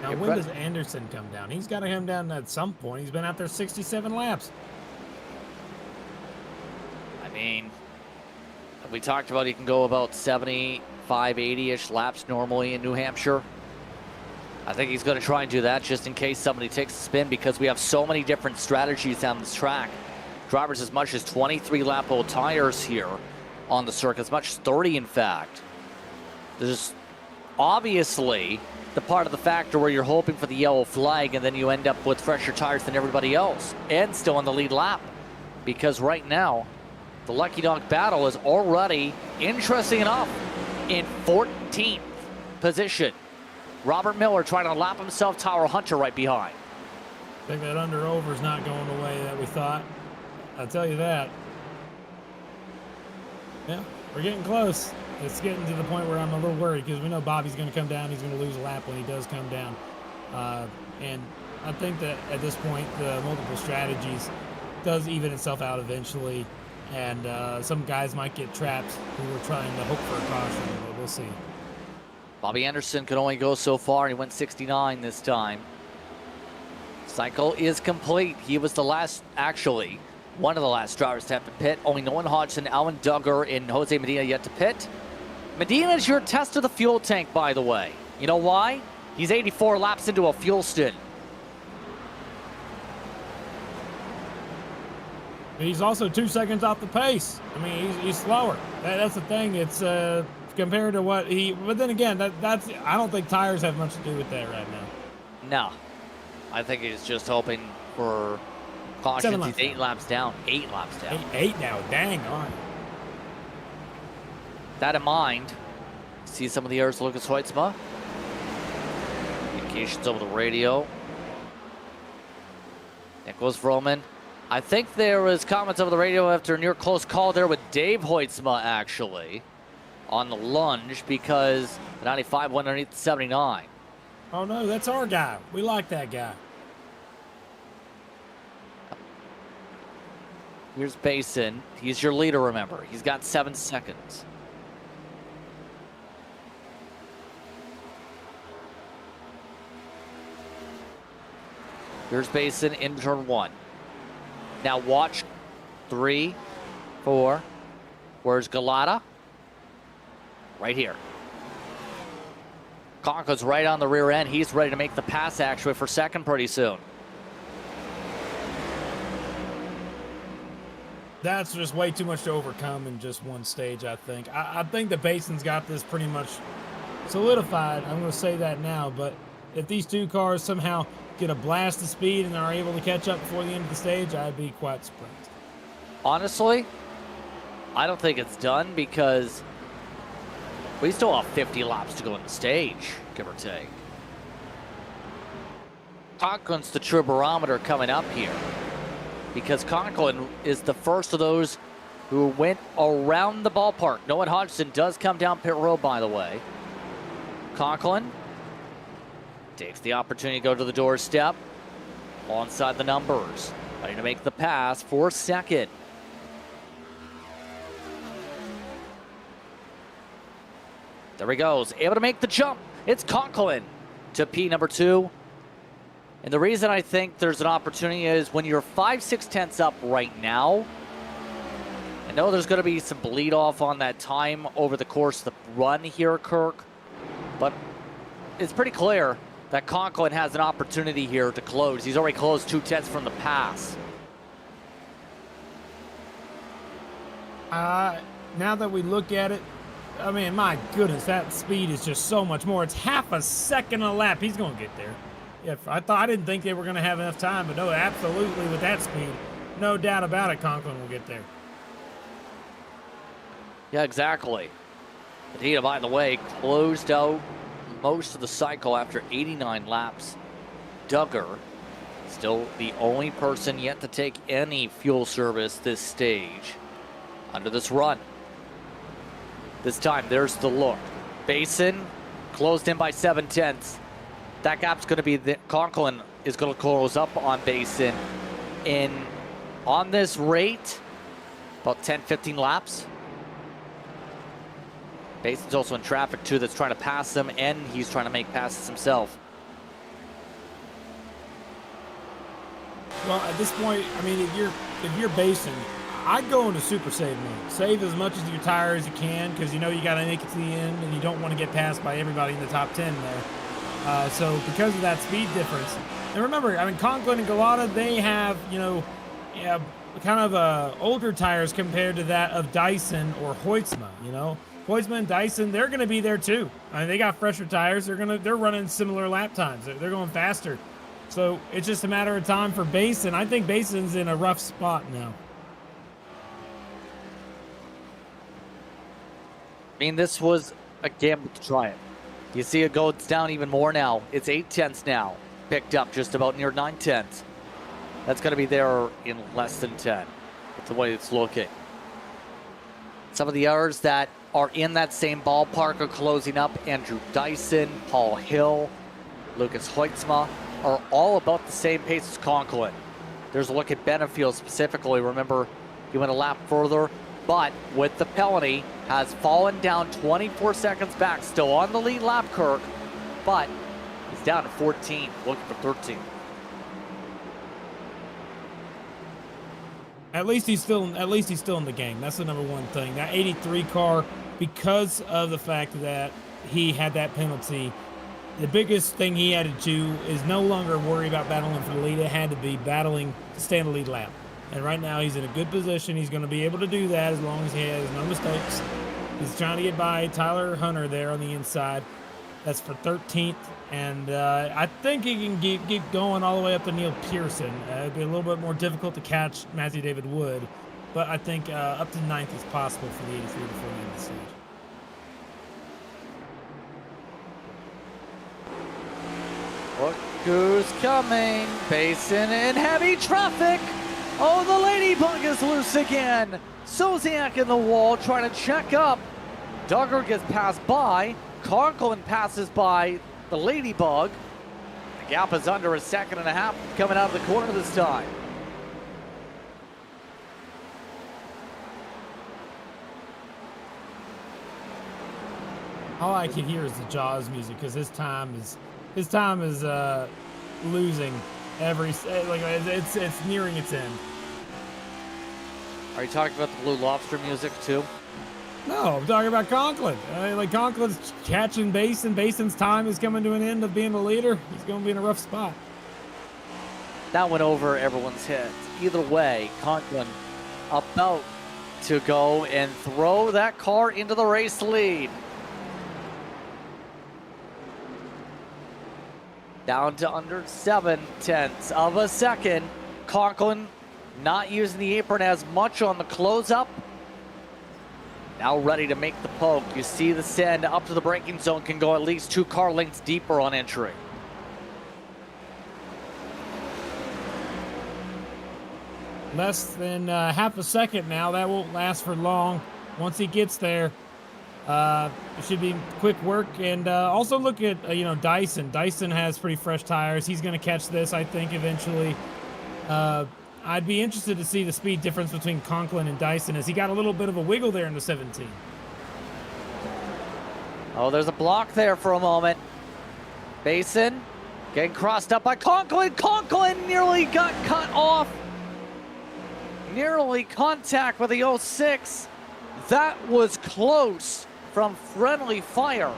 Now, when does Anderson come down? He's got to come down at some point. He's been out there 67 laps. I mean, we talked about he can go about 75, 80-ish laps normally in New Hampshire. I think he's going to try and do that just in case somebody takes a spin because we have so many different strategies on this track. Drivers as much as 23 lap old tires here. on the circuit, as much as 30 in fact. There's obviously the part of the factor where you're hoping for the yellow flag and then you end up with fresher tires than everybody else and still on the lead lap. Because right now, the Lucky Dog battle is already, interesting enough, in 14th position. Robert Miller trying to lap himself, Tyler Hunter right behind. I think that under-over is not going the way that we thought. I'll tell you that. Yeah, we're getting close. It's getting to the point where I'm a little worried because we know Bobby's going to come down. He's going to lose a lap when he does come down. And I think that at this point, the multiple strategies does even itself out eventually. And some guys might get trapped who were trying to hope for a caution, but we'll see. Bobby Anderson could only go so far. He went 69 this time. Cycle is complete. He was the last, actually, one of the last drivers to have to pit. Only Nolan Hodgson, Alan Duggar, and Jose Medina yet to pit. Medina is your test of the fuel tank, by the way. You know why? He's 84 laps into a fuel stint. He's also 2 seconds off the pace. I mean, he's slower. That's the thing. It's compared to what he. But then again, that's. I don't think tires have much to do with that right now. No, I think he's just hoping for caution. He's 8 laps down. 8 laps down. Eight now. Dang. All right. That in mind, see some of the errors of Lucas Hoitzma. Communications over the radio. Nicholas Vroman. I think there was comments over the radio after a near close call there with Dave Hoitzma, actually, on the lunge because the 95 went underneath the 79. Oh, no, that's our guy. We like that guy. Here's Basin. He's your leader, remember. He's got 7 seconds. Here's Basin in turn 1. Now watch 3, 4. Where's Galata? Right here. Conco's right on the rear end. He's ready to make the pass actually for second pretty soon. That's just way too much to overcome in just one stage, I think. I think the Basin's got this pretty much solidified. I'm going to say that now, but if these two cars somehow get a blast of speed and are able to catch up before the end of the stage, I'd be quite surprised. Honestly, I don't think it's done because we still have 50 laps to go in the stage, give or take. Conklin's the true barometer coming up here because Conklin is the first of those who went around the ballpark. Noah Hodgson does come down pit road, by the way. Conklin takes the opportunity to go to the doorstep. Alongside the numbers. Ready to make the pass for second. There he goes. Able to make the jump. It's Conklin to P number 2. And the reason I think there's an opportunity is when you're 5/6 tenths up right now, I know there's going to be some bleed off on that time over the course of the run here, Kirk. But it's pretty clear that Conklin has an opportunity here to close. He's already closed 2 tenths from the pass. Now that we look at it, I mean, my goodness, that speed is just so much more. It's half a second a lap. He's going to get there. I didn't think they were going to have enough time, but no, absolutely with that speed, no doubt about it, Conklin will get there. Yeah, exactly. Medina, by the way, closed out most of the cycle after 89 laps. Duggar, still the only person yet to take any fuel service this stage under this run. This time, there's the look. Basin closed in by 7 tenths. That gap's going to be Conklin is going to close up on Basin on this rate, about 10-15 laps. Basin's also in traffic too that's trying to pass him, and he's trying to make passes himself. Well, at this point, I mean, if you're Basin, I'd go into super save mode. Save as much of your tire as you can because you know you got to make it to the end and you don't want to get passed by everybody in the top 10 there. So because of that speed difference, and remember, I mean, Conklin and Galata, they have, kind of older tires compared to that of Dyson or Hoytsma. You know, Hoytsma and Dyson, they're going to be there too. I mean, they got fresher tires. They're running similar lap times. They're going faster. So it's just a matter of time for Basin. I think Basin's in a rough spot now. I mean, this was a gamble to try it. You see it goes down even more now. It's 8/10 now. Picked up just about near 9/10. That's going to be there in less than 10. That's the way it's looking. Some of the others that are in that same ballpark are closing up. Andrew Dyson, Paul Hill, Lucas Hoytsma are all about the same pace as Conklin. There's a look at Benefield specifically. Remember, he went a lap further, but with the penalty, has fallen down 24 seconds back. Still on the lead lap, Kirk, but he's down to 14, looking for 13. At least he's still in the game. That's the number one thing. That 83 car, because of the fact that he had that penalty, the biggest thing he had to do is no longer worry about battling for the lead. It had to be battling to stay in the lead lap. And right now he's in a good position. He's going to be able to do that as long as he has no mistakes. He's trying to get by Tyler Hunter there on the inside. That's for 13th. And I think he can keep going all the way up to Neil Pearson. It'd be a little bit more difficult to catch Matthew David Wood. But I think up to 9th is possible for the 83 before the end of the stage. Look who's coming. Basin in heavy traffic. Oh, the Ladybug is loose again. Soziak in the wall trying to check up. Duggar gets passed by. Conklin passes by the Ladybug. The gap is under a second and a half coming out of the corner this time. All I can hear is the Jaws music because his time is losing every like it's nearing its end. Are you talking about the Blue Lobster music too? No, I'm talking about Conklin. Like Conklin's catching Basin. Basin's time is coming to an end of being the leader. He's going to be in a rough spot. That went over everyone's heads. Either way, Conklin about to go and throw that car into the race lead. Down to under 7/10 of a second. Conklin not using the apron as much on the close-up. Now ready to make the poke. You see the send up to the braking zone can go at least 2 car lengths deeper on entry. Less than half a second now. That won't last for long. Once he gets there, it should be quick work. And also look at Dyson. Dyson has pretty fresh tires. He's going to catch this, I think, eventually. I'd be interested to see the speed difference between Conklin and Dyson as he got a little bit of a wiggle there in the 17. Oh, there's a block there for a moment. Basin getting crossed up by Conklin. Conklin nearly got cut off. Nearly contact with the 06. That was close from friendly fire.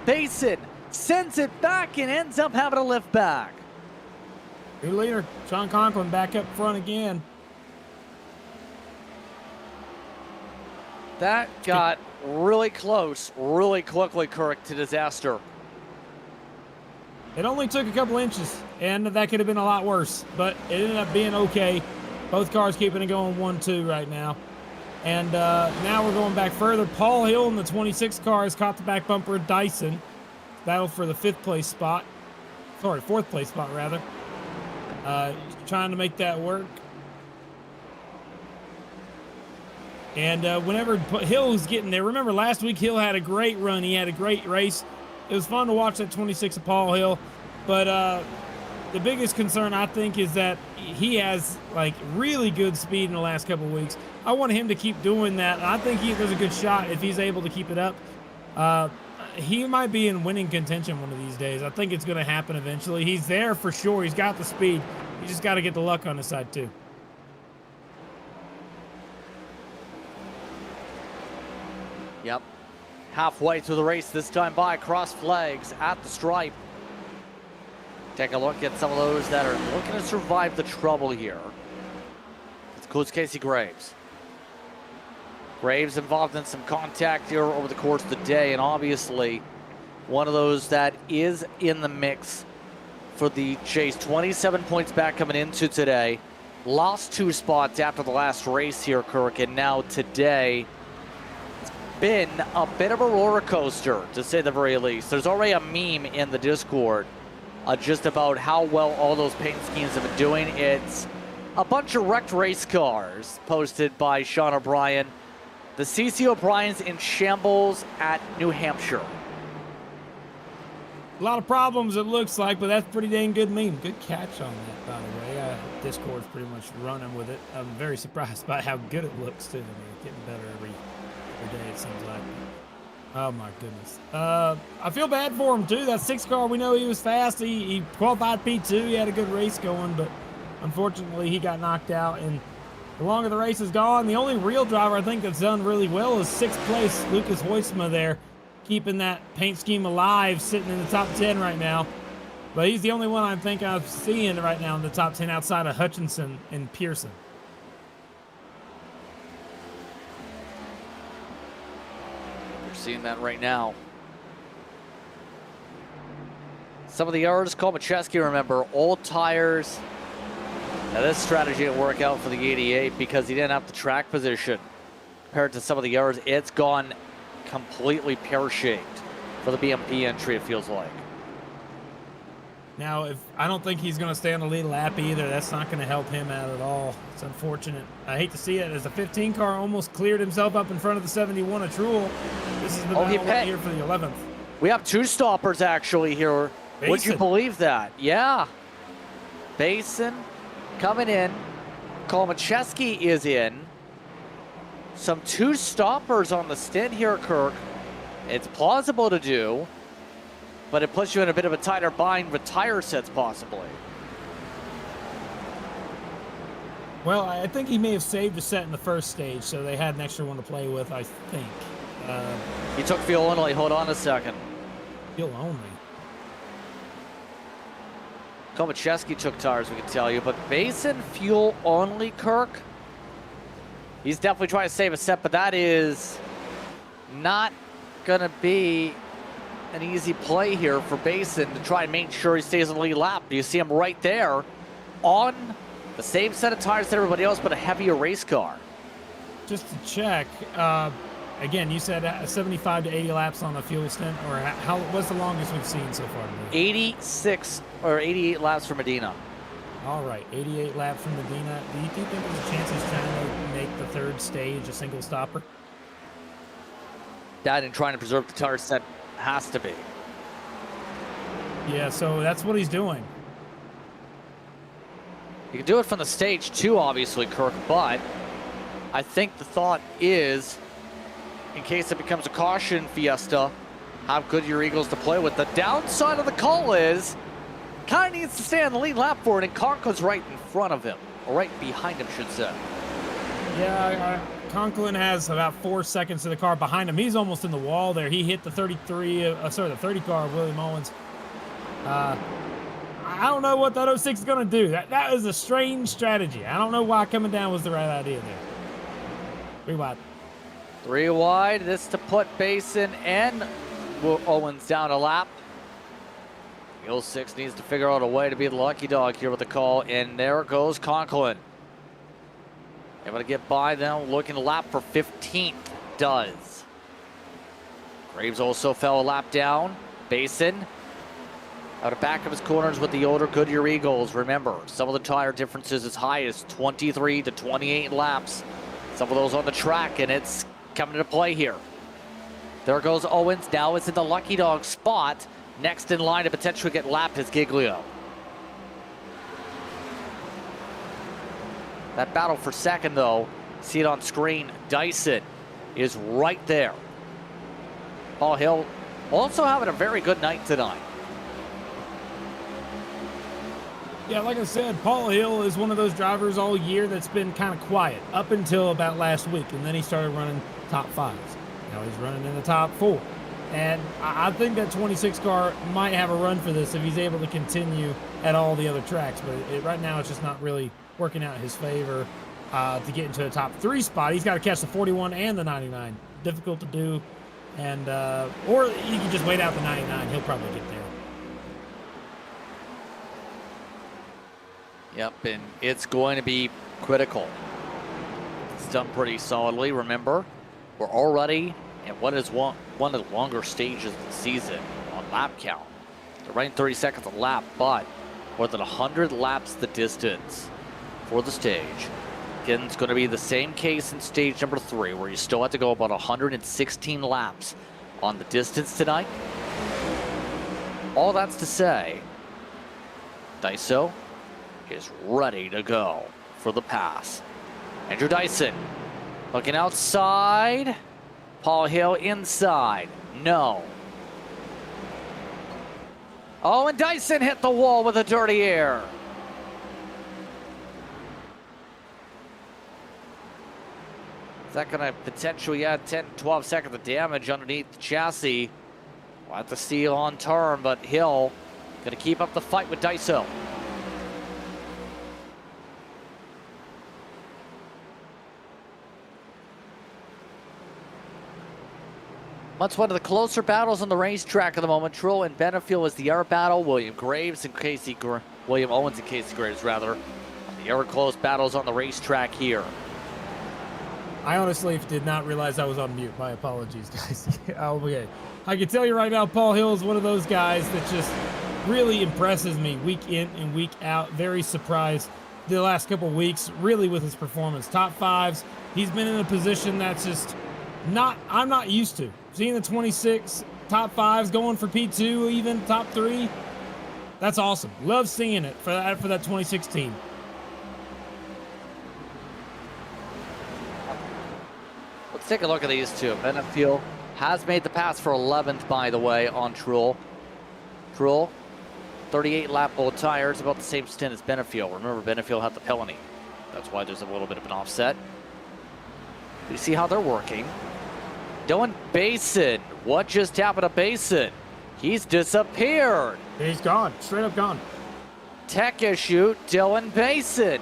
Basin sends it back and ends up having to lift back. New leader, Sean Conklin back up front again. That got really close, really quickly, Kirk, to disaster. It only took a couple inches, and that could have been a lot worse, but it ended up being okay. Both cars keeping it going 1-2 right now. And now we're going back further. Paul Hill in the 26 car has caught the back bumper of Dyson. Battle for the 5th place spot. Sorry, 4th place spot, rather. Trying to make that work. And whenever Hill's getting there, remember last week Hill had a great run. He had a great race. It was fun to watch that 26 of Paul Hill. But the biggest concern, I think, is that he has like really good speed in the last couple of weeks. I want him to keep doing that. I think there's a good shot if he's able to keep it up. He might be in winning contention one of these days. I think it's going to happen eventually. He's there for sure. He's got the speed. He just got to get the luck on his side too. Yep. Halfway through the race this time by cross flags at the stripe. Take a look at some of those that are looking to survive the trouble here. includes Casey Graves. Graves involved in some contact here over the course of the day, and obviously one of those that is in the mix for the chase. 27 points back coming into today. Lost 2 spots after the last race here, Kirk, and now today it's been a bit of a roller coaster, to say the very least. There's already a meme in the Discord just about how well all those paint schemes have been doing. It's a bunch of wrecked race cars posted by Sean O'Brien. The CC O'Brien's in shambles at New Hampshire. A lot of problems, it looks like, but that's pretty dang good meme. Good catch on that, by the way. Discord's pretty much running with it. I'm very surprised by how good it looks, too. I mean, it's getting better every day, it seems like. Oh, my goodness. I feel bad for him, too. That 6 car, we know he was fast. He qualified P2. He had a good race going, but unfortunately, he got knocked out. And the longer the race has gone, the only real driver I think that's done really well is 6th place, Lucas Hoysma there, keeping that paint scheme alive, sitting in the top 10 right now. But he's the only one I think I'm seeing right now in the top 10 outside of Hutchinson and Pearson. You're seeing that right now. Some of the errors, Kolmacheski, remember, old tires. Now this strategy didn't work out for the 88 because he didn't have the track position. Compared to some of the errors, it's gone completely pear-shaped for the BMP entry, it feels like. Now, I don't think he's going to stay on the lead lap either. That's not going to help him out at all. It's unfortunate. I hate to see it as the 15 car almost cleared himself up in front of the 71 at Trul. This is the battle right here for the 11th. We have 2 stoppers actually here. Basin. Would you believe that? Yeah. Basin coming in. Kolmacheski is in. Some 2 stoppers on the stint here, Kirk. It's plausible to do, but it puts you in a bit of a tighter bind with tire sets, possibly. Well, I think he may have saved a set in the first stage, so they had an extra one to play with, I think. He took fuel only. Hold on a second. Fuel only? Kolmacheski took tires, we can tell you, but Basin fuel only, Kirk. He's definitely trying to save a set, but that is not going to be an easy play here for Basin to try and make sure he stays on the lead lap. You see him right there on the same set of tires as everybody else, but a heavier race car. Just to check, again, you said 75 to 80 laps on a fuel stint, or what's the longest we've seen so far today? 86 or 88 laps for Medina. All right, 88 laps from Medina. Do you think there's a chance he's trying to make the 3rd stage a single stopper? That and trying to preserve the tire set has to be. Yeah, so that's what he's doing. You can do it from the stage too, obviously, Kirk, but I think the thought is, in case it becomes a caution fiesta, have Goodyear Eagles to play with. The downside of the call is, kind of needs to stay on the lead lap for it, and Conklin's right in front of him, or right behind him, should say. Yeah, Conklin has about 4 seconds to the car behind him. He's almost in the wall there. He hit the the 30 car of William Owens. I don't know what that 06 is going to do. That is a strange strategy. I don't know why coming down was the right idea there. 3 wide. 3 wide. This to put Basin and Owens down a lap. The 06 needs to figure out a way to be the lucky dog here with the call, and there goes Conklin. Able to get by them, looking to lap for 15th. Does. Graves also fell a lap down. Basin out of back of his corners with the older Goodyear Eagles. Remember, some of the tire differences as high as 23 to 28 laps. Some of those on the track, and it's coming into play here. There goes Owens. Now it's in the lucky dog spot. Next in line to potentially get lapped is Giglio. That battle for second, though, see it on screen. Dyson is right there. Paul Hill also having a very good night tonight. Yeah, like I said, Paul Hill is one of those drivers all year that's been kind of quiet up until about last week, and then he started running top 5s. Now he's running in the top 4. And I think that 26 car might have a run for this if he's able to continue at all the other tracks. But right now it's just not really working out in his favor. to get into the top 3 spot. He's got to catch the 41 and the 99. Difficult to do. And or you can just wait out the 99. He'll probably get there. Yep, and it's going to be critical. It's done pretty solidly. Remember, we're already in what is one of the longer stages of the season on lap count. They're running 30 seconds a lap, but more than 100 laps the distance for the stage. Again, it's going to be the same case in stage number 3, where you still have to go about 116 laps on the distance tonight. All that's to say, Daiso is ready to go for the pass. Andrew Dyson looking outside. Paul Hill inside. No. Oh, and Dyson hit the wall with a dirty air. Is that going to potentially add 10, 12 seconds of damage underneath the chassis? We'll have to see on turn, but Hill going to keep up the fight with Daiso. That's one of the closer battles on the racetrack at the moment. Trull and Benefield is the air battle. William Owens and Casey Graves, rather. The air close battles on the racetrack here. I honestly did not realize I was on mute. My apologies, guys. Okay. I can tell you right now, Paul Hill is one of those guys that just really impresses me week in and week out. Very surprised the last couple weeks, really, with his performance. Top 5s. He's been in a position that's just I'm not used to. Seeing the 26 top 5s going for P2, even top 3. That's awesome. Love seeing it for that 2016. Let's take a look at these two. Benefield has made the pass for 11th, by the way, on Trull. Trull, 38 lap old tires, about the same stint as Benefield. Remember, Benefield had the penalty. That's why there's a little bit of an offset. You see how they're working. Dylan Basin. What just happened to Basin? He's disappeared. He's gone. Straight up gone. Tech issue, Dylan Basin.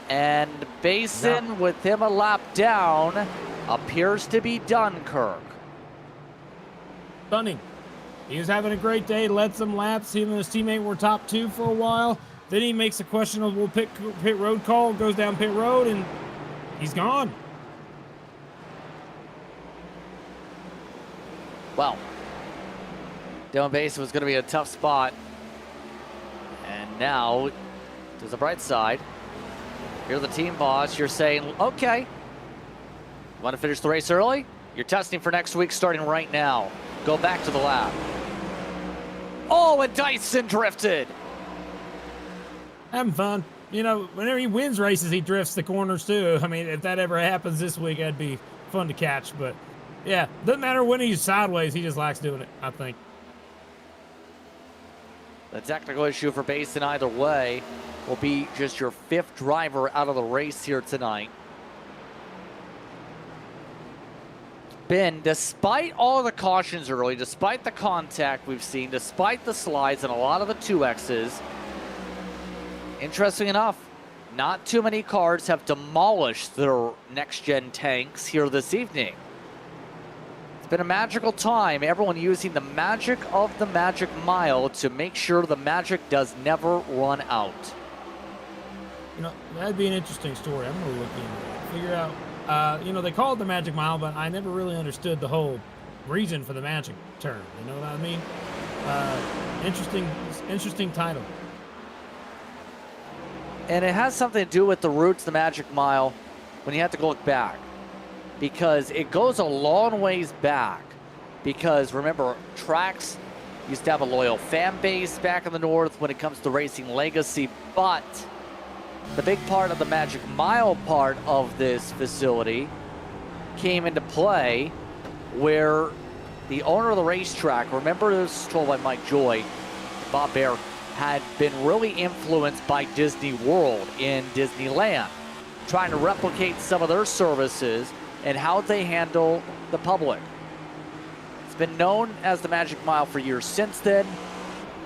And Basin, with him a lap down, appears to be Dunkirk. Stunning. He was having a great day, led some laps. Him and his teammate were top 2 for a while. Then he makes a questionable pit road call, goes down pit road, and he's gone. Well, Dylan Basin was going to be a tough spot. And now, to the bright side, you're the team boss. You're saying, okay, you want to finish the race early? You're testing for next week starting right now. Go back to the lap. Oh, and Dyson drifted. Having fun. You know, whenever he wins races, he drifts the corners too. I mean, if that ever happens this week, that'd be fun to catch. But yeah, doesn't matter when he's sideways, he just likes doing it, I think. The technical issue for Basin either way will be just your 5th driver out of the race here tonight. Ben, despite all the cautions early, despite the contact we've seen, despite the slides and a lot of the 2Xs, interesting enough, not too many cars have demolished their next-gen tanks here this evening. It's been a magical time, everyone using the magic of the Magic Mile to make sure the magic does never run out. You know, that'd be an interesting story. I'm going to look into it, figure out. You know, they call it the Magic Mile, but I never really understood the whole reason for the magic term. You know what I mean? Interesting title. And it has something to do with the roots of the Magic Mile when you have to look back. Because it goes a long ways back. Because remember, tracks used to have a loyal fan base back in the north when it comes to racing legacy. But the big part of the Magic Mile part of this facility came into play where the owner of the racetrack, remember this was told by Mike Joy, Bob Bear, had been really influenced by Disney World in Disneyland, trying to replicate some of their services and how they handle the public. It's been known as the Magic Mile for years since then,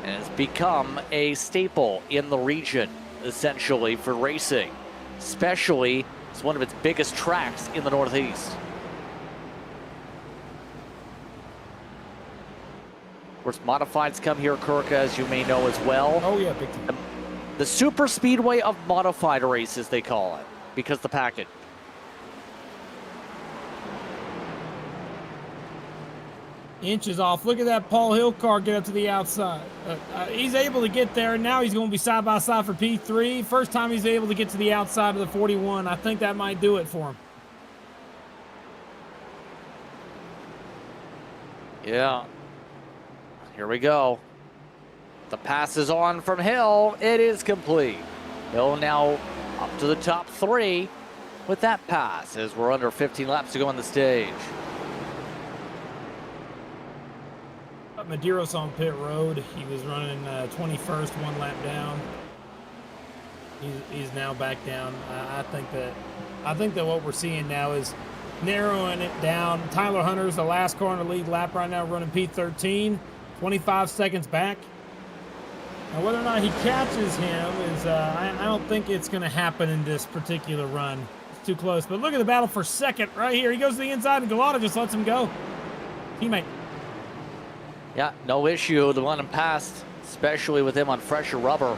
and has become a staple in the region, essentially, for racing. Especially, it's one of its biggest tracks in the Northeast. Of course, modifieds come here, Kirk, as you may know as well. Oh, yeah, big time. The super speedway of modified races, they call it, because the package. Inches off. Look at that Paul Hill car get up to the outside. He's able to get there, and now he's going to be side by side for P3. First time he's able to get to the outside of the 41. I think that might do it for him. Yeah. Here we go. The pass is on from Hill. It is complete. Hill now up to the top 3 with that pass as we're under 15 laps to go on the stage. Medeiros on pit road. He was running 21st, 1 lap down. He's now back down. I think that what we're seeing now is narrowing it down. Tyler Hunter's the last car in the lead lap right now, running P13, 25 seconds back. Now, whether or not he catches him is, I don't think it's going to happen in this particular run. It's too close. But look at the battle for second right here. He goes to the inside, and Galata just lets him go. Teammate. Yeah, no issue to run him past, especially with him on fresher rubber.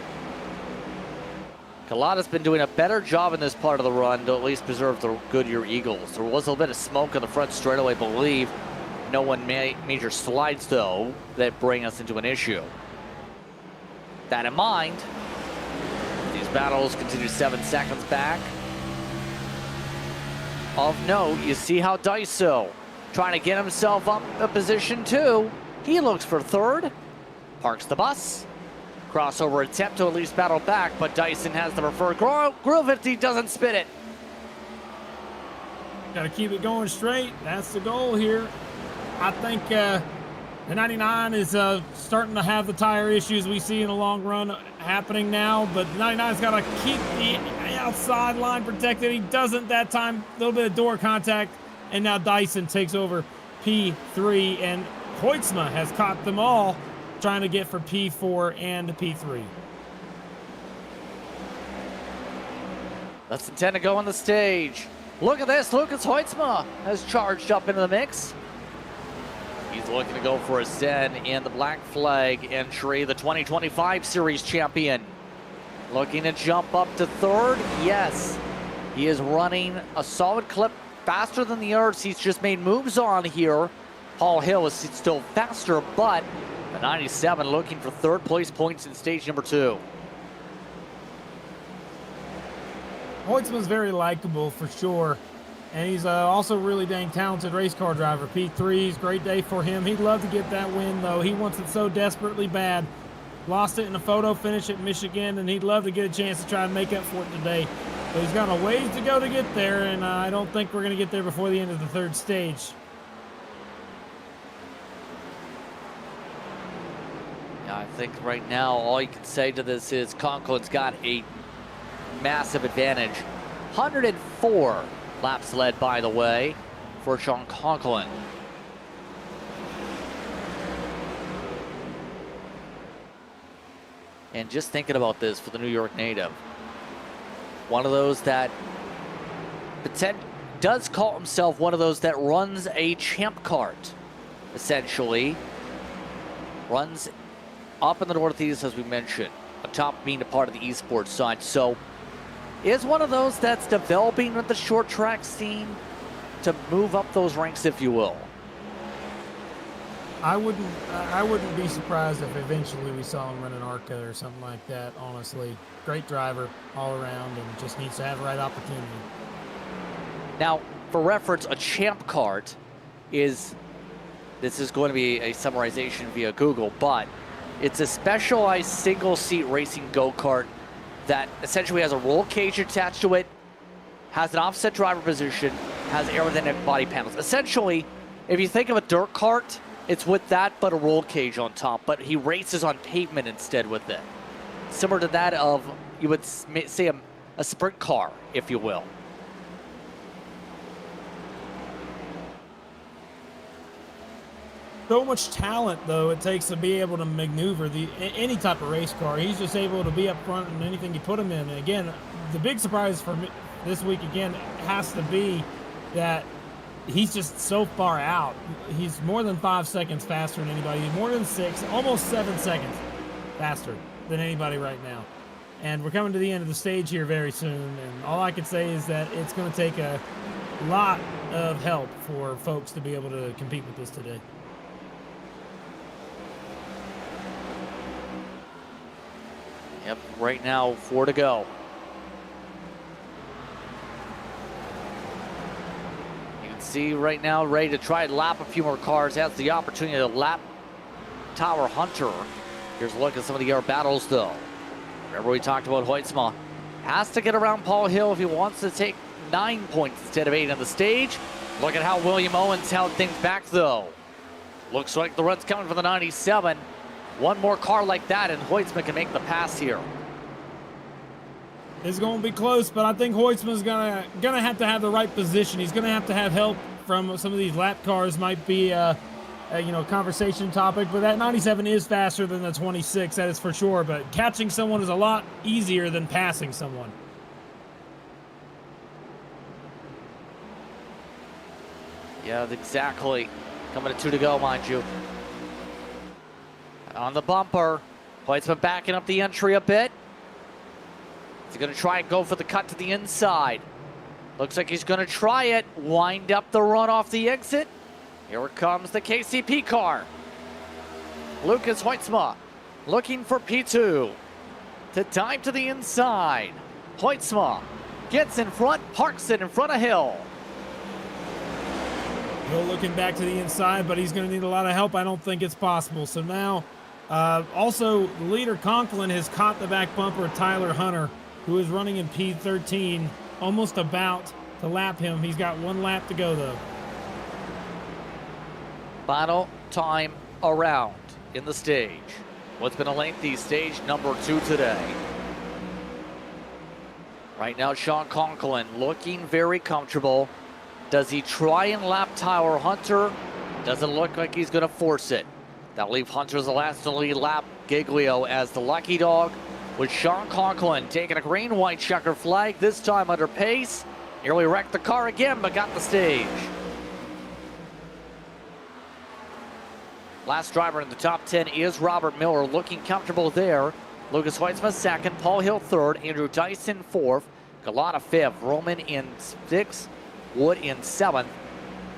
Galata's been doing a better job in this part of the run to at least preserve the Goodyear Eagles. There was a little bit of smoke on the front straightaway, I believe. No one major slides, though, that bring us into an issue. That in mind, these battles continue 7 seconds back. Of note, you see how Daiso trying to get himself up a position 2. He looks for 3rd, parks the bus. Crossover attempt to at least battle back, but Dyson has the preferred groove if he doesn't spin it. Got to keep it going straight. That's the goal here. I think the 99 is starting to have the tire issues we see in the long run happening now, but the 99's got to keep the outside line protected. He doesn't that time. A little bit of door contact, and now Dyson takes over P3, and Hoytsma has caught them all, trying to get for P4 and P3. That's the 10 to go on the stage. Look at this. Lucas Hoytsma has charged up into the mix. He's looking to go for a Zen in the Black Flag entry, the 2025 Series champion. Looking to jump up to 3rd. Yes, he is running a solid clip faster than the others. He's just made moves on here. Paul Hill is still faster, but the 97 looking for 3rd place points in stage number 2. Hoytsman's very likable for sure, and he's also a really dang talented race car driver. P3's great day for him. He'd love to get that win, though. He wants it so desperately bad. Lost it in a photo finish at Michigan, and he'd love to get a chance to try and make up for it today. But he's got a ways to go to get there, and I don't think we're going to get there before the end of the 3rd stage. I think right now all you can say to this is Conklin's got a massive advantage. 104 laps led, by the way, for Sean Conklin. And just thinking about this for the New York native, one of those that does call himself one of those that runs a champ cart, essentially. Runs up in the Northeast, as we mentioned, on top of being a part of the esports side. So is one of those that's developing with the short track scene to move up those ranks, if you will. I wouldn't be surprised if eventually we saw him run an ARCA or something like that, honestly. Great driver all around, and just needs to have the right opportunity. Now, for reference, a champ cart is, this is going to be a summarization via Google, but it's a specialized single-seat racing go-kart that essentially has a roll cage attached to it, has an offset driver position, has aerodynamic body panels. Essentially, if you think of a dirt cart, it's with that but a roll cage on top, but he races on pavement instead with it. Similar to that of, you would say, a sprint car, if you will. so much talent, though, it takes to be able to maneuver any type of race car. He's just able to be up front in anything you put him in. And again, the big surprise for me this week, again, has to be that he's just so far out. He's more than 5 seconds faster than anybody. He's more than 6, almost 7 seconds faster than anybody right now. And we're coming to the end of the stage here very soon. And all I can say is that it's going to take a lot of help for folks to be able to compete with this today. Yep, right now, 4 to go. You can see right now, ready to try and lap a few more cars. Has the opportunity to lap Tower Hunter. Here's a look at some of the air battles, though. Remember we talked about Hoytsma. Has to get around Paul Hill if he wants to take 9 points instead of 8 on the stage. Look at how William Owens held things back, though. Looks like the run's coming for the 97. One more car like that, and Hoytsma can make the pass here. It's going to be close, but I think Hoytsma's gonna have to have the right position. He's going to have help from some of these lap cars. Might be a conversation topic, but that 97 is faster than the 26, that is for sure. But catching someone is a lot easier than passing someone. Yeah, exactly. Coming to 2 to go, mind you. On the bumper, Hoytsma backing up the entry a bit. He's going to try and go for the cut to the inside. Looks like he's going to try it. Wind up the run off the exit. Here comes the KCP car. Lucas Hoytsma looking for P2 to dive to the inside. Hoytsma gets in front, parks it in front of Hill. Hill looking back to the inside, but he's going to need a lot of help. I don't think it's possible. So now, also, the leader Conklin has caught the back bumper of Tyler Hunter, who is running in P13, almost about to lap him. He's got 1 lap to go, though. Final time around in the stage. What's been a lengthy stage number 2 today. Right now, Sean Conklin looking very comfortable. Does he try and lap Tyler Hunter? Doesn't look like he's going to force it. That'll leave Hunter as the last to lead lap. Giglio as the lucky dog, with Sean Conklin taking a green-white checker flag, this time under pace. Nearly wrecked the car again, but got the stage. Last driver in the top 10 is Robert Miller, looking comfortable there. Lucas Hoytsma second, Paul Hill third, Andrew Dyson fourth, Galata fifth, Roman in sixth, Wood in seventh,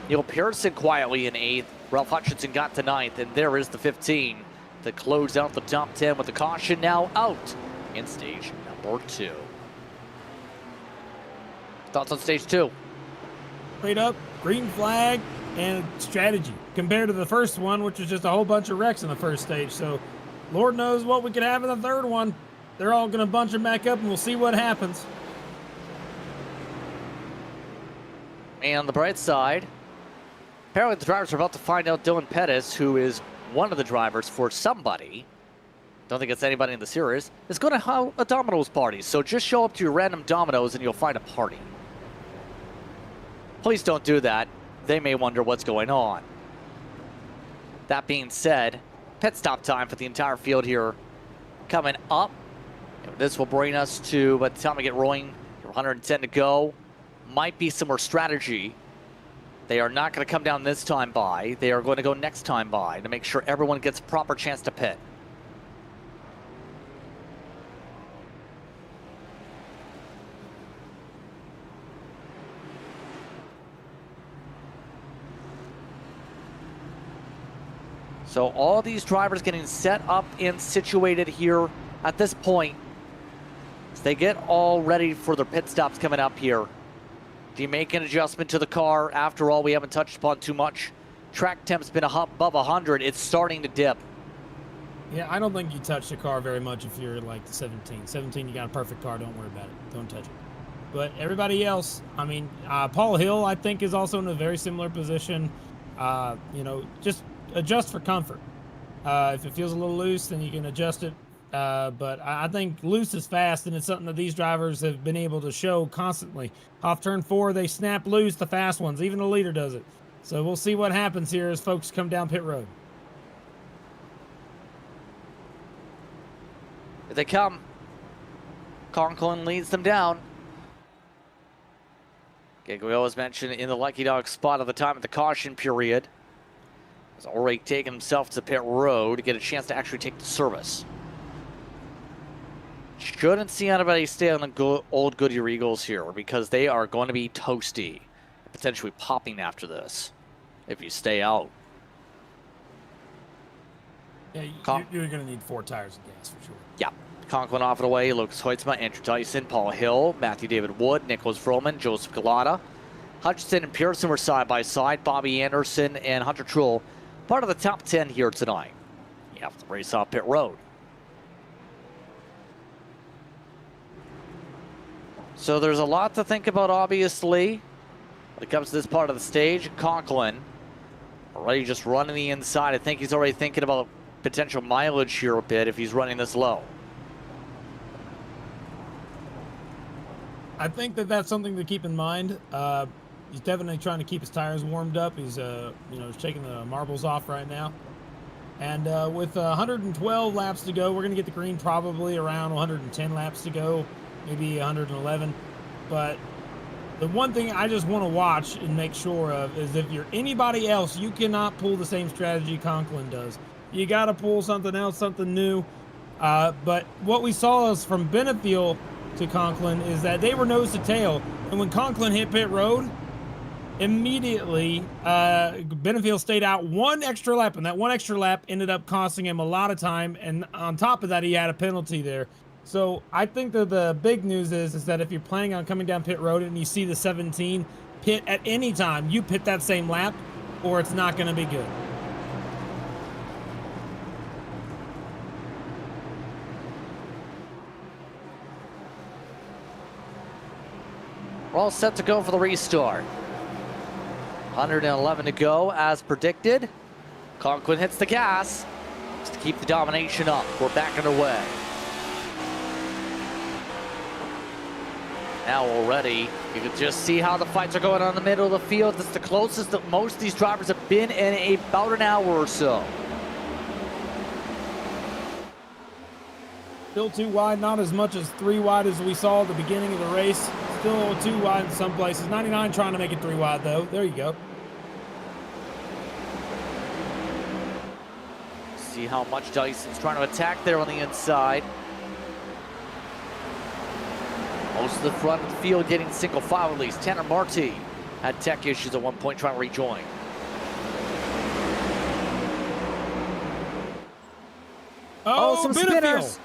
Neil Pearson quietly in eighth, Ralph Hutchinson got to ninth, and there is the 15 to close out the top 10 with the caution now out in stage number 2. Thoughts on stage 2? Straight up, green flag, and strategy compared to the first one, which was just a whole bunch of wrecks in the first stage. So Lord knows what we could have in the third one. They're all going to bunch them back up, and we'll see what happens. And on the bright side, apparently the drivers are about to find out Dylan Pettis, who is one of the drivers for somebody, don't think it's anybody in the series, is going to have a Domino's party. So just show up to your random Domino's and you'll find a party. Please don't do that. They may wonder what's going on. That being said, pit stop time for the entire field here coming up. This will bring us to, by the time we get rolling, 110 to go. Might be some more strategy. They are not going to come down this time by. They are going to go next time by to make sure everyone gets a proper chance to pit. So all these drivers getting set up and situated here at this point as they get all ready for their pit stops coming up here. Do you make an adjustment to the car? After all, we haven't touched upon too much. Track temp's been above 100. It's starting to dip. Yeah, I don't think you touch the car very much if you're like the 17. 17, you got a perfect car. Don't worry about it. Don't touch it. But everybody else, I mean, Paul Hill, I think, is also in a very similar position. Just adjust for comfort. If it feels a little loose, then you can adjust it. But I think loose is fast, and it's something that these drivers have been able to show constantly. Off turn 4, they snap loose the fast ones. Even the leader does it. So we'll see what happens here as folks come down pit road. they come. Conklin leads them down. Giglio was mentioned in the Lucky Dog spot at the time of the caution period. Has already taken himself to pit road to get a chance to actually take the service. Shouldn't see anybody stay on the old Goodyear Eagles here because they are going to be toasty, potentially popping after this if you stay out. Yeah, you're going to need 4 tires of gas for sure. Yeah. Conklin off and away. Lucas Hoitzma, Andrew Dyson, Paul Hill, Matthew David Wood, Nicholas Froman, Joseph Galata. Hutchinson and Pearson were side by side. Bobby Anderson and Hunter Trull, part of the top 10 here tonight. You have to race off pit road. So there's a lot to think about, obviously, when it comes to this part of the stage. Conklin already just running the inside. I think he's already thinking about potential mileage here a bit if he's running this low. I think that's something to keep in mind. He's definitely trying to keep his tires warmed up. He's shaking the marbles off right now. And with 112 laps to go, we're going to get the green probably around 110 laps to go, maybe 111. But the one thing I just want to watch and make sure of is if you're anybody else, you cannot pull the same strategy Conklin does. You got to pull something else, something new. But what we saw is from Benefiel to Conklin is that they were nose to tail. And when Conklin hit pit road, immediately Benefiel stayed out 1 extra lap. And that 1 extra lap ended up costing him a lot of time. And on top of that, he had a penalty there. So I think that the big news is that if you're planning on coming down pit road and you see the 17 pit at any time, you pit that same lap or it's not going to be good. We're all set to go for the restart. 111 to go as predicted. Conklin hits the gas just to keep the domination up. We're back underway. Now already, you can just see how the fights are going on in the middle of the field. That's the closest that most of these drivers have been in about an hour or so. Still 2 wide, not as much as 3 wide as we saw at the beginning of the race. Still 2 wide in some places. 99 trying to make it 3 wide though. There you go. See how much Dyson's trying to attack there on the inside. Most of the front of the field getting single file at least. Tanner Marti had tech issues at one point trying to rejoin. Oh, some spinners.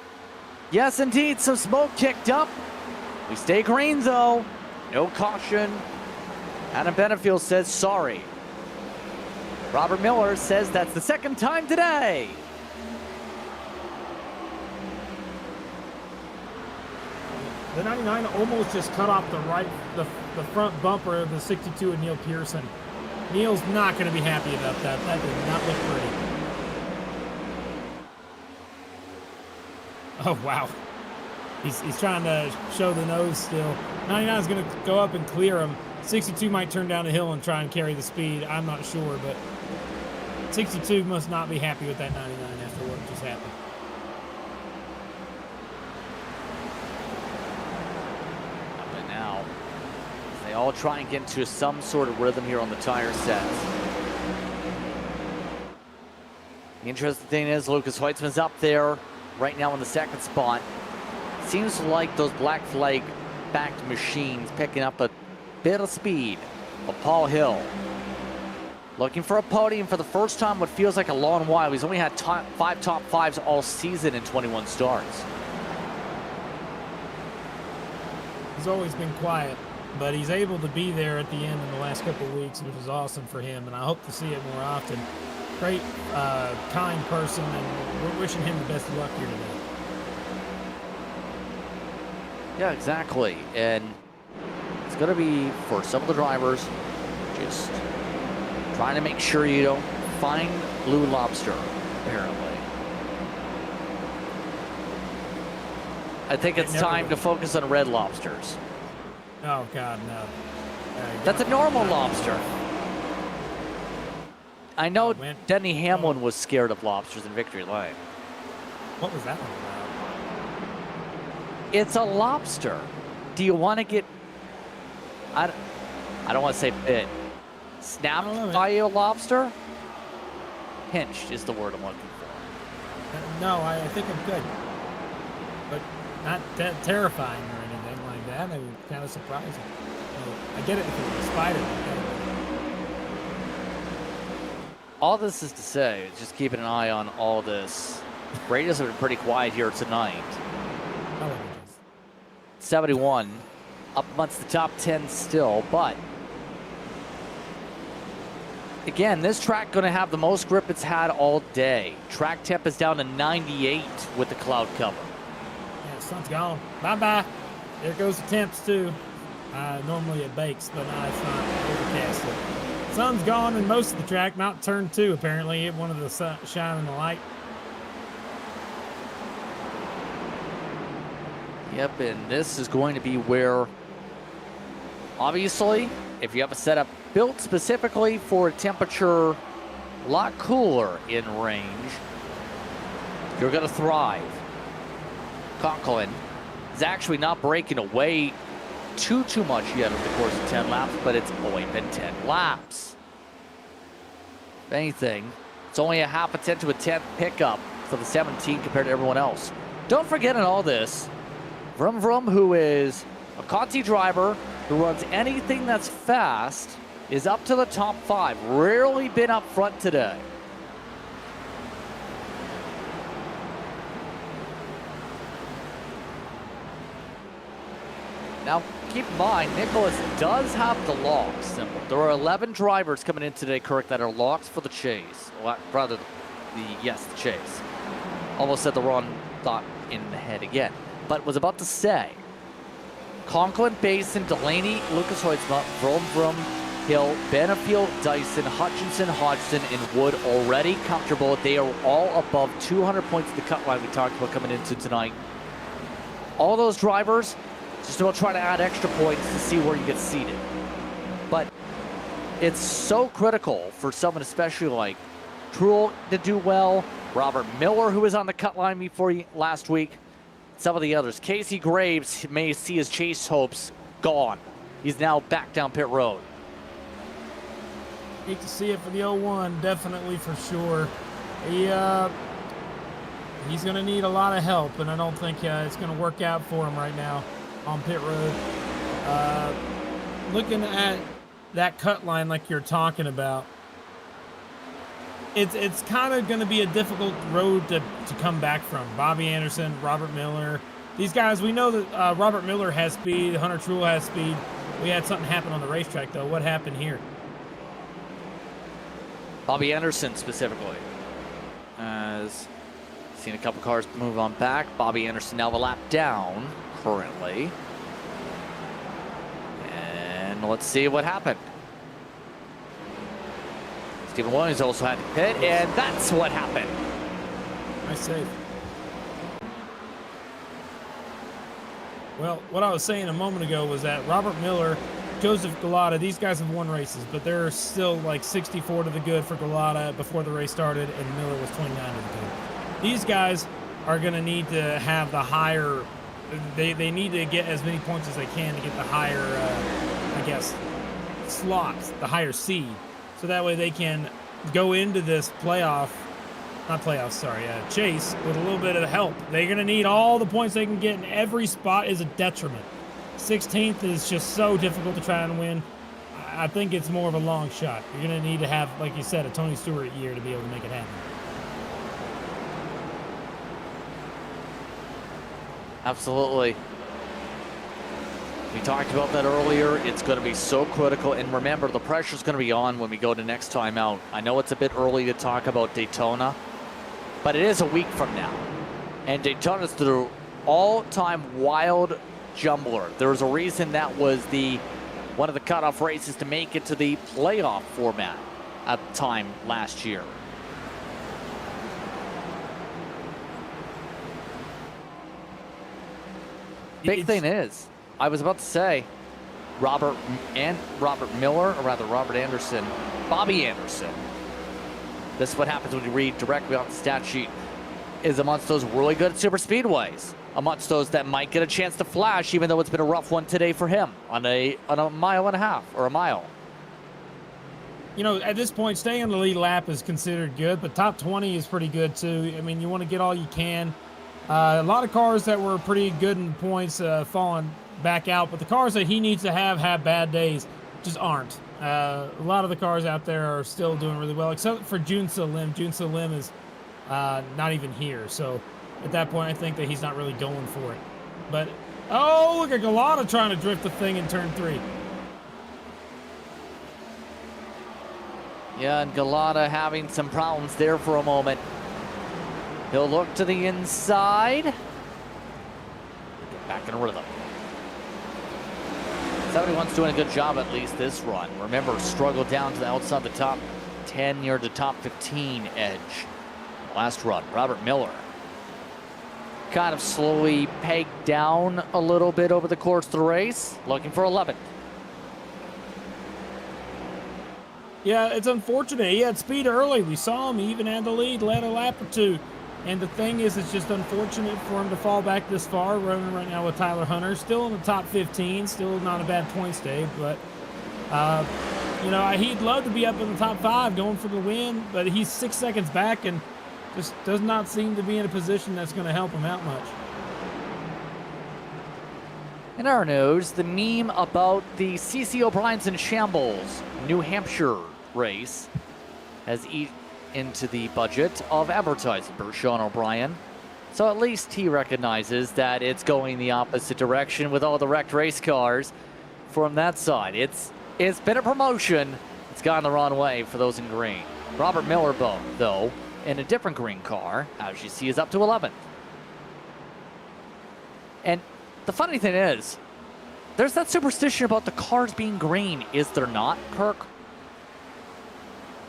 Yes, indeed, some smoke kicked up. We stay green, though. No caution. Adam Benefiel says sorry. Robert Miller says that's the 2nd time today. The 99 almost just cut off the front bumper of the 62 of Neil Pearson. Neil's not going to be happy about that. That did not look pretty. Oh, wow. He's trying to show the nose still. 99 is going to go up and clear him. 62 might turn down the hill and try and carry the speed. I'm not sure, but 62 must not be happy with that 99 after what just happened. But now, they all try and get into some sort of rhythm here on the tire sets. The interesting thing is Lucas Hoitzman's up there right now in the 2nd spot. Seems like those black flag backed machines picking up a bit of speed. But Paul Hill looking for a podium for the first time what feels like a long while. He's only had 5 top 5s all season in 21 starts. He's always been quiet, but he's able to be there at the end in the last couple of weeks, which is awesome for him, and I hope to see it more often. Great, kind person, and we're wishing him the best of luck here today. Yeah, exactly. And it's going to be, for some of the drivers, just trying to make sure you don't find blue lobster, apparently. I think it's time to focus on red lobsters. Oh, God, no. That's a normal lobster. I know Denny Hamlin was scared of lobsters in Victory Lane. What was that one about? It's a lobster. Do you want to get... I don't want to say bit. Snapped by a lobster? Pinched is the word I'm looking for. No, I think I'm good. But not terrifying or anything like that. I mean, kind of surprising. I get it if it was a spider. All this is to say, is just keeping an eye on all this. Raiders have been pretty quiet here tonight. 71, up amongst the top 10 still, but again, this track going to have the most grip it's had all day. Track temp is down to 98 with the cloud cover. Yeah, the sun's gone. Bye-bye. There goes the temps, too. Normally it bakes, but no, it's not overcast. The sun's gone in most of the track, not turn 2, apparently. It wanted to shine in the light. Yep, and this is going to be where, obviously, if you have a setup built specifically for a temperature a lot cooler in range, you're going to thrive. Conklin is actually not breaking away too much yet over the course of 10 laps, but it's only been 10 laps. If anything, it's only a half a tenth to a tenth pickup for the 17 compared to everyone else. Don't forget in all this, Vroom Vroom, who is a Conti driver who runs anything that's fast, is up to the top 5. Rarely been up front today. Now, keep in mind, Nicholas does have the locks symbol. There are 11 drivers coming in today, Kirk, that are locks for the chase. Well, rather, the chase. Almost said the wrong thought in the head again. But was about to say, Conklin, Basin, Delaney, Lucas Hoytsma, Vroom Vroom, Hill, Benefield, Dyson, Hutchinson, Hodgson, and Wood already comfortable. They are all above 200 points at the cut line we talked about coming into tonight. All those drivers just about trying to add extra points to see where you get seated. But it's so critical for someone especially like Truel to do well, Robert Miller, who was on the cut line before last week, some of the others. Casey Graves may see his chase hopes gone. He's now back down pit road. Hate to see it for the 01, definitely for sure. He's going to need a lot of help, and I don't think it's going to work out for him right now on pit road. Looking at that cut line like you're talking about, it's kind of going to be a difficult road to come back from. Bobby Anderson, Robert Miller, these guys, we know that Robert Miller has speed, Hunter Truel has speed. We had something happen on the racetrack, though. What happened here? Bobby Anderson specifically has seen a couple cars move on back. Bobby Anderson now a lap down currently. And let's see what happened. Stephen Williams also had to pit, and that's what happened. Nice save. Well, what I was saying a moment ago was that Robert Miller, Joseph Galata, these guys have won races, but they're still like 64 to the good for Galata before the race started, and Miller was 29 to the good. These guys are going to need to have the higher, they need to get as many points as they can to get the higher, slots, the higher seed. So that way they can go into this chase with a little bit of help. They're going to need all the points they can get, and every spot is a detriment. 16th is just so difficult to try and win. I think it's more of a long shot. You're going to need to have, like you said, a Tony Stewart year to be able to make it happen. Absolutely. We talked about that earlier. It's going to be so critical. And remember, the pressure's going to be on when we go to next time out. I know it's a bit early to talk about Daytona, but it is a week from now. And Daytona's the all-time wild jumbler. There's a reason that was one of the cutoff races to make it to the playoff format at the time last year. Big thing is, I was about to say, Robert Miller, or rather Robert Anderson, Bobby Anderson. This is what happens when you read directly off the stat sheet. is amongst those really good super speedways, amongst those that might get a chance to flash, even though it's been a rough one today for him on a mile and a half or a mile. You know, at this point, staying on the lead lap is considered good, but top 20 is pretty good too. I mean, you want to get all you can. A lot of cars that were pretty good in points falling back out, but the cars that he needs to have bad days just aren't. A lot of the cars out there are still doing really well, except for Junsa Lim. Junsa Lim is not even here, so at that point, I think that he's not really going for it. But, oh, look at Galata trying to drift the thing in turn 3. Yeah, and Galata having some problems there for a moment. He'll look to the inside. Get back in rhythm. 71's doing a good job at least this run. Remember, struggled down to the outside the top 10 near the top 15 edge. Last run, Robert Miller kind of slowly pegged down a little bit over the course of the race, looking for 11th. Yeah, it's unfortunate. He had speed early. We saw him. He even had the lead, led a lap or two. And the thing is, it's just unfortunate for him to fall back this far, running right now with Tyler Hunter. Still in the top 15, still not a bad points day, but, you know, he'd love to be up in the top 5 going for the win, but he's 6 seconds back and just does not seem to be in a position that's going to help him out much. In our news, the meme about the CC O'Brien's and Shambles New Hampshire race has eaten into the budget of advertising for Sean O'Brien. So at least he recognizes that it's going the opposite direction with all the wrecked race cars from that side. It's been a promotion. It's gone the wrong way for those in green. Robert Miller, though, in a different green car, as you see, is up to 11th. And the funny thing is, there's that superstition about the cars being green, is there not, Kirk?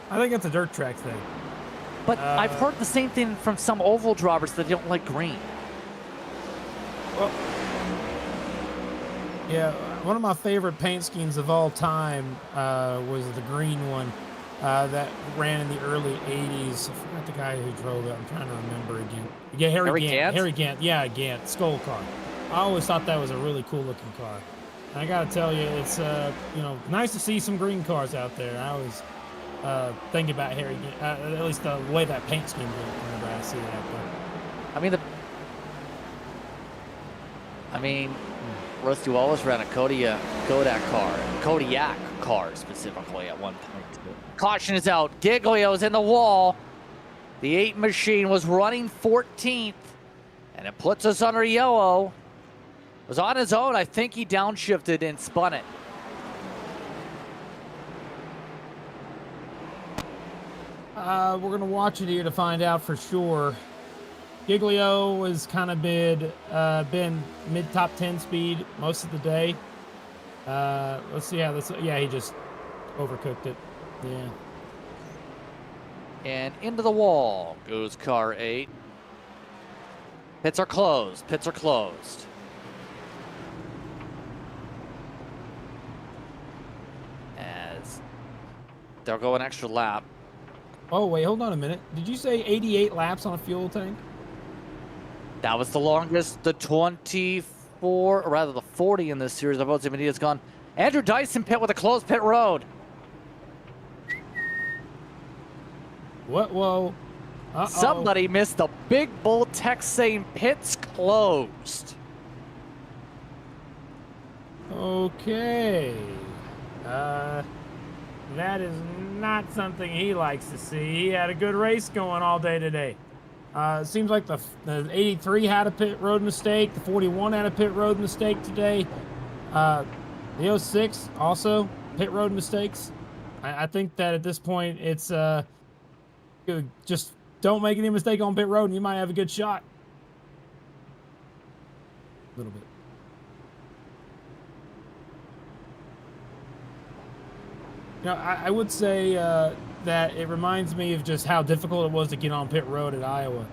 I think it's a dirt track thing. But I've heard the same thing from some oval drivers that don't like green. Well, yeah, one of my favorite paint schemes of all time was the green one that ran in the early 80s. I forgot the guy who drove it. I'm trying to remember again. Yeah, Harry Gant. Harry Gant. Yeah, Gant. Skull car. I always thought that was a really cool looking car. And I got to tell you, it's you know, nice to see some green cars out there. I always think about Harry Gant, at least the way that paint scheme looked whenever I see that. I mean, Rusty Wallace ran a Kodiak car specifically at one point. Caution is out. Giglio's in the wall. The 8 machine was running 14th, and it puts us under yellow. Was on his own. I think he downshifted and spun it. We're going to watch it here to find out for sure. Giglio has kind of been mid-top 10 speed most of the day. Let's see how this... Yeah, he just overcooked it. Yeah. And into the wall goes car 8. Pits are closed. Pits are closed. As they'll go an extra lap. Oh, wait, hold on a minute. Did you say 88 laps on a fuel tank? That was the longest, the 24, or rather the 40 in this series. I've always has gone. Andrew Dyson pit with a closed pit road. What? Whoa. Uh-oh. Somebody missed the big bull text saying pits closed. Okay. That is not something he likes to see. He had a good race going all day today. It seems like the 83 had a pit road mistake. The 41 had a pit road mistake today. The 06 also pit road mistakes. I think that at this point it's just don't make any mistake on pit road and you might have a good shot. A little bit. You know, I would say that it reminds me of just how difficult it was to get on pit road at Iowa.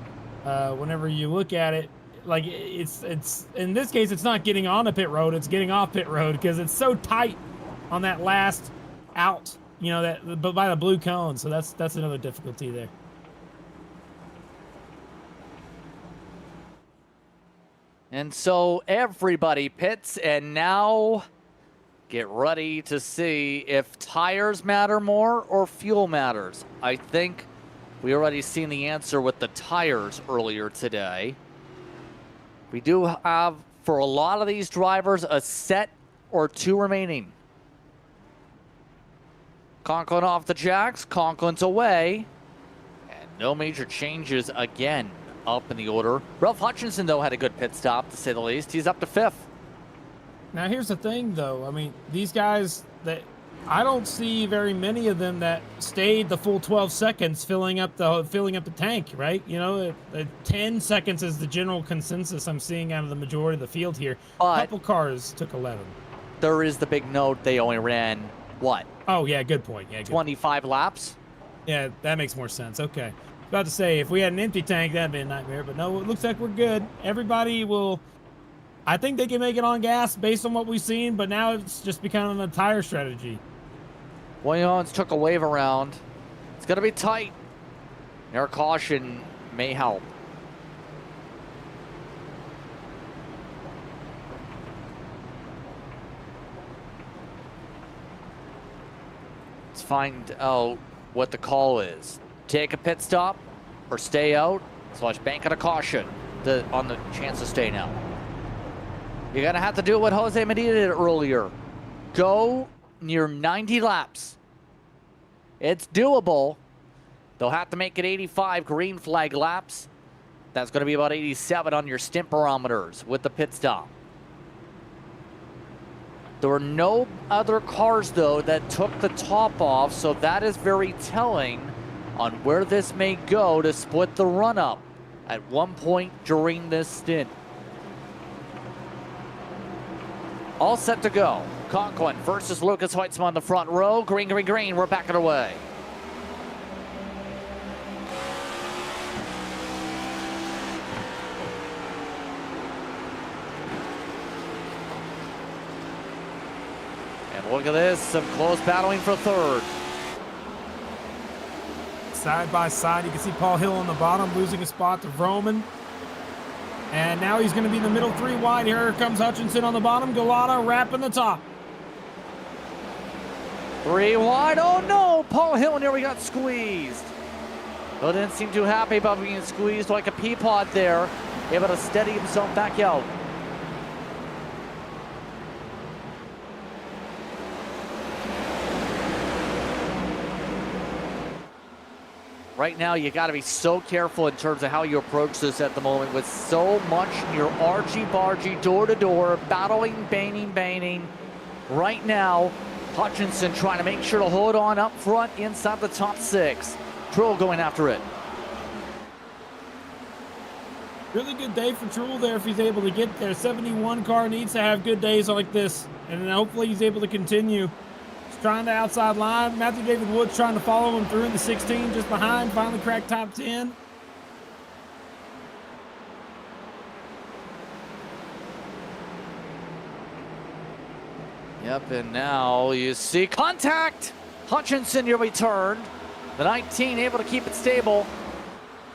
Whenever you look at it, like it's in this case, it's not getting on a pit road, it's getting off pit road because it's so tight on that last out, you know, but by the blue cone. So that's another difficulty there. And so everybody pits, and now get ready to see if tires matter more or fuel matters. I think we already seen the answer with the tires earlier today. We do have, for a lot of these drivers, a set or two remaining. Conklin off the jacks, Conklin's away, and no major changes again up in the order. Ralph Hutchinson, though, had a good pit stop, to say the least. He's up to 5th. Now, here's the thing, though. I mean, these guys, that I don't see very many of them that stayed the full 12 seconds filling up the tank, right? You know, 10 seconds is the general consensus I'm seeing out of the majority of the field here. A couple cars took 11. There is the big note. They only ran, what? Oh, yeah, good point. Yeah, 25 laps? Yeah, that makes more sense. Okay. About to say, if we had an empty tank, that'd be a nightmare. But no, it looks like we're good. Everybody will... I think they can make it on gas based on what we've seen, but now it's just becoming a tire strategy. Williams took a wave around. It's going to be tight. Air caution may help. Let's find out what the call is. Take a pit stop or stay out / bank on a caution on the chance to stay now. You're going to have to do what Jose Medina did earlier. Go near 90 laps. It's doable. They'll have to make it 85 green flag laps. That's going to be about 87 on your stint barometers with the pit stop. There were no other cars, though, that took the top off, so that is very telling on where this may go to split the run-up at one point during this stint. All set to go. Conklin versus Lucas Heitzman on the front row. Green, green, green. We're backing away. And look at this. Some close battling for third. Side by side, you can see Paul Hill on the bottom losing a spot to Vroman. And now he's going to be in the middle, 3 wide. Here comes Hutchinson on the bottom. Galata wrapping the top. 3 wide. Oh no! Paul Hill nearly got squeezed. Bill didn't seem too happy about being squeezed like a pea pod there. Able to steady himself back out. Right now, you got to be so careful in terms of how you approach this at the moment with so much near argy-bargy, door-to-door, battling, banging. Right now, Hutchinson trying to make sure to hold on up front inside the top 6. Trull going after it. Really good day for Trull there if he's able to get there. 71 car needs to have good days like this, and hopefully he's able to continue. Trying the outside line. Matthew David Woods trying to follow him through in the 16, just behind. Finally cracked top 10. Yep, and now you see contact. Hutchinson, your return. The 19 able to keep it stable.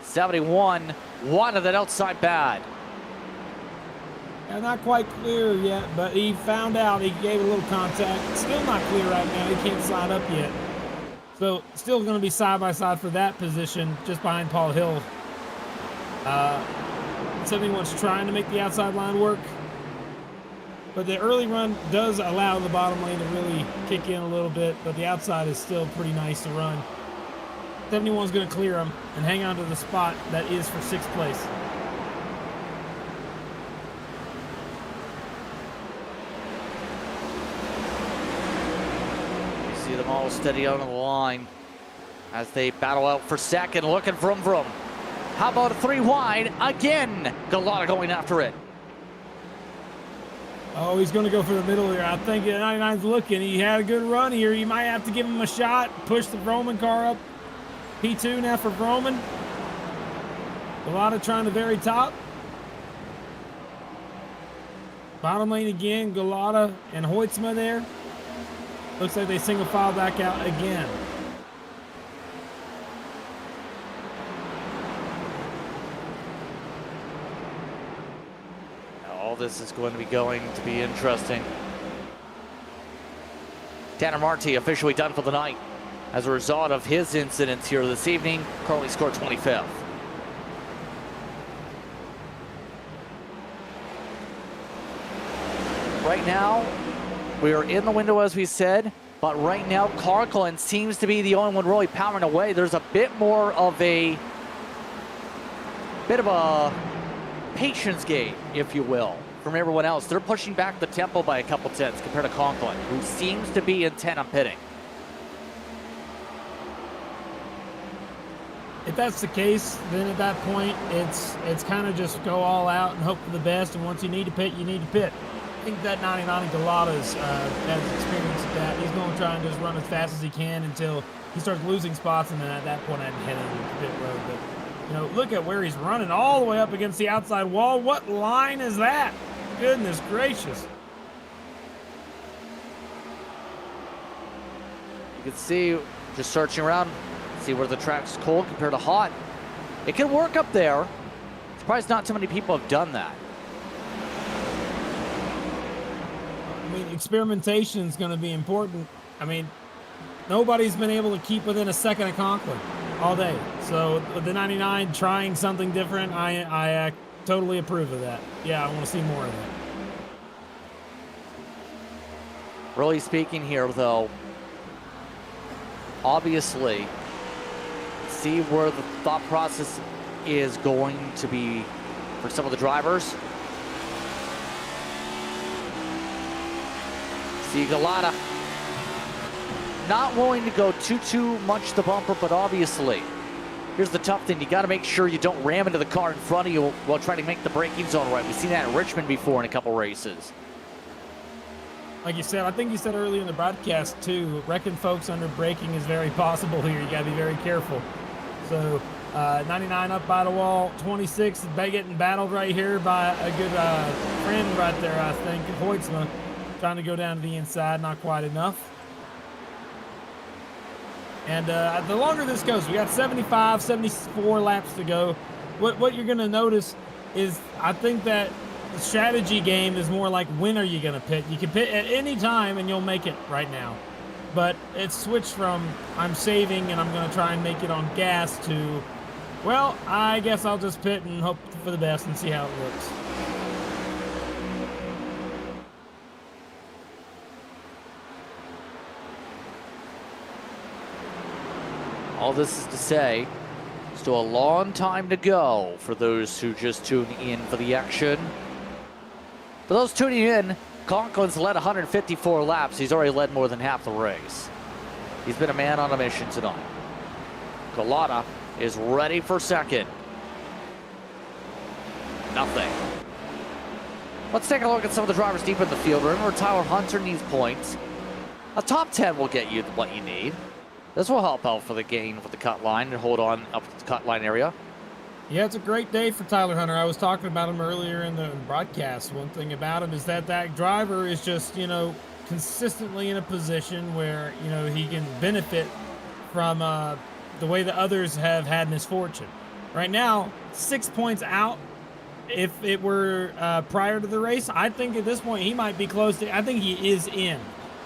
71, one of that outside bad. Yeah, not quite clear yet, but he found out. He gave a little contact. Still not clear right now. He can't slide up yet. So still going to be side by side for that position, just behind Paul Hill. 71's trying to make the outside line work. But the early run does allow the bottom lane to really kick in a little bit, but the outside is still pretty nice to run. 71's going to clear him and hang on to the spot that is for 6th place. See them all steady on the line as they battle out for second, looking for Vroom. How about a 3 wide again? Galata going after it. Oh, he's going to go for the middle here. I think 99's looking. He had a good run here. You might have to give him a shot. Push the Vroman car up. P2 now for Vroman. Galata trying the very top. Bottom lane again. Galata and Hoytsma there. Looks like they single file back out again. this is going to be interesting. Tanner Marti officially done for the night. As a result of his incidents here this evening, currently scored 25th. Right now, we are in the window, as we said, but right now, Conklin seems to be the only one really powering away. There's a bit more of a patience game, if you will, from everyone else. They're pushing back the tempo by a couple tenths compared to Conklin, who seems to be intent on pitting. If that's the case, then at that point, it's kind of just go all out and hope for the best. And once you need to pit, you need to pit. I think that 99 Galata's has experience with that. He's going to try and just run as fast as he can until he starts losing spots, and then at that point, I'd head into the pit road. But, you know, look at where he's running all the way up against the outside wall. What line is that? Goodness gracious. You can see, just searching around, see where the track's cold compared to hot. It can work up there. Surprised not too many people have done that. I mean, experimentation is going to be important. I mean, nobody's been able to keep within a second of Conklin all day. So the 99 trying something different, I totally approve of that. Yeah, I want to see more of that. Really speaking here, though, obviously, see where the thought process is going to be for some of the drivers. See Galata not willing to go too much the bumper, but obviously, here's the tough thing. You got to make sure you don't ram into the car in front of you while trying to make the braking zone right. We've seen that in Richmond before in a couple races. Like you said, I think you said earlier in the broadcast too, wrecking folks under braking is very possible here. You got to be very careful. So 99 up by the wall, 26 getting battled right here by a good friend right there, I think, Hoytsma, trying to go down to the inside, not quite enough. And the longer this goes, we got 75, 74 laps to go. What you're going to notice is, I think that the strategy game is more like, when are you going to pit? You can pit at any time and you'll make it right now. But it's switched from, I'm saving and I'm going to try and make it on gas, to, well, I guess I'll just pit and hope for the best and see how it looks. All this is to say, still a long time to go for those who just tune in for the action. For those tuning in, Conklin's led 154 laps. He's already led more than half the race. He's been a man on a mission tonight. Galata is ready for second. Nothing. Let's take a look at some of the drivers deep in the field. Remember, Tyler Hunter needs points. A top 10 will get you what you need. This will help out for the gain with the cut line and hold on up to the cut line area. Yeah, it's a great day for Tyler Hunter. I was talking about him earlier in the broadcast. One thing about him is that driver is just, consistently in a position where, he can benefit from the way that others have had misfortune. Right now, 6 points out. If it were prior to the race, I think at this point he might be close to, I think he is in.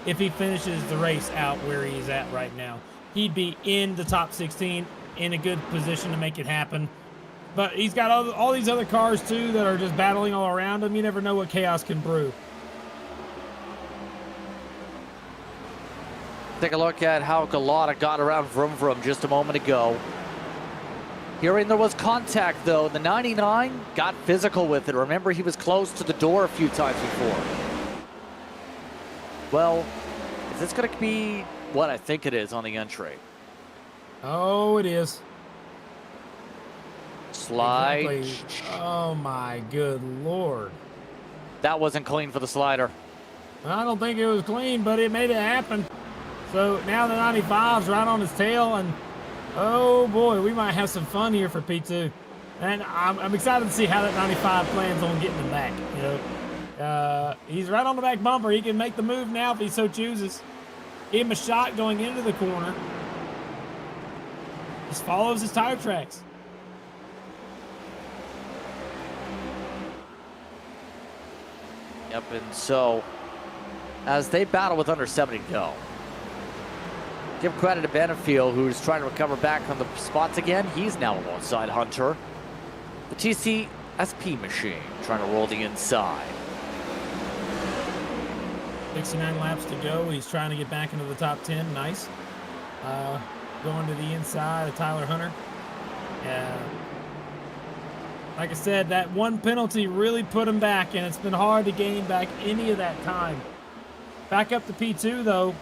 If he finishes the race out where he's at right now, he'd be in the top 16, in a good position to make it happen. But he's got all these other cars, too, that are just battling all around him. You never know what chaos can brew. Take a look at how Galata got around Vroom Vroom just a moment ago. Hearing there was contact, though. The 99 got physical with it. Remember, he was close to the door a few times before. Well, is this going to be what I think it is on the entry? Oh, it is. Slide. Exactly. Oh, my good Lord. That wasn't clean for the slider. I don't think it was clean, but it made it happen. So now the 95's right on his tail, and oh boy, we might have some fun here for P2. And I'm excited to see how that 95 plans on getting him back. He's right on the back bumper. He can make the move now if he so chooses. Give him a shot going into the corner. Just follows his tire tracks. Yep, and so as they battle with under 70 to go, give credit to Benefield, who's trying to recover back on the spots again. He's now alongside Hunter. The TCSP machine trying to roll the inside. 69 laps to go. He's trying to get back into the top 10. Nice. Going to the inside of Tyler Hunter. Like I said, that one penalty really put him back, and it's been hard to gain back any of that time. Back up to P2, though.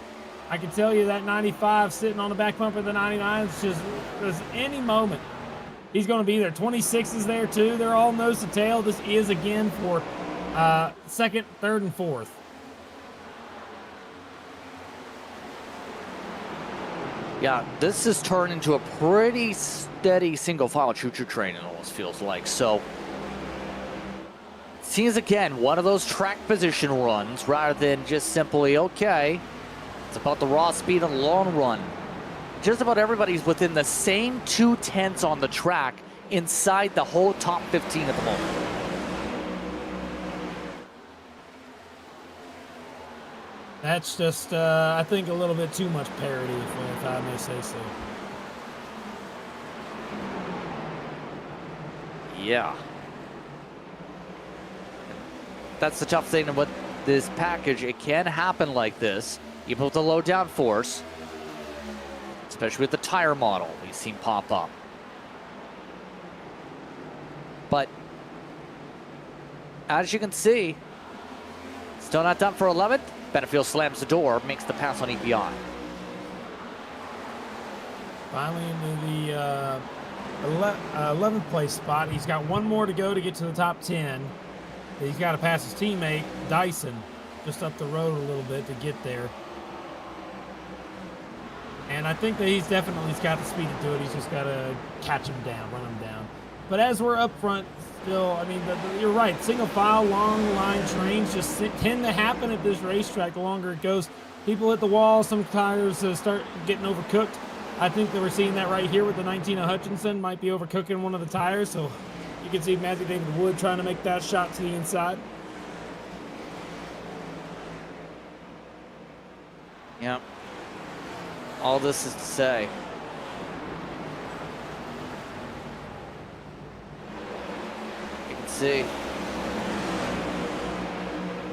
I can tell you that 95 sitting on the back bumper of the 99 is just, there's any moment he's going to be there. 26 is there, too. They're all nose to tail. This is, again, for second, third, and fourth. Yeah, this has turned into a pretty steady single file choo-choo train, it almost feels like. So, seems again one of those track position runs rather than just simply, okay, it's about the raw speed and long run. Just about everybody's within the same 2/10 on the track inside the whole top 15 at the moment. That's just, I think, a little bit too much parity, if I may say so. Yeah. That's the tough thing with this package. It can happen like this, even with the low downforce, especially with the tire model we've seen pop up. But as you can see, still not done for 11th. Benefield slams the door, makes the pass on EPI. Finally into the 11th place spot. He's got one more to go to get to the top 10. He's got to pass his teammate, Dyson, just up the road a little bit to get there. And I think that he's definitely got the speed to do it. He's just got to catch him down, run him down. But as we're up front, still, I mean, you're right. Single file, long line trains just tend to happen at this racetrack the longer it goes. People hit the wall. Some tires start getting overcooked. I think that we're seeing that right here with the 19 of Hutchinson. Might be overcooking one of the tires. So you can see Matthew David Wood trying to make that shot to the inside. Yep. All this is to say, you can see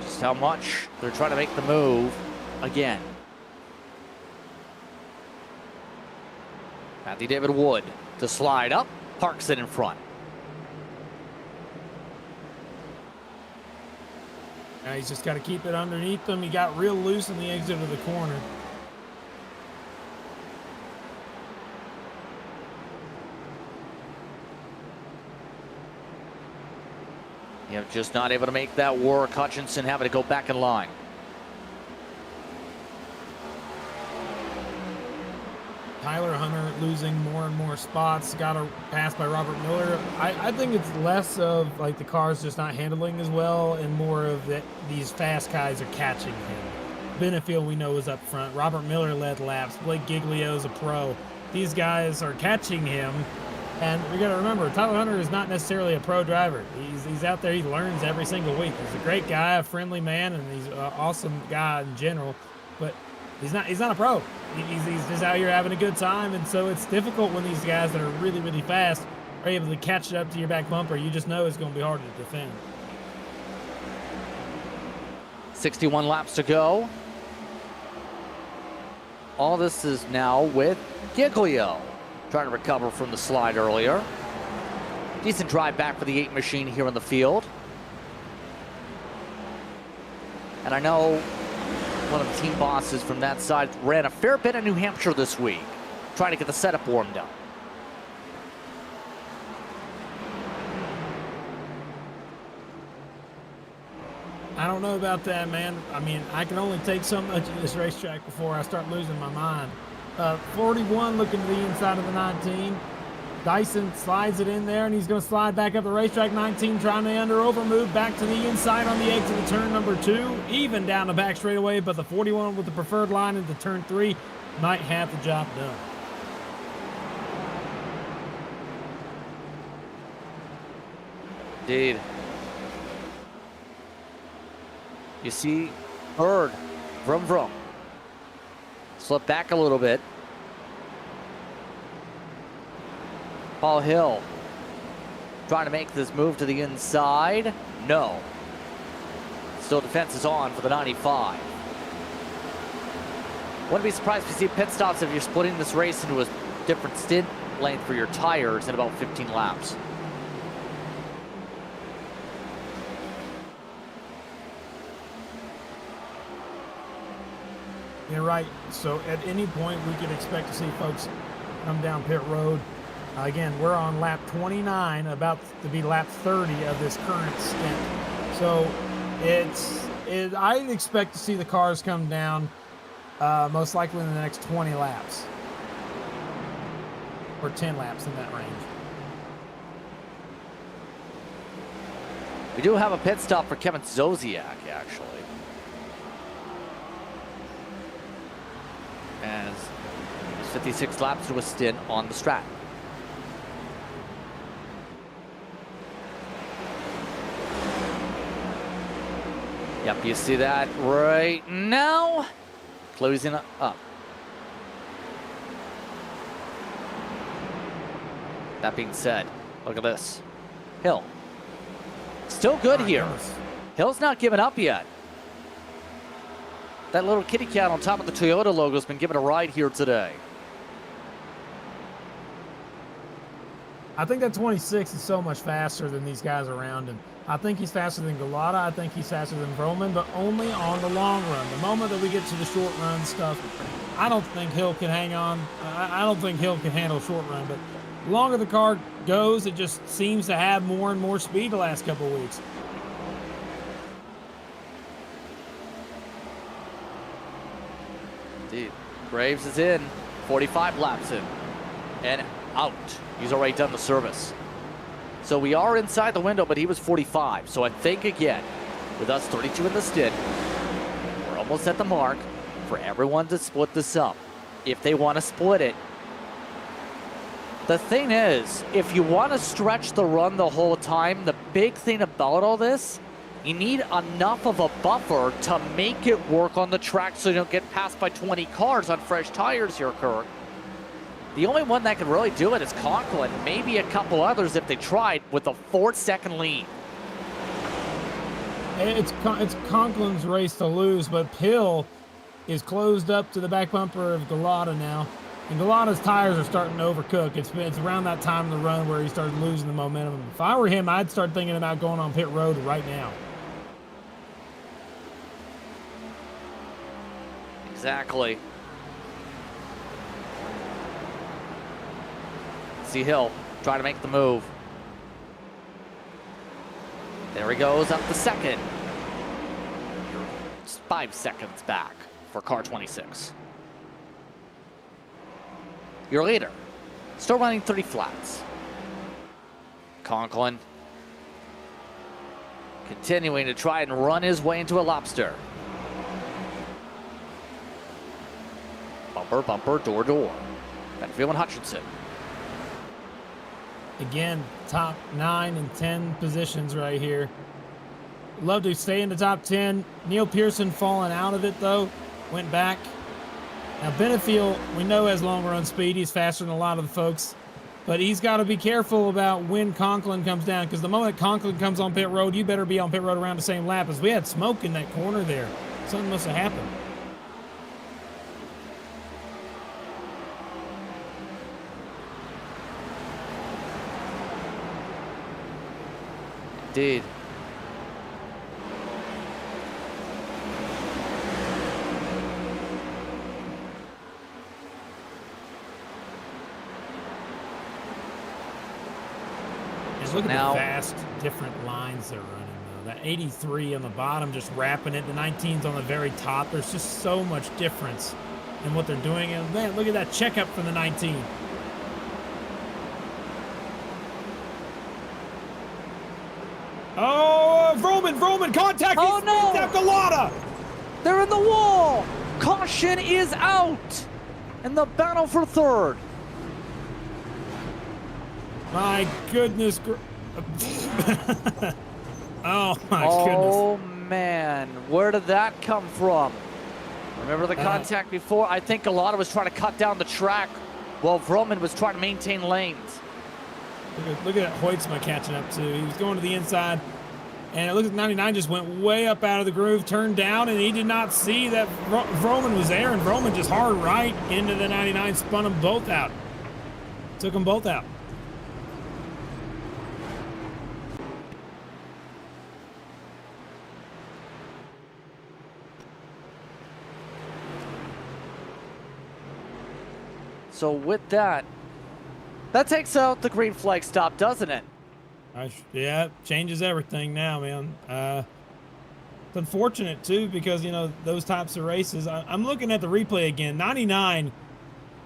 just how much they're trying to make the move again. Matthew David Wood to slide up, parks it in front. Now he's just got to keep it underneath him. He got real loose in the exit of the corner. Yeah, just not able to make that work. Hutchinson having to go back in line. Tyler Hunter losing more and more spots. Got a pass by Robert Miller. I think it's less of like the cars just not handling as well and more of that these fast guys are catching him. Benefield we know is up front. Robert Miller led laps. Blake Giglio's a pro. These guys are catching him. And we got to remember, Tyler Hunter is not necessarily a pro driver. He's out there. He learns every single week. He's a great guy, a friendly man, and he's an awesome guy in general. But he's not a pro. He's just out here having a good time. And so it's difficult when these guys that are really, really fast are able to catch it up to your back bumper. You just know it's going to be hard to defend. 61 laps to go. All this is now with Giglio. Trying to recover from the slide earlier. Decent drive back for the 8 machine here in the field. And I know one of the team bosses from that side ran a fair bit of New Hampshire this week, trying to get the setup warmed up. I don't know about that, man. I mean, I can only take so much of this racetrack before I start losing my mind. 41 looking to the inside of the 19. Dyson slides it in there, and he's going to slide back up the racetrack. 19 trying to over move back to the inside on the exit of turn number 2. Even down the back straightaway, but the 41 with the preferred line into turn 3 might have the job done. Indeed. You see third, vroom vroom. Slip back a little bit. Paul Hill trying to make this move to the inside. No. Still defense is on for the 95. Wouldn't be surprised if you see pit stops if you're splitting this race into a different stint length for your tires in about 15 laps. You're right. So at any point, we could expect to see folks come down pit road. Again, we're on lap 29, about to be lap 30 of this current stint. So I'd expect to see the cars come down most likely in the next 20 laps. Or 10 laps in that range. We do have a pit stop for Kevin Zosiak, actually. As 56 laps to a stint on the strat. Yep, you see that right now. Closing up. That being said, look at this. Hill. Still good here. Goodness. Hill's not giving up yet. That little kitty cat on top of the Toyota logo has been given a ride here today. I think that 26 is so much faster than these guys around him. I think he's faster than Galata. I think he's faster than Vroman, but only on the long run. The moment that we get to the short run stuff, I don't think Hill can hang on. I don't think Hill can handle short run, but the longer the car goes, it just seems to have more and more speed the last couple of weeks. Indeed. Graves is in. 45 laps in. And out. He's already done the service. So we are inside the window, but he was 45. So I think, again, with us 32 in the stint, we're almost at the mark for everyone to split this up. If they want to split it. The thing is, if you want to stretch the run the whole time, the big thing about all this, you need enough of a buffer to make it work on the track so you don't get passed by 20 cars on fresh tires here, Kirk. The only one that can really do it is Conklin, maybe a couple others if they tried, with a 4-second lead. It's Conklin's race to lose, but Hill is closed up to the back bumper of Galata now. And Galata's tires are starting to overcook. It's around that time in the run where he started losing the momentum. If I were him, I'd start thinking about going on pit road right now. Exactly. See Hill trying to make the move. There he goes up the second. 5 seconds back for car 26. Your leader, still running 30 flats. Conklin continuing to try and run his way into a lobster. Bumper, bumper, door, door. Benfield and Hutchinson. Again, top 9 and 10 positions right here. Love to stay in the top 10. Neil Pearson falling out of it, though. Went back. Now, Benefield, we know has long run speed. He's faster than a lot of the folks. But he's got to be careful about when Conklin comes down, because the moment Conklin comes on pit road, you better be on pit road around the same lap. As we had smoke in that corner there. Something must have happened. Indeed. And look at now, the vast different lines they're running, though. That 83 on the bottom just wrapping it. The 19's on the very top. There's just so much difference in what they're doing. And man, look at that checkup from the 19. Oh, Vroman, contact! Oh, no! That Galata! They're in the wall! Caution is out! And the battle for third. My goodness. Oh, my Oh, goodness. man, where did that come from? Remember the contact before? I think Galata was trying to cut down the track while Vroman was trying to maintain lanes. Look at Hoytsma catching up too. He was going to the inside, and it looks like 99 just went way up out of the groove, turned down, and he did not see that Vroman was there, and Vroman just hard right into the 99, spun them both out. Took them both out. So with that takes out the green flag stop, doesn't it? Yeah, it changes everything now, man. It's unfortunate too, because you know those types of races. I'm looking at the replay again. 99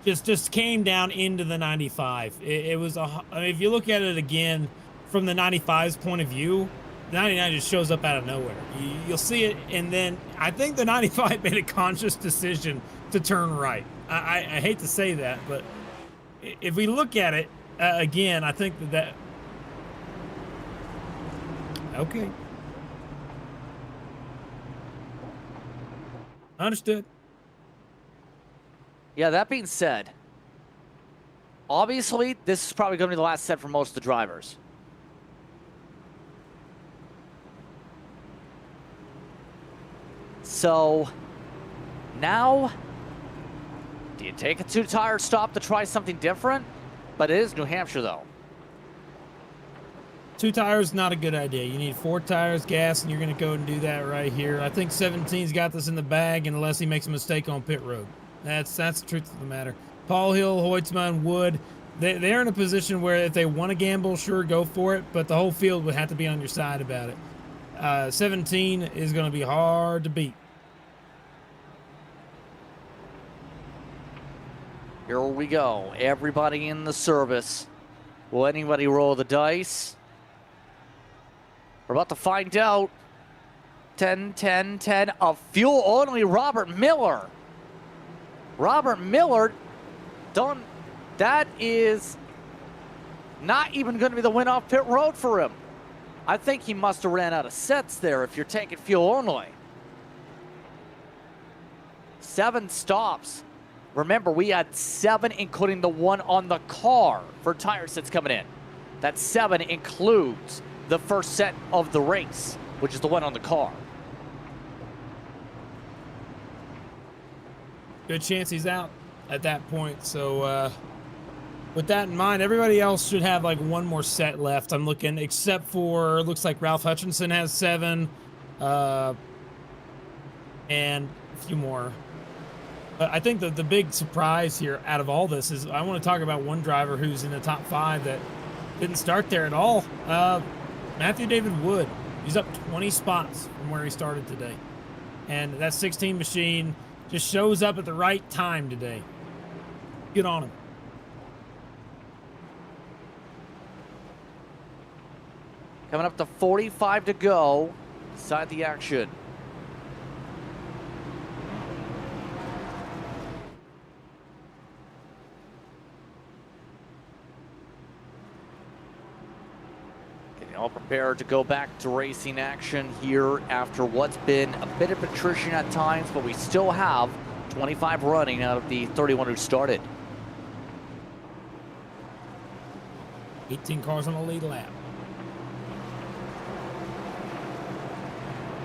just came down into the 95. It was I mean, if you look at it again from the 95's point of view, 99 just shows up out of nowhere. You'll see it, and then I think the 95 made a conscious decision to turn right. I hate to say that, but if we look at it again, I think that okay. Understood. Yeah, that being said, obviously, this is probably going to be the last set for most of the drivers. So, now, do you take a 2-tire stop to try something different? But it is New Hampshire, though. 2 tires, not a good idea. You need 4 tires, gas, and you're going to go and do that right here. I think 17's got this in the bag, unless he makes a mistake on pit road. That's the truth of the matter. Paul Hill, Hoytsma, and Wood, they're in a position where if they want to gamble, sure, go for it, but the whole field would have to be on your side about it. 17 is going to be hard to beat. Here we go. Everybody in the service. Will anybody roll the dice? We're about to find out. 10, 10, 10. A fuel only Robert Miller. Robert Miller done. That is not even going to be the win off pit road for him. I think he must have ran out of sets there if you're taking fuel only. 7 stops. Remember, we had 7, including the one on the car for tire sets coming in. That 7 includes the first set of the race, which is the one on the car. Good chance he's out at that point. So with that in mind, everybody else should have like 1 more set left. I'm looking, except for, looks like Ralph Hutchinson has 7, and a few more. But I think that the big surprise here out of all this is I want to talk about one driver who's in the top 5 that didn't start there at all. Matthew David Wood. He's up 20 spots from where he started today. And that 16 machine just shows up at the right time today. Good on him. Coming up to 45 to go inside the action. All prepared to go back to racing action here after what's been a bit of attrition at times, but we still have 25 running out of the 31 who started. 18 cars on the lead lap.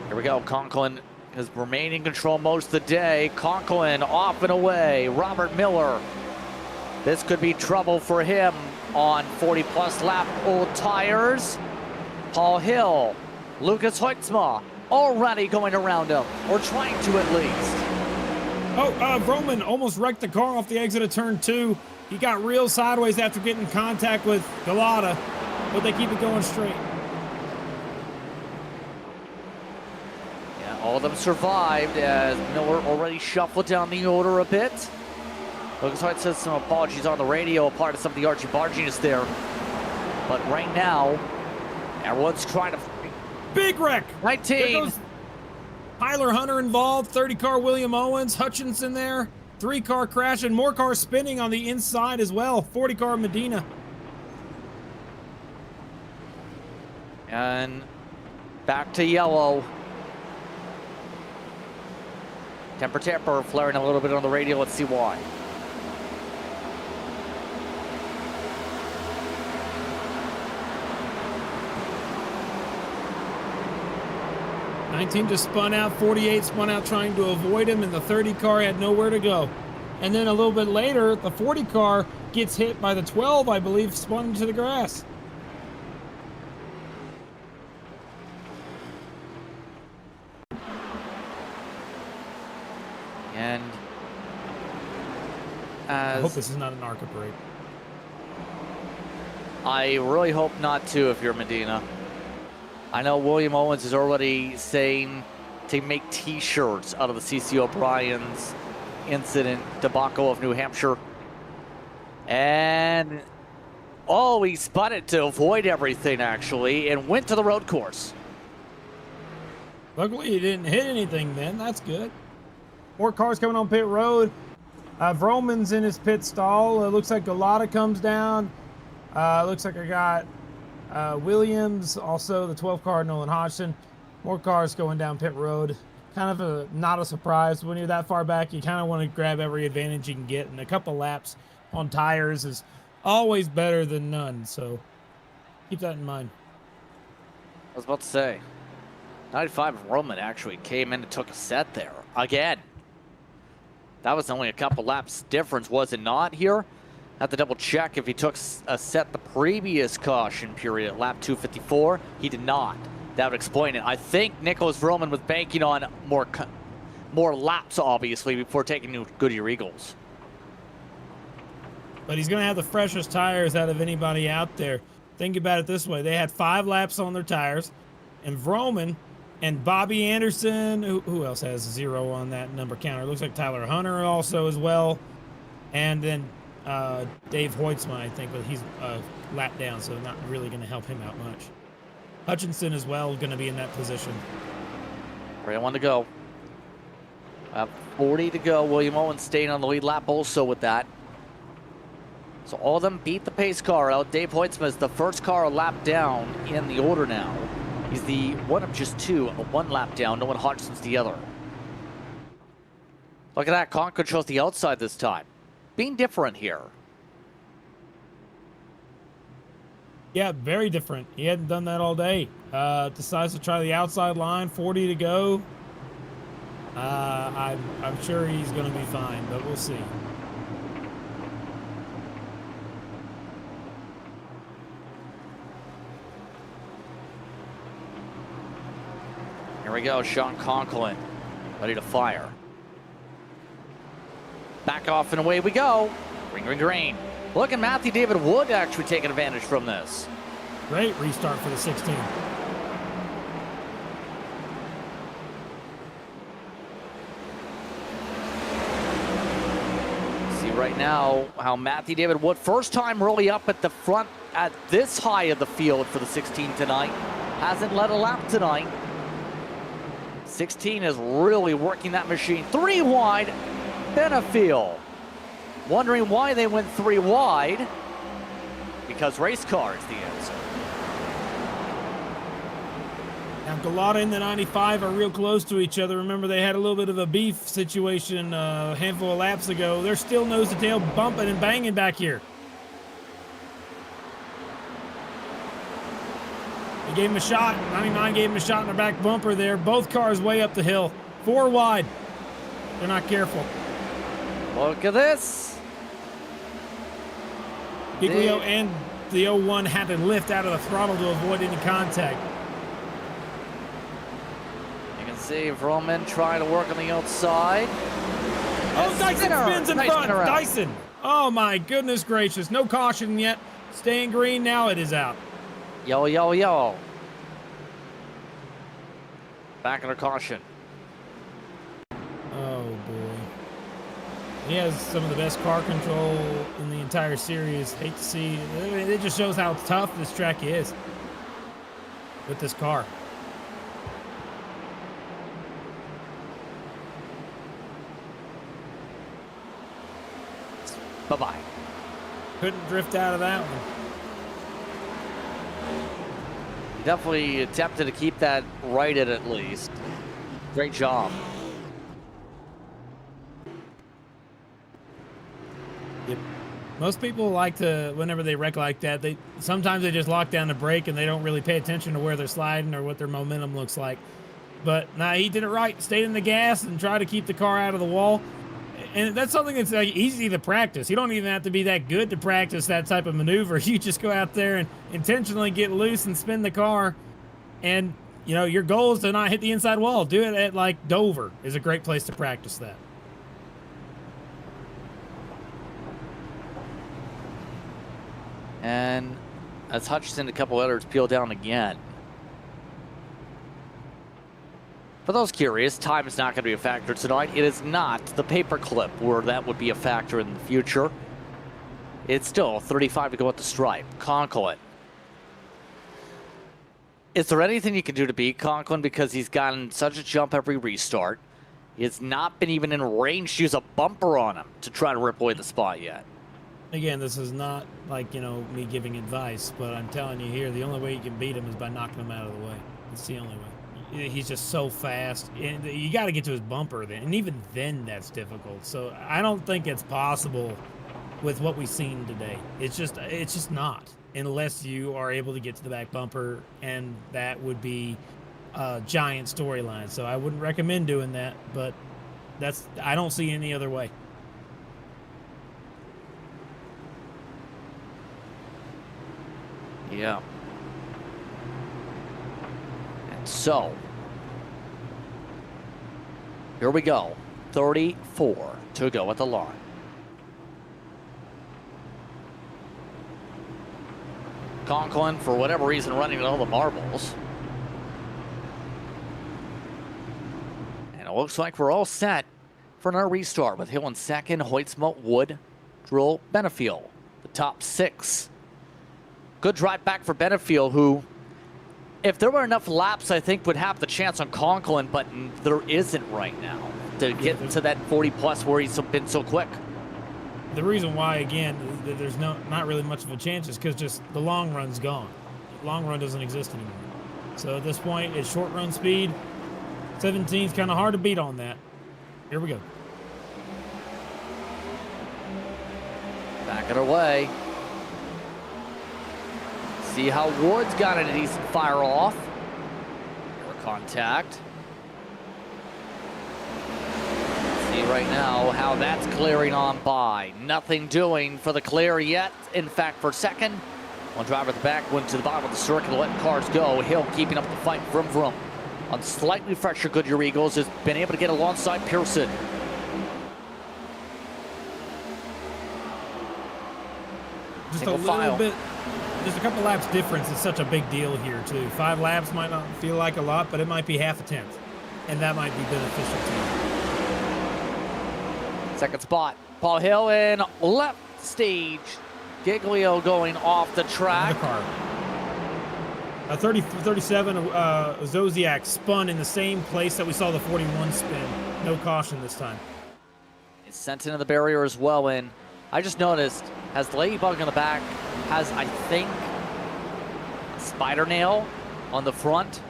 Here we go. Conklin has remained in control most of the day. Conklin off and away. Robert Miller. This could be trouble for him on 40-plus lap old tires. Paul Hill, Lucas Hoytsma, already going around him, or trying to at least. Oh, Vroman almost wrecked the car off the exit of turn 2. He got real sideways after getting in contact with Galata, but they keep it going straight. Yeah, all of them survived as Miller already shuffled down the order a bit. Lucas Hoyt says some apologies on the radio, a part of some of the archie barginess there. But right now, everyone's trying to... Big wreck! 19! There goes Tyler Hunter involved, 30-car William Owens, Hutchinson there, 3-car crash, and more cars spinning on the inside as well, 40-car Medina. And back to yellow. Temper flaring a little bit on the radio. Let's see why. '19 just spun out, 48 spun out trying to avoid him, and the 30 car had nowhere to go. And then a little bit later, the 40 car gets hit by the 12, I believe, spun into the grass. And I hope this is not an ARCA break. I really hope not too if you're Medina. I know William Owens is already saying to make t-shirts out of the CC O'Brien's incident debacle of New Hampshire. And oh, he spun it to avoid everything actually and went to the road course. Luckily he didn't hit anything then. That's good. More cars coming on pit road. Vroman's in his pit stall. It looks like Galata comes down. Looks like I got Williams, also the 12 car, Nolan Hodgson. More cars going down pit road. Kind of not a surprise. When you're that far back, you kind of want to grab every advantage you can get, and a couple laps on tires is always better than none, so keep that in mind. I was about to say, 95 Roman actually came in and took a set there again. That was only a couple laps difference, was it not here? Have to double check if he took a set the previous caution period at lap 254. He did not. That would explain it. I think Nicholas Vroman was banking on more laps, obviously, before taking new Goodyear Eagles. But he's going to have the freshest tires out of anybody out there. Think about it this way. They had 5 laps on their tires, and Vroman and Bobby Anderson, who else has 0 on that number counter? Looks like Tyler Hunter also as well. And then Dave Hoytsma, I think, but he's a lap down, so not really going to help him out much. Hutchinson as well going to be in that position. 3-1 to go. 40 to go. William Owens staying on the lead lap also with that. So all of them beat the pace car out. Dave Hoytsma is the first car a lap down in the order now. He's the one of just 2, 1 lap down. Nolan Hodgson's the other. Look at that. Concord chose the outside this time. Being different here. Yeah, very different. He hadn't done that all day. Decides to try the outside line, 40 to go. I'm sure he's going to be fine, but we'll see. Here we go, Sean Conklin, ready to fire. Back off and away we go. Green, green, green. Look at Matthew David Wood actually taking advantage from this. Great restart for the 16. See right now how Matthew David Wood, first time really up at the front at this high of the field for the 16 tonight. Hasn't led a lap tonight. 16 is really working that machine. 3 wide, Benefield. Wondering why they went 3 wide. Because race car is the answer. Now Galata and the 95 are real close to each other. Remember, they had a little bit of a beef situation a handful of laps ago. They're still nose to tail bumping and banging back here. He gave him a shot. 99 gave him a shot in their back bumper there. Both cars way up the hill. 4 wide. They're not careful. Look at this. Giglio and the 01 had to lift out of the throttle to avoid any contact. You can see Vroman trying to work on the outside. Oh, Dyson spins in Nice front. spinner out. Dyson. Oh, my goodness gracious. No caution yet. Staying green. Now it is out. Yo, yo, yo. Back under caution. Oh, boy. He has some of the best car control in the entire series. Hate to see. It just shows how tough this track is with this car. Bye-bye. Couldn't drift out of that one. Definitely attempted to keep that righted at least. Great job. Most people like to, whenever they wreck like that, sometimes they just lock down the brake and they don't really pay attention to where they're sliding or what their momentum looks like. But nah, he did it right. Stayed in the gas and tried to keep the car out of the wall. And that's something that's like easy to practice. You don't even have to be that good to practice that type of maneuver. You just go out there and intentionally get loose and spin the car. And, you know, your goal is to not hit the inside wall. Do it at like Dover is a great place to practice that. And as Hutchinson, a couple others peel down again. For those curious, time is not going to be a factor tonight. It is not the paperclip where that would be a factor in the future. It's still 35 to go at the stripe. Conklin. Is there anything you can do to beat Conklin because he's gotten such a jump every restart? He has not been even in range to use a bumper on him to try to rip away the spot yet. Again, this is not like, you know, me giving advice, but I'm telling you here, the only way you can beat him is by knocking him out of the way. It's the only way. He's just so fast, and you got to get to his bumper then, and even then that's difficult. So I don't think it's possible with what we've seen today. It's just not, unless you are able to get to the back bumper, and that would be a giant storyline. So I wouldn't recommend doing that, but I don't see any other way. Yeah. And so, here we go. 34 to go at the line. Conklin, for whatever reason, running all the marbles. And it looks like we're all set for another restart with Hill in second, Hoytsmote, Wood, Drill, Benefiel. The top six. Good drive back for Benefiel, who, if there were enough laps, I think would have the chance on Conklin, but there isn't right now to get to that 40+ where he's been so quick. The reason why, again, there's not really much of a chance is because just the long run's gone. Long run doesn't exist anymore. So at this point, it's short run speed. 17's kind of hard to beat on that. Here we go. Back it away. See how Wood's got a decent fire off. Air contact. See right now how that's clearing on by. Nothing doing for the clear yet. In fact, for second, one driver at the back went to the bottom of the circuit to let cars go. Hill keeping up the fight. Vroom vroom. On slightly fresher Goodyear Eagles has been able to get alongside Pearson. Just Single a little file. bit. Just a couple laps difference is such a big deal here too. 5 laps might not feel like a lot, but it might be half a tenth, and that might be beneficial to you. Second spot, Paul Hill in left stage. Giglio going off the track. Another car. 37, Zodiac spun in the same place that we saw the 41 spin. No caution this time. It's sent into the barrier as well, and I just noticed, has Ladybug in the back, has, I think, a spider nail on the front.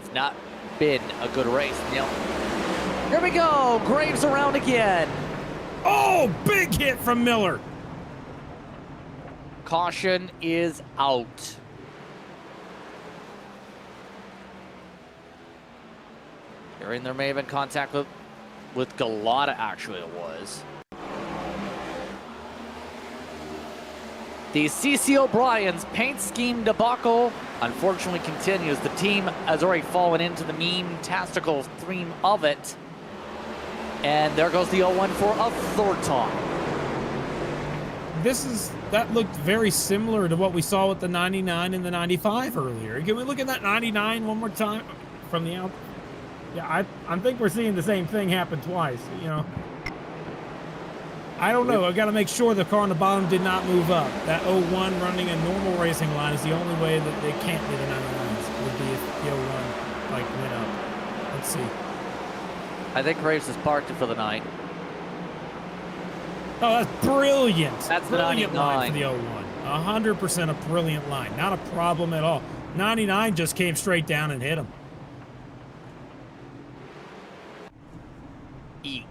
It's not been a good race. Here we go, Graves around again. Oh, big hit from Miller. Caution is out. Hearing there may have been contact with Galata, actually it was. The CC O'Brien's paint scheme debacle unfortunately continues. The team has already fallen into the meme-tastical theme of it. And there goes the 0-1 for a third time. That looked very similar to what we saw with the 99 and the 95 earlier. Can we look at that 99 one more time from the out? Yeah, I think we're seeing the same thing happen twice, you know. I don't know. I've got to make sure the car on the bottom did not move up. That 01 running a normal racing line is the only way that they can't be the 99s. Would be if the 01 like went up. Let's see. I think Graves has parked it for the night. Oh, that's brilliant. That's the brilliant 99. line for the 01. 100% a brilliant line. Not a problem at all. 99 just came straight down and hit him. Eek.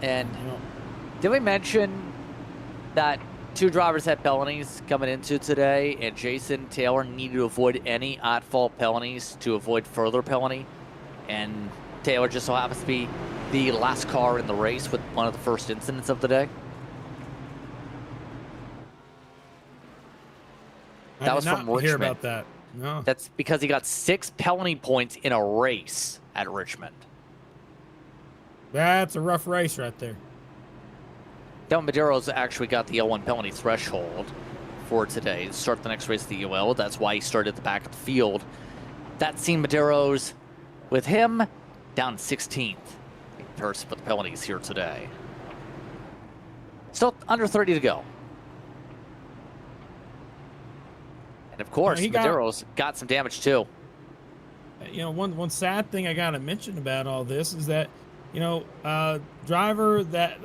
And Did we mention that 2 drivers had penalties coming into today, and Jason Taylor needed to avoid any at-fault penalties to avoid further penalty? And Taylor just so happens to be the last car in the race with one of the first incidents of the day. That was from Richmond. Hear about that. No. That's because he got 6 penalty points in a race at Richmond. That's a rough race right there. Del Madero's actually got the L1 penalty threshold for today to start the next race of the UL. That's why he started at the back of the field. That's seen Madero's with him down 16th in comparison with the penalties here today. Still under 30 to go. And of course, Madero's got some damage too. You know, one sad thing I got to mention about all this is that, you know, driver that,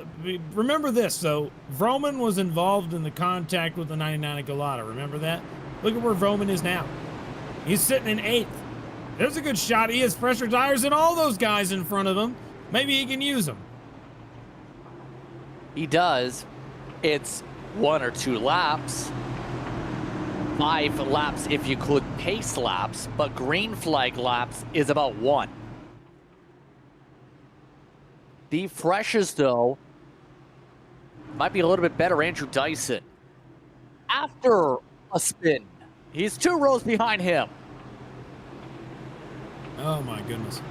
remember this, so Vroman was involved in the contact with the 99 at Galata. Remember that? Look at where Vroman is now. He's sitting in 8th. There's a good shot. He has fresher tires than all those guys in front of him. Maybe he can use them. He does. It's 1 or 2 laps. 5 laps if you could pace laps, but green flag laps is about 1. The freshest, though, might be a little bit better. Andrew Dyson. After a spin, he's 2 rows behind him. Oh, my goodness.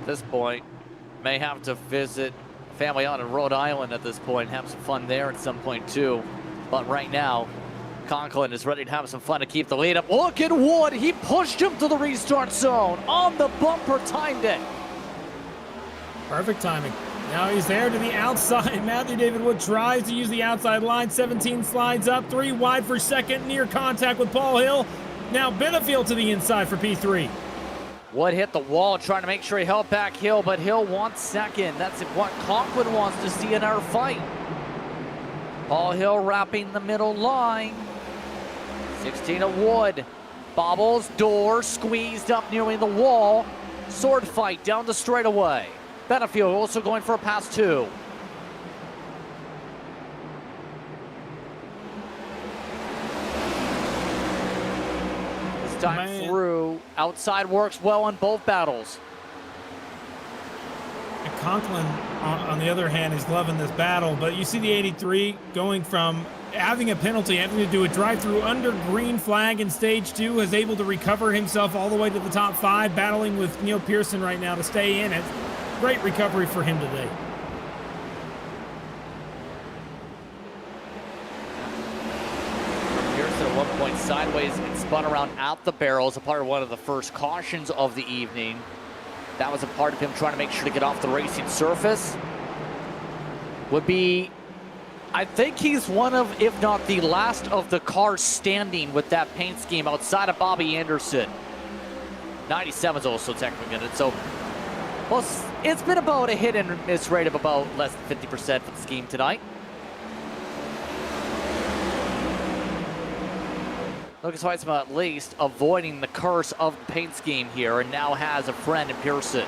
At this point, may have to visit family out in Rhode Island at this point, have some fun there at some point, too. But right now, Conklin is ready to have some fun to keep the lead up. Look at Wood. He pushed him to the restart zone on the bumper, timed it. Perfect timing. Now he's there to the outside. Matthew David Wood tries to use the outside line. 17 slides up, 3 wide for second, near contact with Paul Hill. Now Benefield to the inside for P3. Wood hit the wall trying to make sure he held back Hill, but Hill wants second. That's what Conklin wants to see in our fight. Paul Hill wrapping the middle line. 16 of Wood. Bobbles, door, squeezed up nearly the wall. Sword fight down the straightaway. Benefield also going for a pass 2. This time through. Outside works well in both battles. And Conklin, on the other hand, is loving this battle. But you see the 83 going from having a penalty, having to do a drive-through under green flag in stage 2, is able to recover himself all the way to the top 5, battling with Neil Pearson right now to stay in it. Great recovery for him today. Pearson at one point sideways and spun around out the barrels, a part of one of the first cautions of the evening. That was a part of him trying to make sure to get off the racing surface. Would be, I think he's one of, if not the last of the cars standing with that paint scheme outside of Bobby Anderson. 97 is also technically in it, so well, it's been about a hit and miss rate of about less than 50% for the scheme tonight. Lucas Weitzman at least avoiding the curse of the paint scheme here, and now has a friend in Pearson.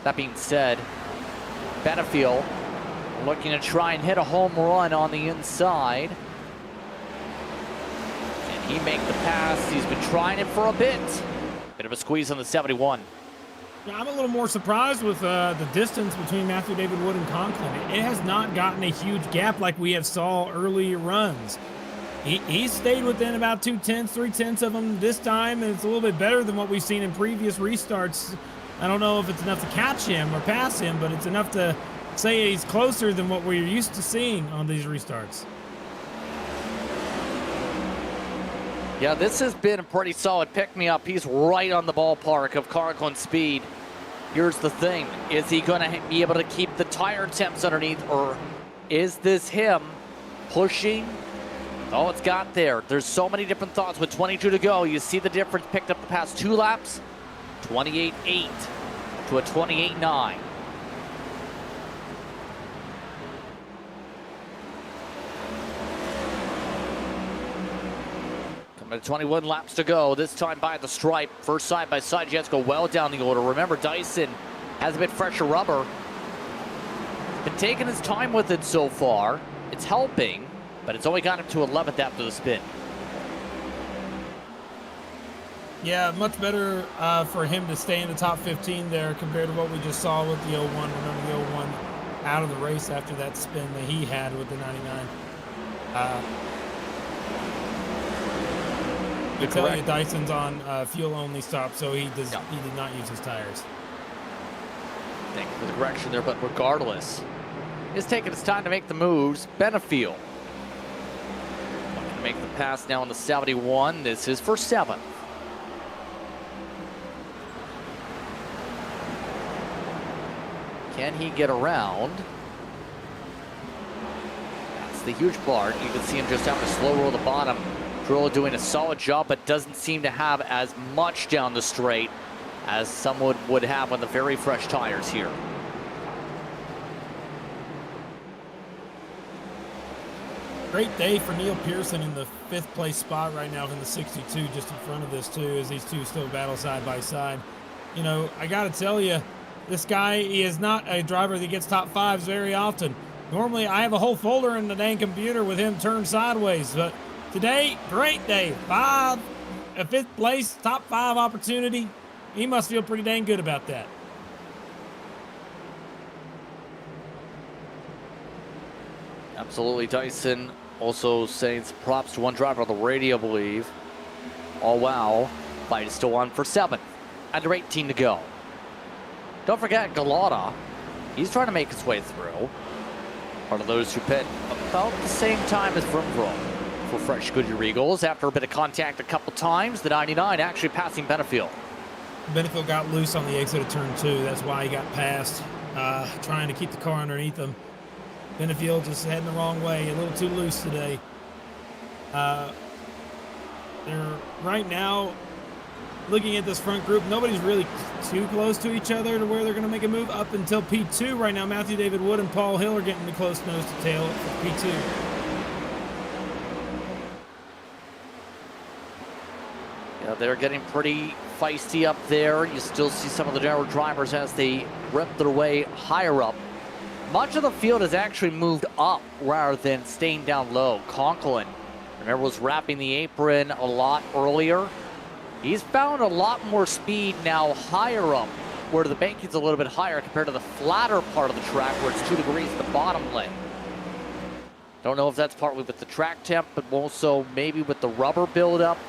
That being said, Benefield looking to try and hit a home run on the inside. Can he make the pass? He's been trying it for a bit. Bit of a squeeze on the 71. I'm a little more surprised with the distance between Matthew David Wood and Conklin. It has not gotten a huge gap like we have saw early runs. He stayed within about 2/10, 3/10 of them this time, and it's a little bit better than what we've seen in previous restarts. I don't know if it's enough to catch him or pass him, but it's enough to say he's closer than what we're used to seeing on these restarts. Yeah, this has been a pretty solid pick-me-up. He's right on the ballpark of Conklin's speed. Here's the thing. Is he going to be able to keep the tire temps underneath, or is this him pushing? Oh, it's got there. There's so many different thoughts with 22 to go. You see the difference picked up the past 2 laps. 28.8 to a 28.9. 21 laps to go, this time by the stripe. First side-by-side jets go well down the order. Remember, Dyson has a bit fresher rubber. Been taking his time with it so far. It's helping, but it's only got him to 11th after the spin. Yeah, much better for him to stay in the top 15 there compared to what we just saw with the 01. Remember the 01 out of the race after that spin that he had with the 99. I tell you, Dyson's on fuel-only stop, so he did not use his tires. Thank you for the correction there, but regardless, he's taking his time to make the moves. Benefield looking to make the pass now on the 71. This is for 7th. Can he get around? That's the huge part. You can see him just having a slow roll the bottom. Drill doing a solid job, but doesn't seem to have as much down the straight as some would have on the very fresh tires here. Great day for Neil Pearson in the 5th place spot right now in the 62, just in front of this too, as these two still battle side by side. You know, I got to tell you, this guy, he is not a driver that gets top 5s very often. Normally, I have a whole folder in the dang computer with him turned sideways, but today, great day. 5th place, top 5 opportunity. He must feel pretty dang good about that. Absolutely. Dyson also saying some props to one driver on the radio, I believe. Oh, wow. Fight is still on for 7th. Under 18 to go. Don't forget Galata. He's trying to make his way through. Part of those who pit about the same time as Vroom for fresh Goodyear Eagles. After a bit of contact a couple times, the 99 actually passing Benefield. Benefield got loose on the exit of turn 2. That's why he got passed, trying to keep the car underneath him. Benefield just heading the wrong way, a little too loose today. They're right now looking at this front group. Nobody's really too close to each other to where they're going to make a move up until P2. Right now, Matthew David Wood and Paul Hill are getting the close nose to tail for P2. Yeah, they're getting pretty feisty up there. You still see some of the general drivers as they rip their way higher up. Much of the field has actually moved up rather than staying down low. Conklin, remember, was wrapping the apron a lot earlier. He's found a lot more speed now higher up, where the banking's a little bit higher compared to the flatter part of the track where it's 2 degrees at the bottom lane. Don't know if that's partly with the track temp, but also maybe with the rubber buildup,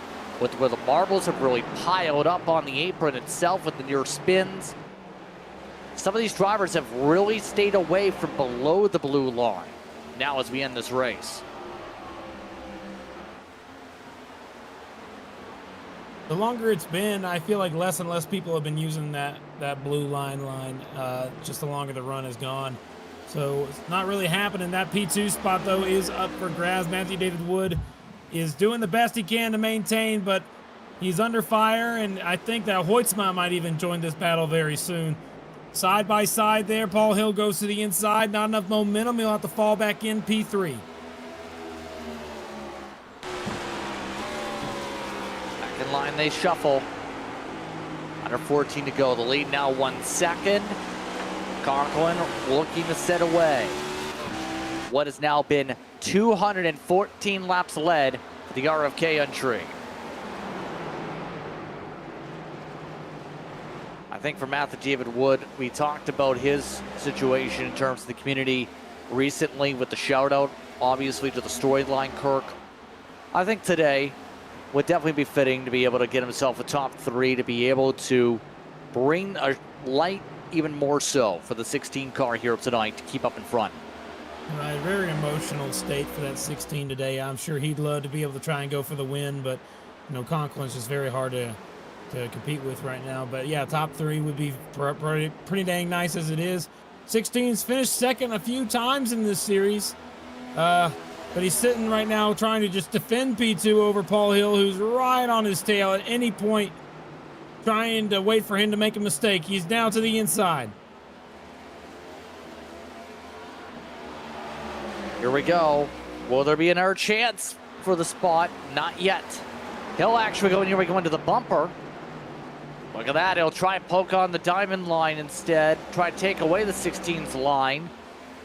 with where the marbles have really piled up on the apron itself with the near spins. Some of these drivers have really stayed away from below the blue line now as we end this race. The longer it's been, I feel like less and less people have been using that blue line just the longer the run has gone. So it's not really happening. That P2 spot, though, is up for grabs. Matthew David Wood is doing the best he can to maintain, but he's under fire, and I think that Hoytsma might even join this battle very soon. Side by side there, Paul Hill goes to the inside. Not enough momentum. He'll have to fall back in P3. In line they shuffle. Under 14 to go. The lead now 1 second. Conklin looking to set away what has now been 214 laps led for the RFK entry. I think for Matthew David Wood, we talked about his situation in terms of the community recently with the shout out, obviously, to the storyline Kirk. I think today would definitely be fitting to be able to get himself a top 3, to be able to bring a light even more so for the 16 car here tonight to keep up in front. Right, very emotional state for that 16 today. I'm sure he'd love to be able to try and go for the win, but you know, Conklin's just very hard to compete with right now. But yeah, top 3 would be pretty dang nice as it is. 16's finished second a few times in this series. But he's sitting right now trying to just defend P2 over Paul Hill, who's right on his tail at any point, trying to wait for him to make a mistake. He's down to the inside. Here we go. Will there be another chance for the spot? Not yet. He'll actually go into the bumper. Look at that. He'll try and poke on the diamond line instead. Try to take away the 16's line.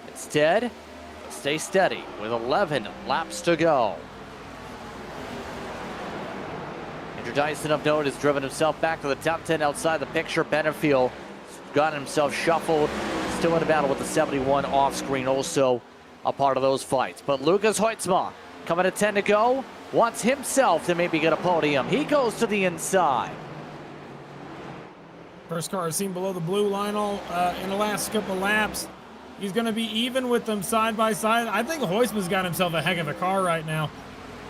Instead, stay steady with 11 laps to go. Andrew Dyson, of note, has driven himself back to the top 10 outside the picture. Benefield got himself shuffled. Still in a battle with the 71 off screen, also a part of those fights. But Lucas Hoitzma, coming to 10 to go, wants himself to maybe get a podium. He goes to the inside. First car is seen below the blue line all in the last couple laps. He's going to be even with them side by side. I think Hoitzma's got himself a heck of a car right now.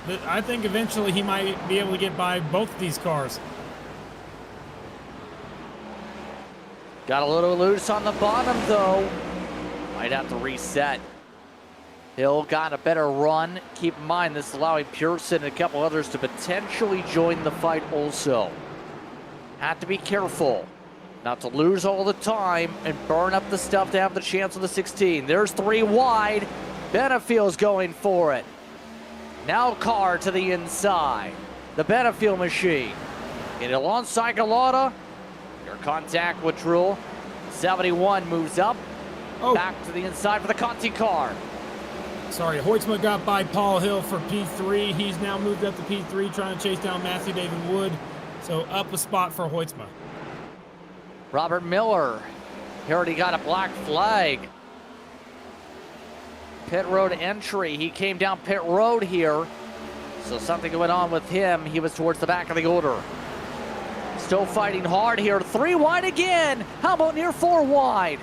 But I think eventually he might be able to get by both of these cars. Got a little loose on the bottom, though. Might have to reset. Hill got a better run. Keep in mind, this is allowing Pearson and a couple others to potentially join the fight also. Have to be careful not to lose all the time and burn up the stuff to have the chance of the 16. There's 3 wide. Benefield's going for it. Now Carr to the inside. The Benefield machine. Get it alongside Galata. Your contact with Drool. 71 moves up. Back to the inside for the Conti car. Sorry, Hoitzma got by Paul Hill for P3. He's now moved up to P3, trying to chase down Matthew David Wood. So up a spot for Hoitzma. Robert Miller. He already got a black flag. Pit road entry. He came down pit road here. So something going on with him. He was towards the back of the order. Still fighting hard here. 3 wide again. How about near 4 wide?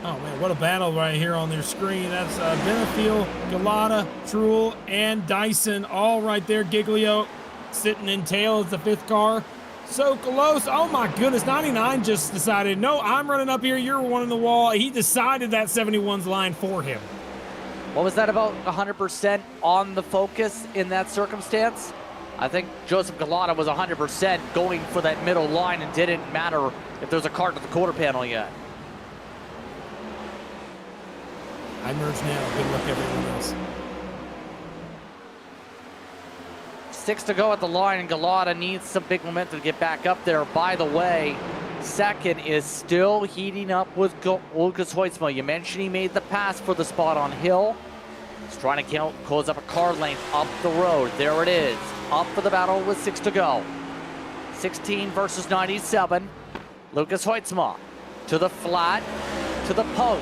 Oh, man, what a battle right here on their screen. That's Benefield, Galata, Truel, and Dyson all right there. Giglio sitting in tail as the 5th car. So close. Oh, my goodness. 99 just decided, no, I'm running up here. You're one in the wall. He decided that 71's line for him. What was that, about 100% on the focus in that circumstance? I think Joseph Galata was 100% going for that middle line and didn't matter if there's a cart at the quarter panel yet. I merged now. Good luck, everyone else. 6 to go at the line, and Galata needs some big momentum to get back up there. By the way, second is still heating up with Lucas Hoitzma. You mentioned he made the pass for the spot on Hill. He's trying to close up a car length up the road. There it is. Up for the battle with 6 to go. 16 versus 97. Lucas Hoitzma to the flat, to the poke,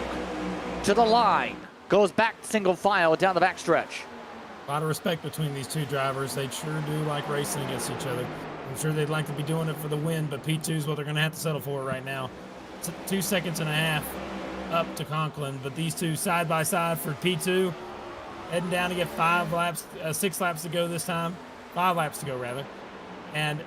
to the line. Goes back single file down the backstretch. A lot of respect between these two drivers. They sure do like racing against each other. I'm sure they'd like to be doing it for the win, but P2 is what they're going to have to settle for right now. It's 2 seconds and a half up to Conklin, but these two side by side for P2, heading down to get 6 laps to go this time. 5 laps to go, rather. And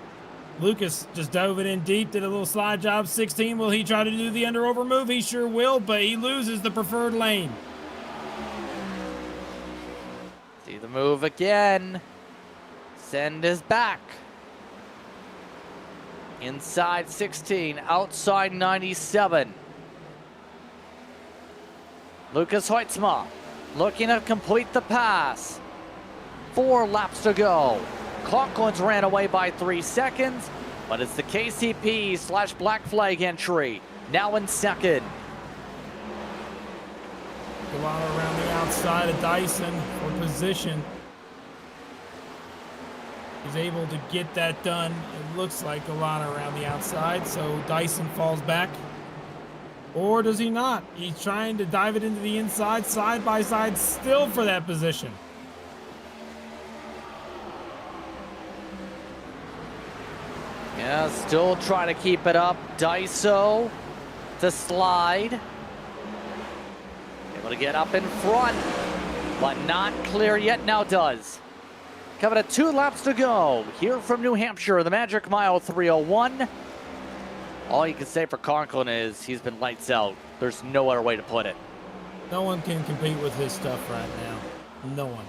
Lucas just dove it in deep, did a little slide job. 16, will he try to do the under-over move? He sure will, but he loses the preferred lane. See the move again. Send is back. Inside 16, outside 97. Lucas Hoitzma looking to complete the pass. 4 laps to go. Conklin's ran away by 3 seconds, but it's the KCP/black flag entry. Now in second. Galata around the outside of Dyson for position. He's able to get that done. It looks like Galata around the outside, so Dyson falls back. Or does he not? He's trying to dive it into the inside, side by side, still for that position. Yeah, still trying to keep it up. Daiso to slide. Able to get up in front, but not clear yet. Now does. Coming at 2 laps to go. Here from New Hampshire, the Magic Mile 301. All you can say for Conklin is he's been lights out. There's no other way to put it. No one can compete with his stuff right now. No one.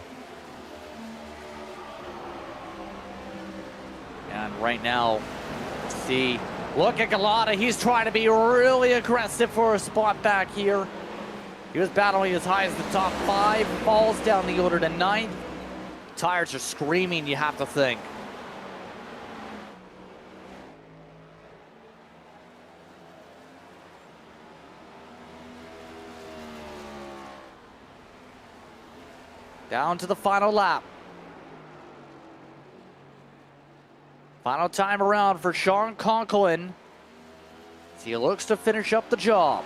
And right now, see, look at Galata. He's trying to be really aggressive for a spot back here. He was battling as high as the top 5, falls down the order to 9th. Tires are screaming, you have to think. Down to the final lap. Final time around for Sean Conklin as he looks to finish up the job.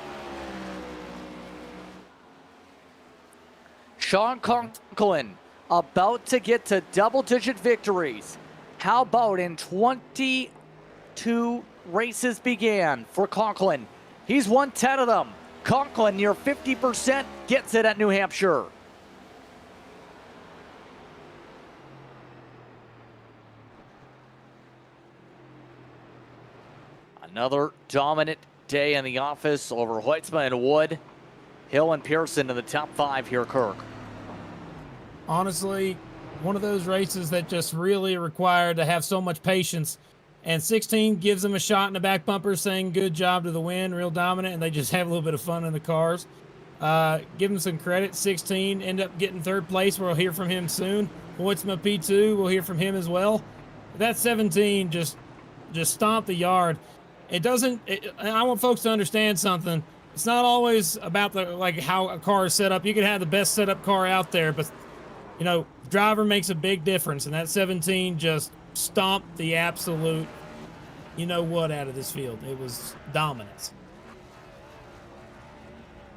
Sean Conklin about to get to double-digit victories. How about in 22 races began for Conklin? He's won 10 of them. Conklin near 50% gets it at New Hampshire. Another dominant day in the office over Hoytsma and Wood. Hill and Pearson in the top 5 here, Kirk. Honestly, one of those races that just really required to have so much patience. And 16 gives them a shot in the back bumper saying good job to the win, real dominant, and they just have a little bit of fun in the cars. Give him some credit. 16 end up getting third place. We'll hear from him soon. Hoytsma P2, we'll hear from him as well. That 17 just stomped the yard. I want folks to understand something. It's not always about how a car is set up. You can have the best set up car out there, but driver makes a big difference, and that 17 just stomped the absolute out of this field. It was dominance.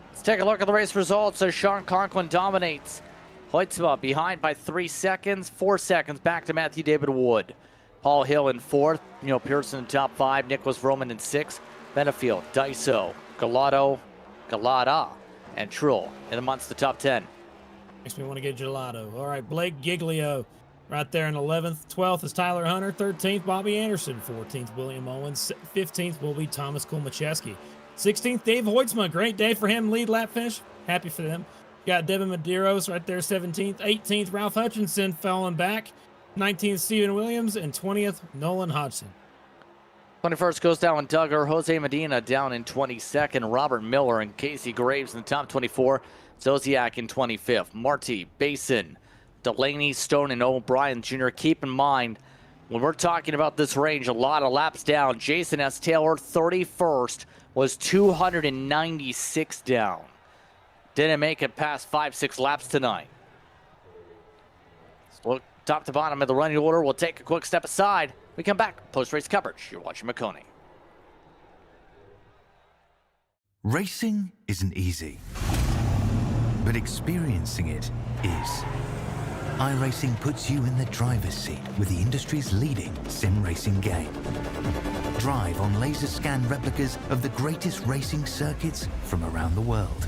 Let's take a look at the race results as Sean Conklin dominates. Hoytsma behind by 3 seconds, 4 seconds back to Matthew David Wood. Paul Hill in 4th, Pearson in top 5, Nicholas Roman in 6th, Benefield, Daiso, Galata, and Trull in amongst the top 10. Makes me want to get gelato. All right, Blake Giglio right there in 11th. 12th is Tyler Hunter. 13th, Bobby Anderson. 14th, William Owens. 15th will be Thomas Kulmacheski. 16th, Dave Hoytsma. Great day for him. Lead lap finish. Happy for them. Got Devin Medeiros right there, 17th. 18th, Ralph Hutchinson falling back. 19th, Stephen Williams. And 20th, Nolan Hodgson. 21st goes down Duggar. Jose Medina down in 22nd. Robert Miller and Casey Graves in the top 24. Zodiac in 25th. Marty, Basin, Delaney, Stone, and O'Brien Jr. Keep in mind, when we're talking about this range, a lot of laps down. Jason S. Taylor, 31st, was 296 down. Didn't make it past 5-6 laps tonight. Let's look top to bottom of the running order. We'll take a quick step aside. We come back. Post-race coverage. You're watching Maconi. Racing isn't easy, but experiencing it is. iRacing puts you in the driver's seat with the industry's leading sim racing game. Drive on laser scan replicas of the greatest racing circuits from around the world.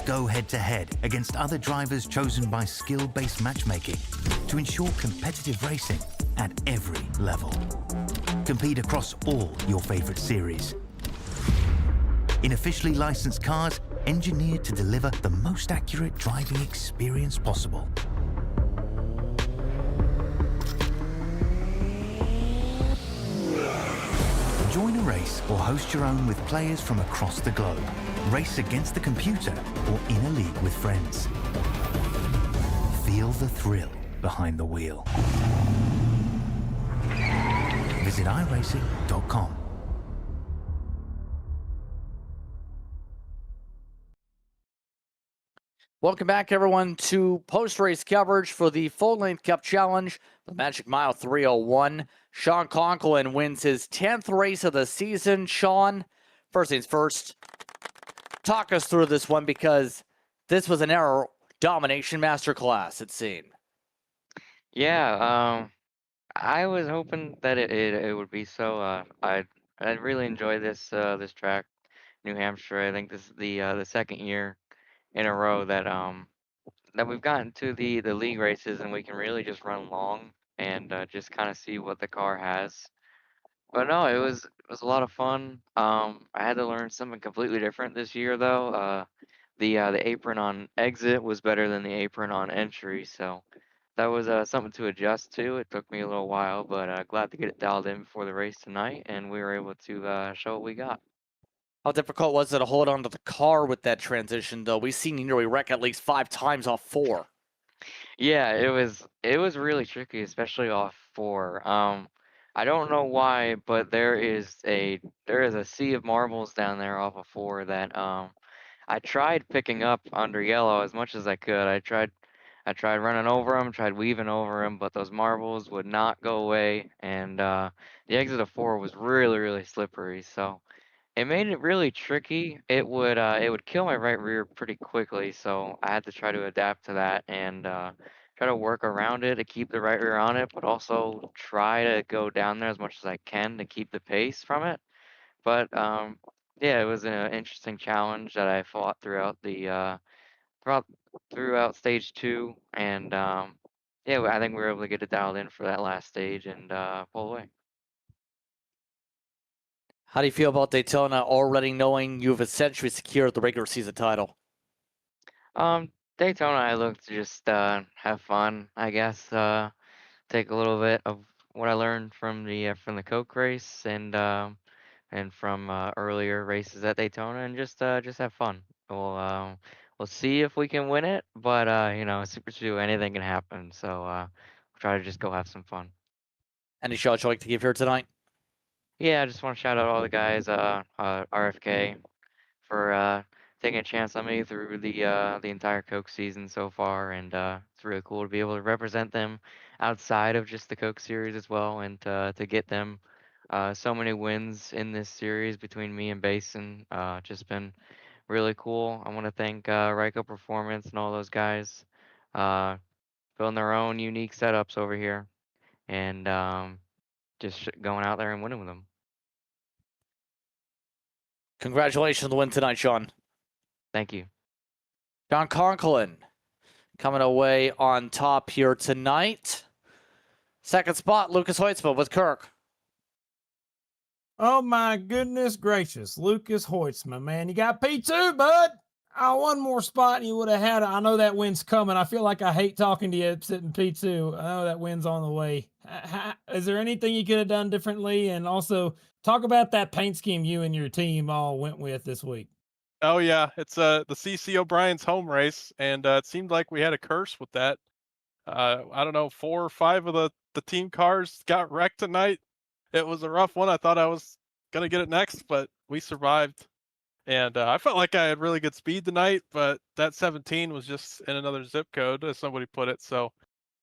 Go head-to-head against other drivers chosen by skill-based matchmaking to ensure competitive racing at every level. Compete across all your favorite series. In officially licensed cars, engineered to deliver the most accurate driving experience possible. Join a race or host your own with players from across the globe. Race against the computer or in a league with friends. Feel the thrill behind the wheel. Visit iRacing.com. Welcome back, everyone, to post-race coverage for the Full-Length Cup Challenge, the Magic Mile 301. Sean Conklin wins his 10th race of the season. Sean, first things first, talk us through this one because this was an air domination masterclass, it seemed. Yeah, I was hoping that it would be so. I really enjoy this track, New Hampshire. I think this is the second year in a row that we've gotten to the league races and we can really just run long and just kind of see what the car has. But no, it was a lot of fun. I had to learn something completely different this year though. The apron on exit was better than the apron on entry, so that was something to adjust to. It took me a little while, but glad to get it dialed in before the race tonight, and we were able to show what we got. How difficult was it to hold on to the car with that transition, though? We've seen you nearly wreck at least 5 times off 4. Yeah, it was really tricky, especially off 4. I don't know why, but there is a sea of marbles down there off of 4 that I tried picking up under yellow as much as I could. I tried running over them, tried weaving over them, but those marbles would not go away. And the exit of 4 was really, really slippery. So it made it really tricky. It would kill my right rear pretty quickly. So I had to try to adapt to that and try to work around it to keep the right rear on it, but also try to go down there as much as I can to keep the pace from it. But yeah, it was an interesting challenge that I fought throughout the throughout throughout stage 2, and yeah, I think we were able to get it dialed in for that last stage and pull away. How do you feel about Daytona already knowing you've essentially secured the regular season title? Daytona, I look to just have fun, I guess. Take a little bit of what I learned from the Coke race and from earlier races at Daytona, and just have fun. We'll see if we can win it, but Super 2, anything can happen. So we'll try to just go have some fun. Any shots you'd like to give here tonight? Yeah, I just want to shout out all the guys, RFK, for taking a chance on me through the entire Coke season so far, and it's really cool to be able to represent them outside of just the Coke series as well, and to get them so many wins in this series between me and Basin. Just been really cool. I want to thank Ryko Performance and all those guys, uh, building their own unique setups over here, and going out there and winning with them. Congratulations on the win tonight, Sean. Thank you. John Conklin coming away on top here tonight. Second spot, Lucas Hoitzma with Kirk. Oh my goodness gracious, Lucas Hoitzman, man, you got P2, bud. Oh, one more spot and you would have had it. I know that win's coming. I feel like I hate talking to you sitting P2. I know that win's on the way. Is there anything you could have done differently? And also talk about that paint scheme you and your team all went with this week. Oh yeah, it's the CC O'Brien's home race, and it seemed like we had a curse with that. I don't know, 4 or 5 of the team cars got wrecked tonight. It was a rough one. I thought I was gonna get it next, but we survived. And I felt like I had really good speed tonight, but that 17 was just in another zip code, as somebody put it. So,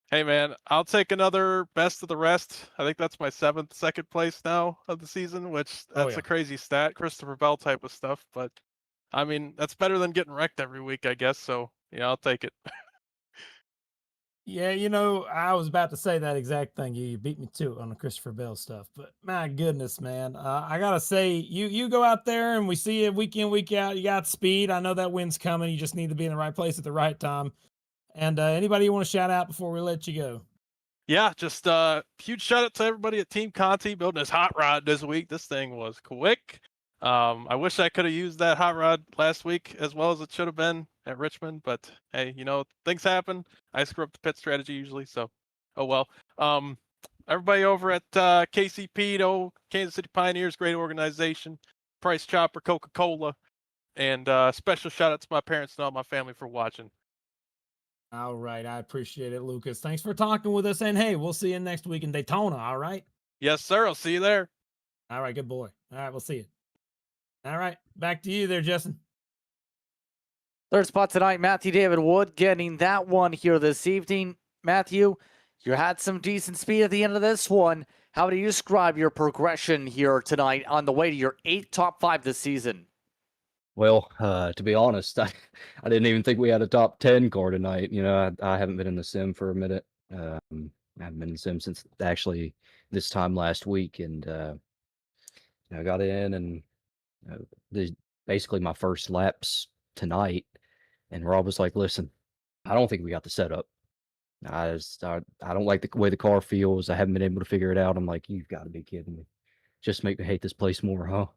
hey man, I'll take another best of the rest. I think that's my 7th second place now of the season, which that's yeah. a crazy stat, Christopher Bell type of stuff. But I mean, that's better than getting wrecked every week, I guess. So yeah, I'll take it. Yeah, I was about to say that exact thing. You beat me to it on the Christopher Bell stuff, but my goodness, man, I gotta say, you go out there and we see it week in, week out. You got speed. I know that wind's coming. You just need to be in the right place at the right time. And anybody you want to shout out before we let you go? Yeah, just huge shout out to everybody at Team Conti building this hot rod this week. This thing was quick. I wish I could have used that hot rod last week as well as it should have been at Richmond, but hey, things happen. I screw up the pit strategy usually, so oh well. Everybody over at KCP, Kansas City Pioneers, great organization. Price Chopper, Coca-Cola, and special shout out to my parents and all my family for watching. All right, I appreciate it, Lucas. Thanks for talking with us, and hey, we'll see you next week in Daytona. All right. Yes, sir. I'll see you there. All right, good boy. All right, we'll see you. All right, back to you there, Justin. Third spot tonight, Matthew David Wood getting that one here this evening. Matthew, you had some decent speed at the end of this one. How do you describe your progression here tonight on the way to your 8th top 5 this season? Well, to be honest, I didn't even think we had a top 10 car tonight. I haven't been in the sim for a minute. I haven't been in the sim since actually this time last week, and I got in and basically my first laps tonight, and Rob was like, "Listen, I don't think we got the setup. I don't like the way the car feels. I haven't been able to figure it out." I'm like, "You've got to be kidding me! Just make me hate this place more, huh?"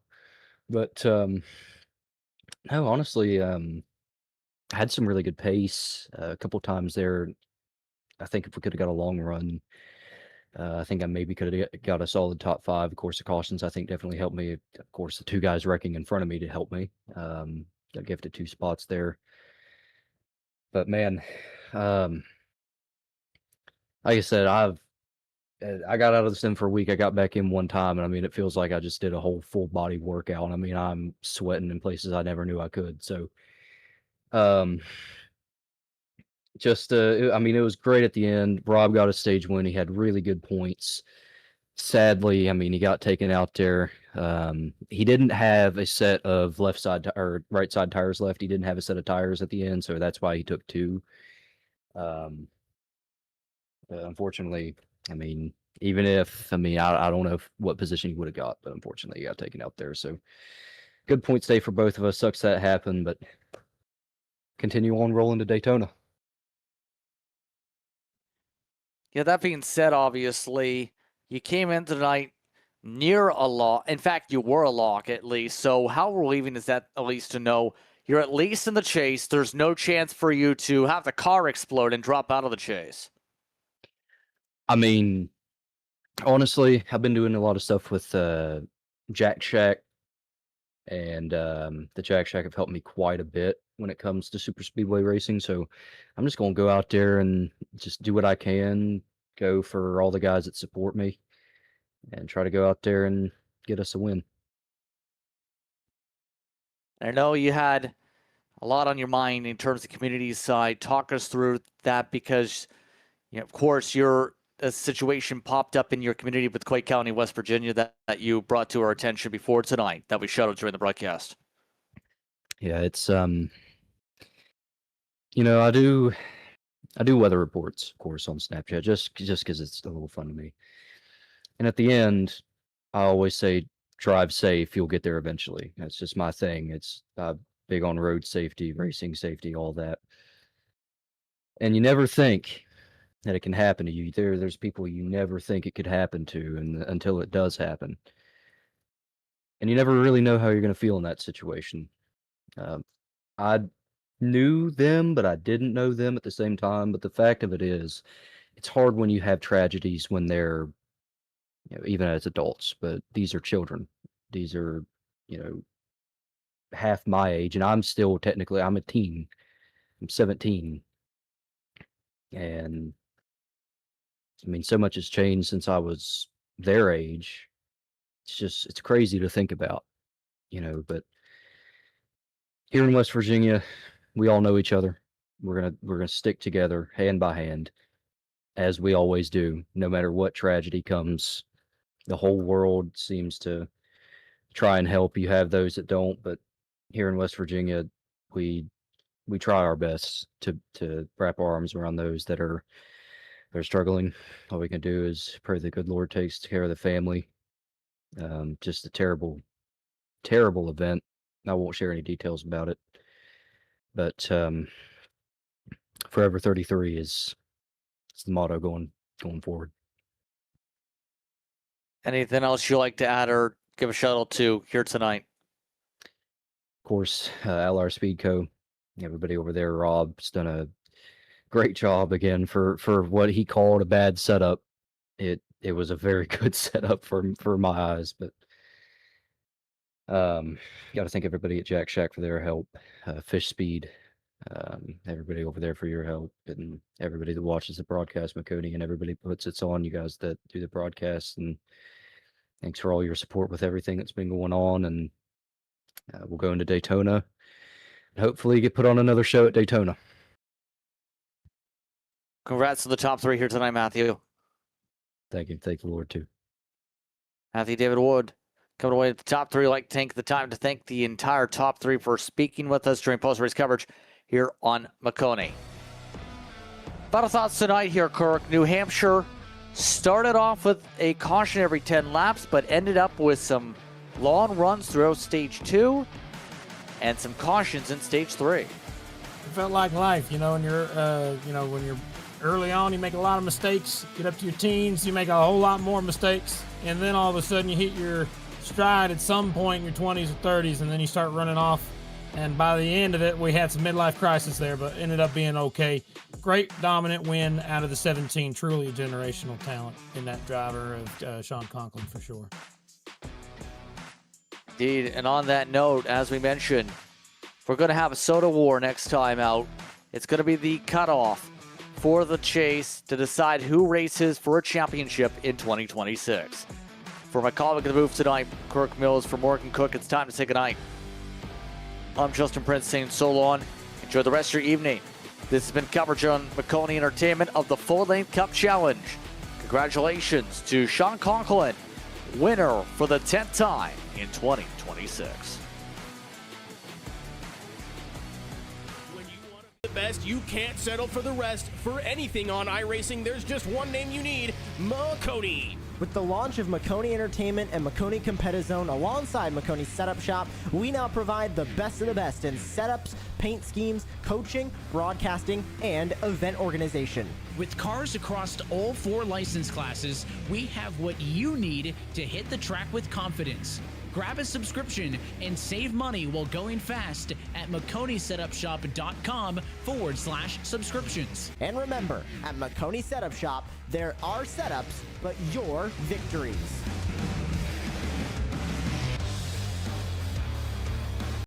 But no, honestly, I had some really good pace a couple times there. I think if we could have got a long run, I think I maybe could have got a solid top 5. Of course, the cautions I think definitely helped me. Of course, the 2 guys wrecking in front of me to help me. Got gifted 2 spots there. But man, like I said, I got out of the sim for a week. I got back in one time, and I mean, it feels like I just did a whole full body workout. I mean, I'm sweating in places I never knew I could. So, just I mean, it was great at the end. Rob got a stage win. He had really good points. Sadly, I mean, he got taken out there. He didn't have a set of left side or right side tires left. He didn't have a set of tires at the end, so that's why he took two. Unfortunately, I mean, even if I mean, I don't know what position he would have got, but unfortunately, he got taken out there. So good points day for both of us. Sucks that happened, but continue on rolling to Daytona. Yeah, that being said, obviously, you came in tonight near a lock. In fact, you were a lock at least. So how relieving is that at least to know you're at least in the chase? There's no chance for you to have the car explode and drop out of the chase. I mean, honestly, I've been doing a lot of stuff with Jack Shack, and the Jack Shack have helped me quite a bit when it comes to super speedway racing. So I'm just going to go out there and just do what I can, go for all the guys that support me, and try to go out there and get us a win. I know you had a lot on your mind in terms of the community side. Talk us through that because, you know, of course, a situation popped up in your community with Clay County, West Virginia that you brought to our attention before tonight that we showed during the broadcast. Yeah, it's you know, I do weather reports, of course, on Snapchat just because it's a little fun to me. And at the end, I always say, drive safe, you'll get there eventually. That's just my thing. It's big on road safety, racing safety, all that. And you never think that it can happen to you. There's people you never think it could happen to until it does happen. And you never really know how you're going to feel in that situation. I knew them, but I didn't know them at the same time. But the fact of it is, it's hard when you have tragedies when they're, you know, even as adults, but these are children. These are, you know, half my age, and I'm still technically, I'm a teen. I'm 17. And I mean, so much has changed since I was their age. It's crazy to think about, you know, but here in West Virginia, we all know each other. We're gonna stick together hand by hand, as we always do, no matter what tragedy comes. The whole world seems to try and help. You have those that don't, but here in West Virginia, we try our best to wrap our arms around those that are struggling. All we can do is pray the good Lord takes care of the family. Just a terrible, terrible event. I won't share any details about it, but Forever 33 is the motto going forward. Anything else you'd like to add or give a shout out to here tonight? Of course, LR Speed Co. Everybody over there, Rob's done a great job again for what he called a bad setup. It was a very good setup for my eyes, but got to thank everybody at Jack Shack for their help. Fish Speed, everybody over there for your help, and everybody that watches the broadcast, Maconi, and everybody puts it on, you guys that do the broadcast, and thanks for all your support with everything that's been going on. And we'll go into Daytona and hopefully get put on another show at Daytona. Congrats to the top three here tonight, Matthew. Thank you. Thank the Lord, too. Matthew David Wood coming away at the top three. I'd like to take the time to thank the entire top three for speaking with us during post-race coverage here on Maconi. Final thoughts tonight here, Kirk. New Hampshire started off with a caution every 10 laps, but ended up with some long runs throughout stage 2 and some cautions in stage 3. It felt like life, you know, when you're early on, you make a lot of mistakes. Get up to your teens, you make a whole lot more mistakes, and then all of a sudden you hit your stride at some point in your 20s or 30s, and then you start running off. And by the end of it, we had some midlife crisis there, but ended up being okay. Great dominant win out of the 17. Truly a generational talent in that driver of Sean Conklin for sure. Indeed, and on that note, as we mentioned, we're going to have a soda war next time out. It's going to be the cutoff for the chase to decide who races for a championship in 2026. For my colleague of the booth tonight, Kirk Mills, for Morgan Cook, it's time to say goodnight. I'm Justin Prince saying so long. Enjoy the rest of your evening This has been coverage on Maconi Entertainment of the Full Length Cup Challenge. Congratulations to Sean Conklin, winner for the 10th time in 2026. The best, you can't settle for the rest. For anything on iRacing, there's just one name you need, Maconi. With the launch of Maconi Entertainment and Maconi Competizone alongside Maconi Setup Shop, we now provide the best of the best in setups, paint schemes, coaching, broadcasting, and event organization. With cars across all 4 license classes, we have what you need to hit the track with confidence. Grab a subscription and save money while going fast at MaconiSetupShop.com/subscriptions. And remember, at Maconi Setup Shop, there are setups, but your victories.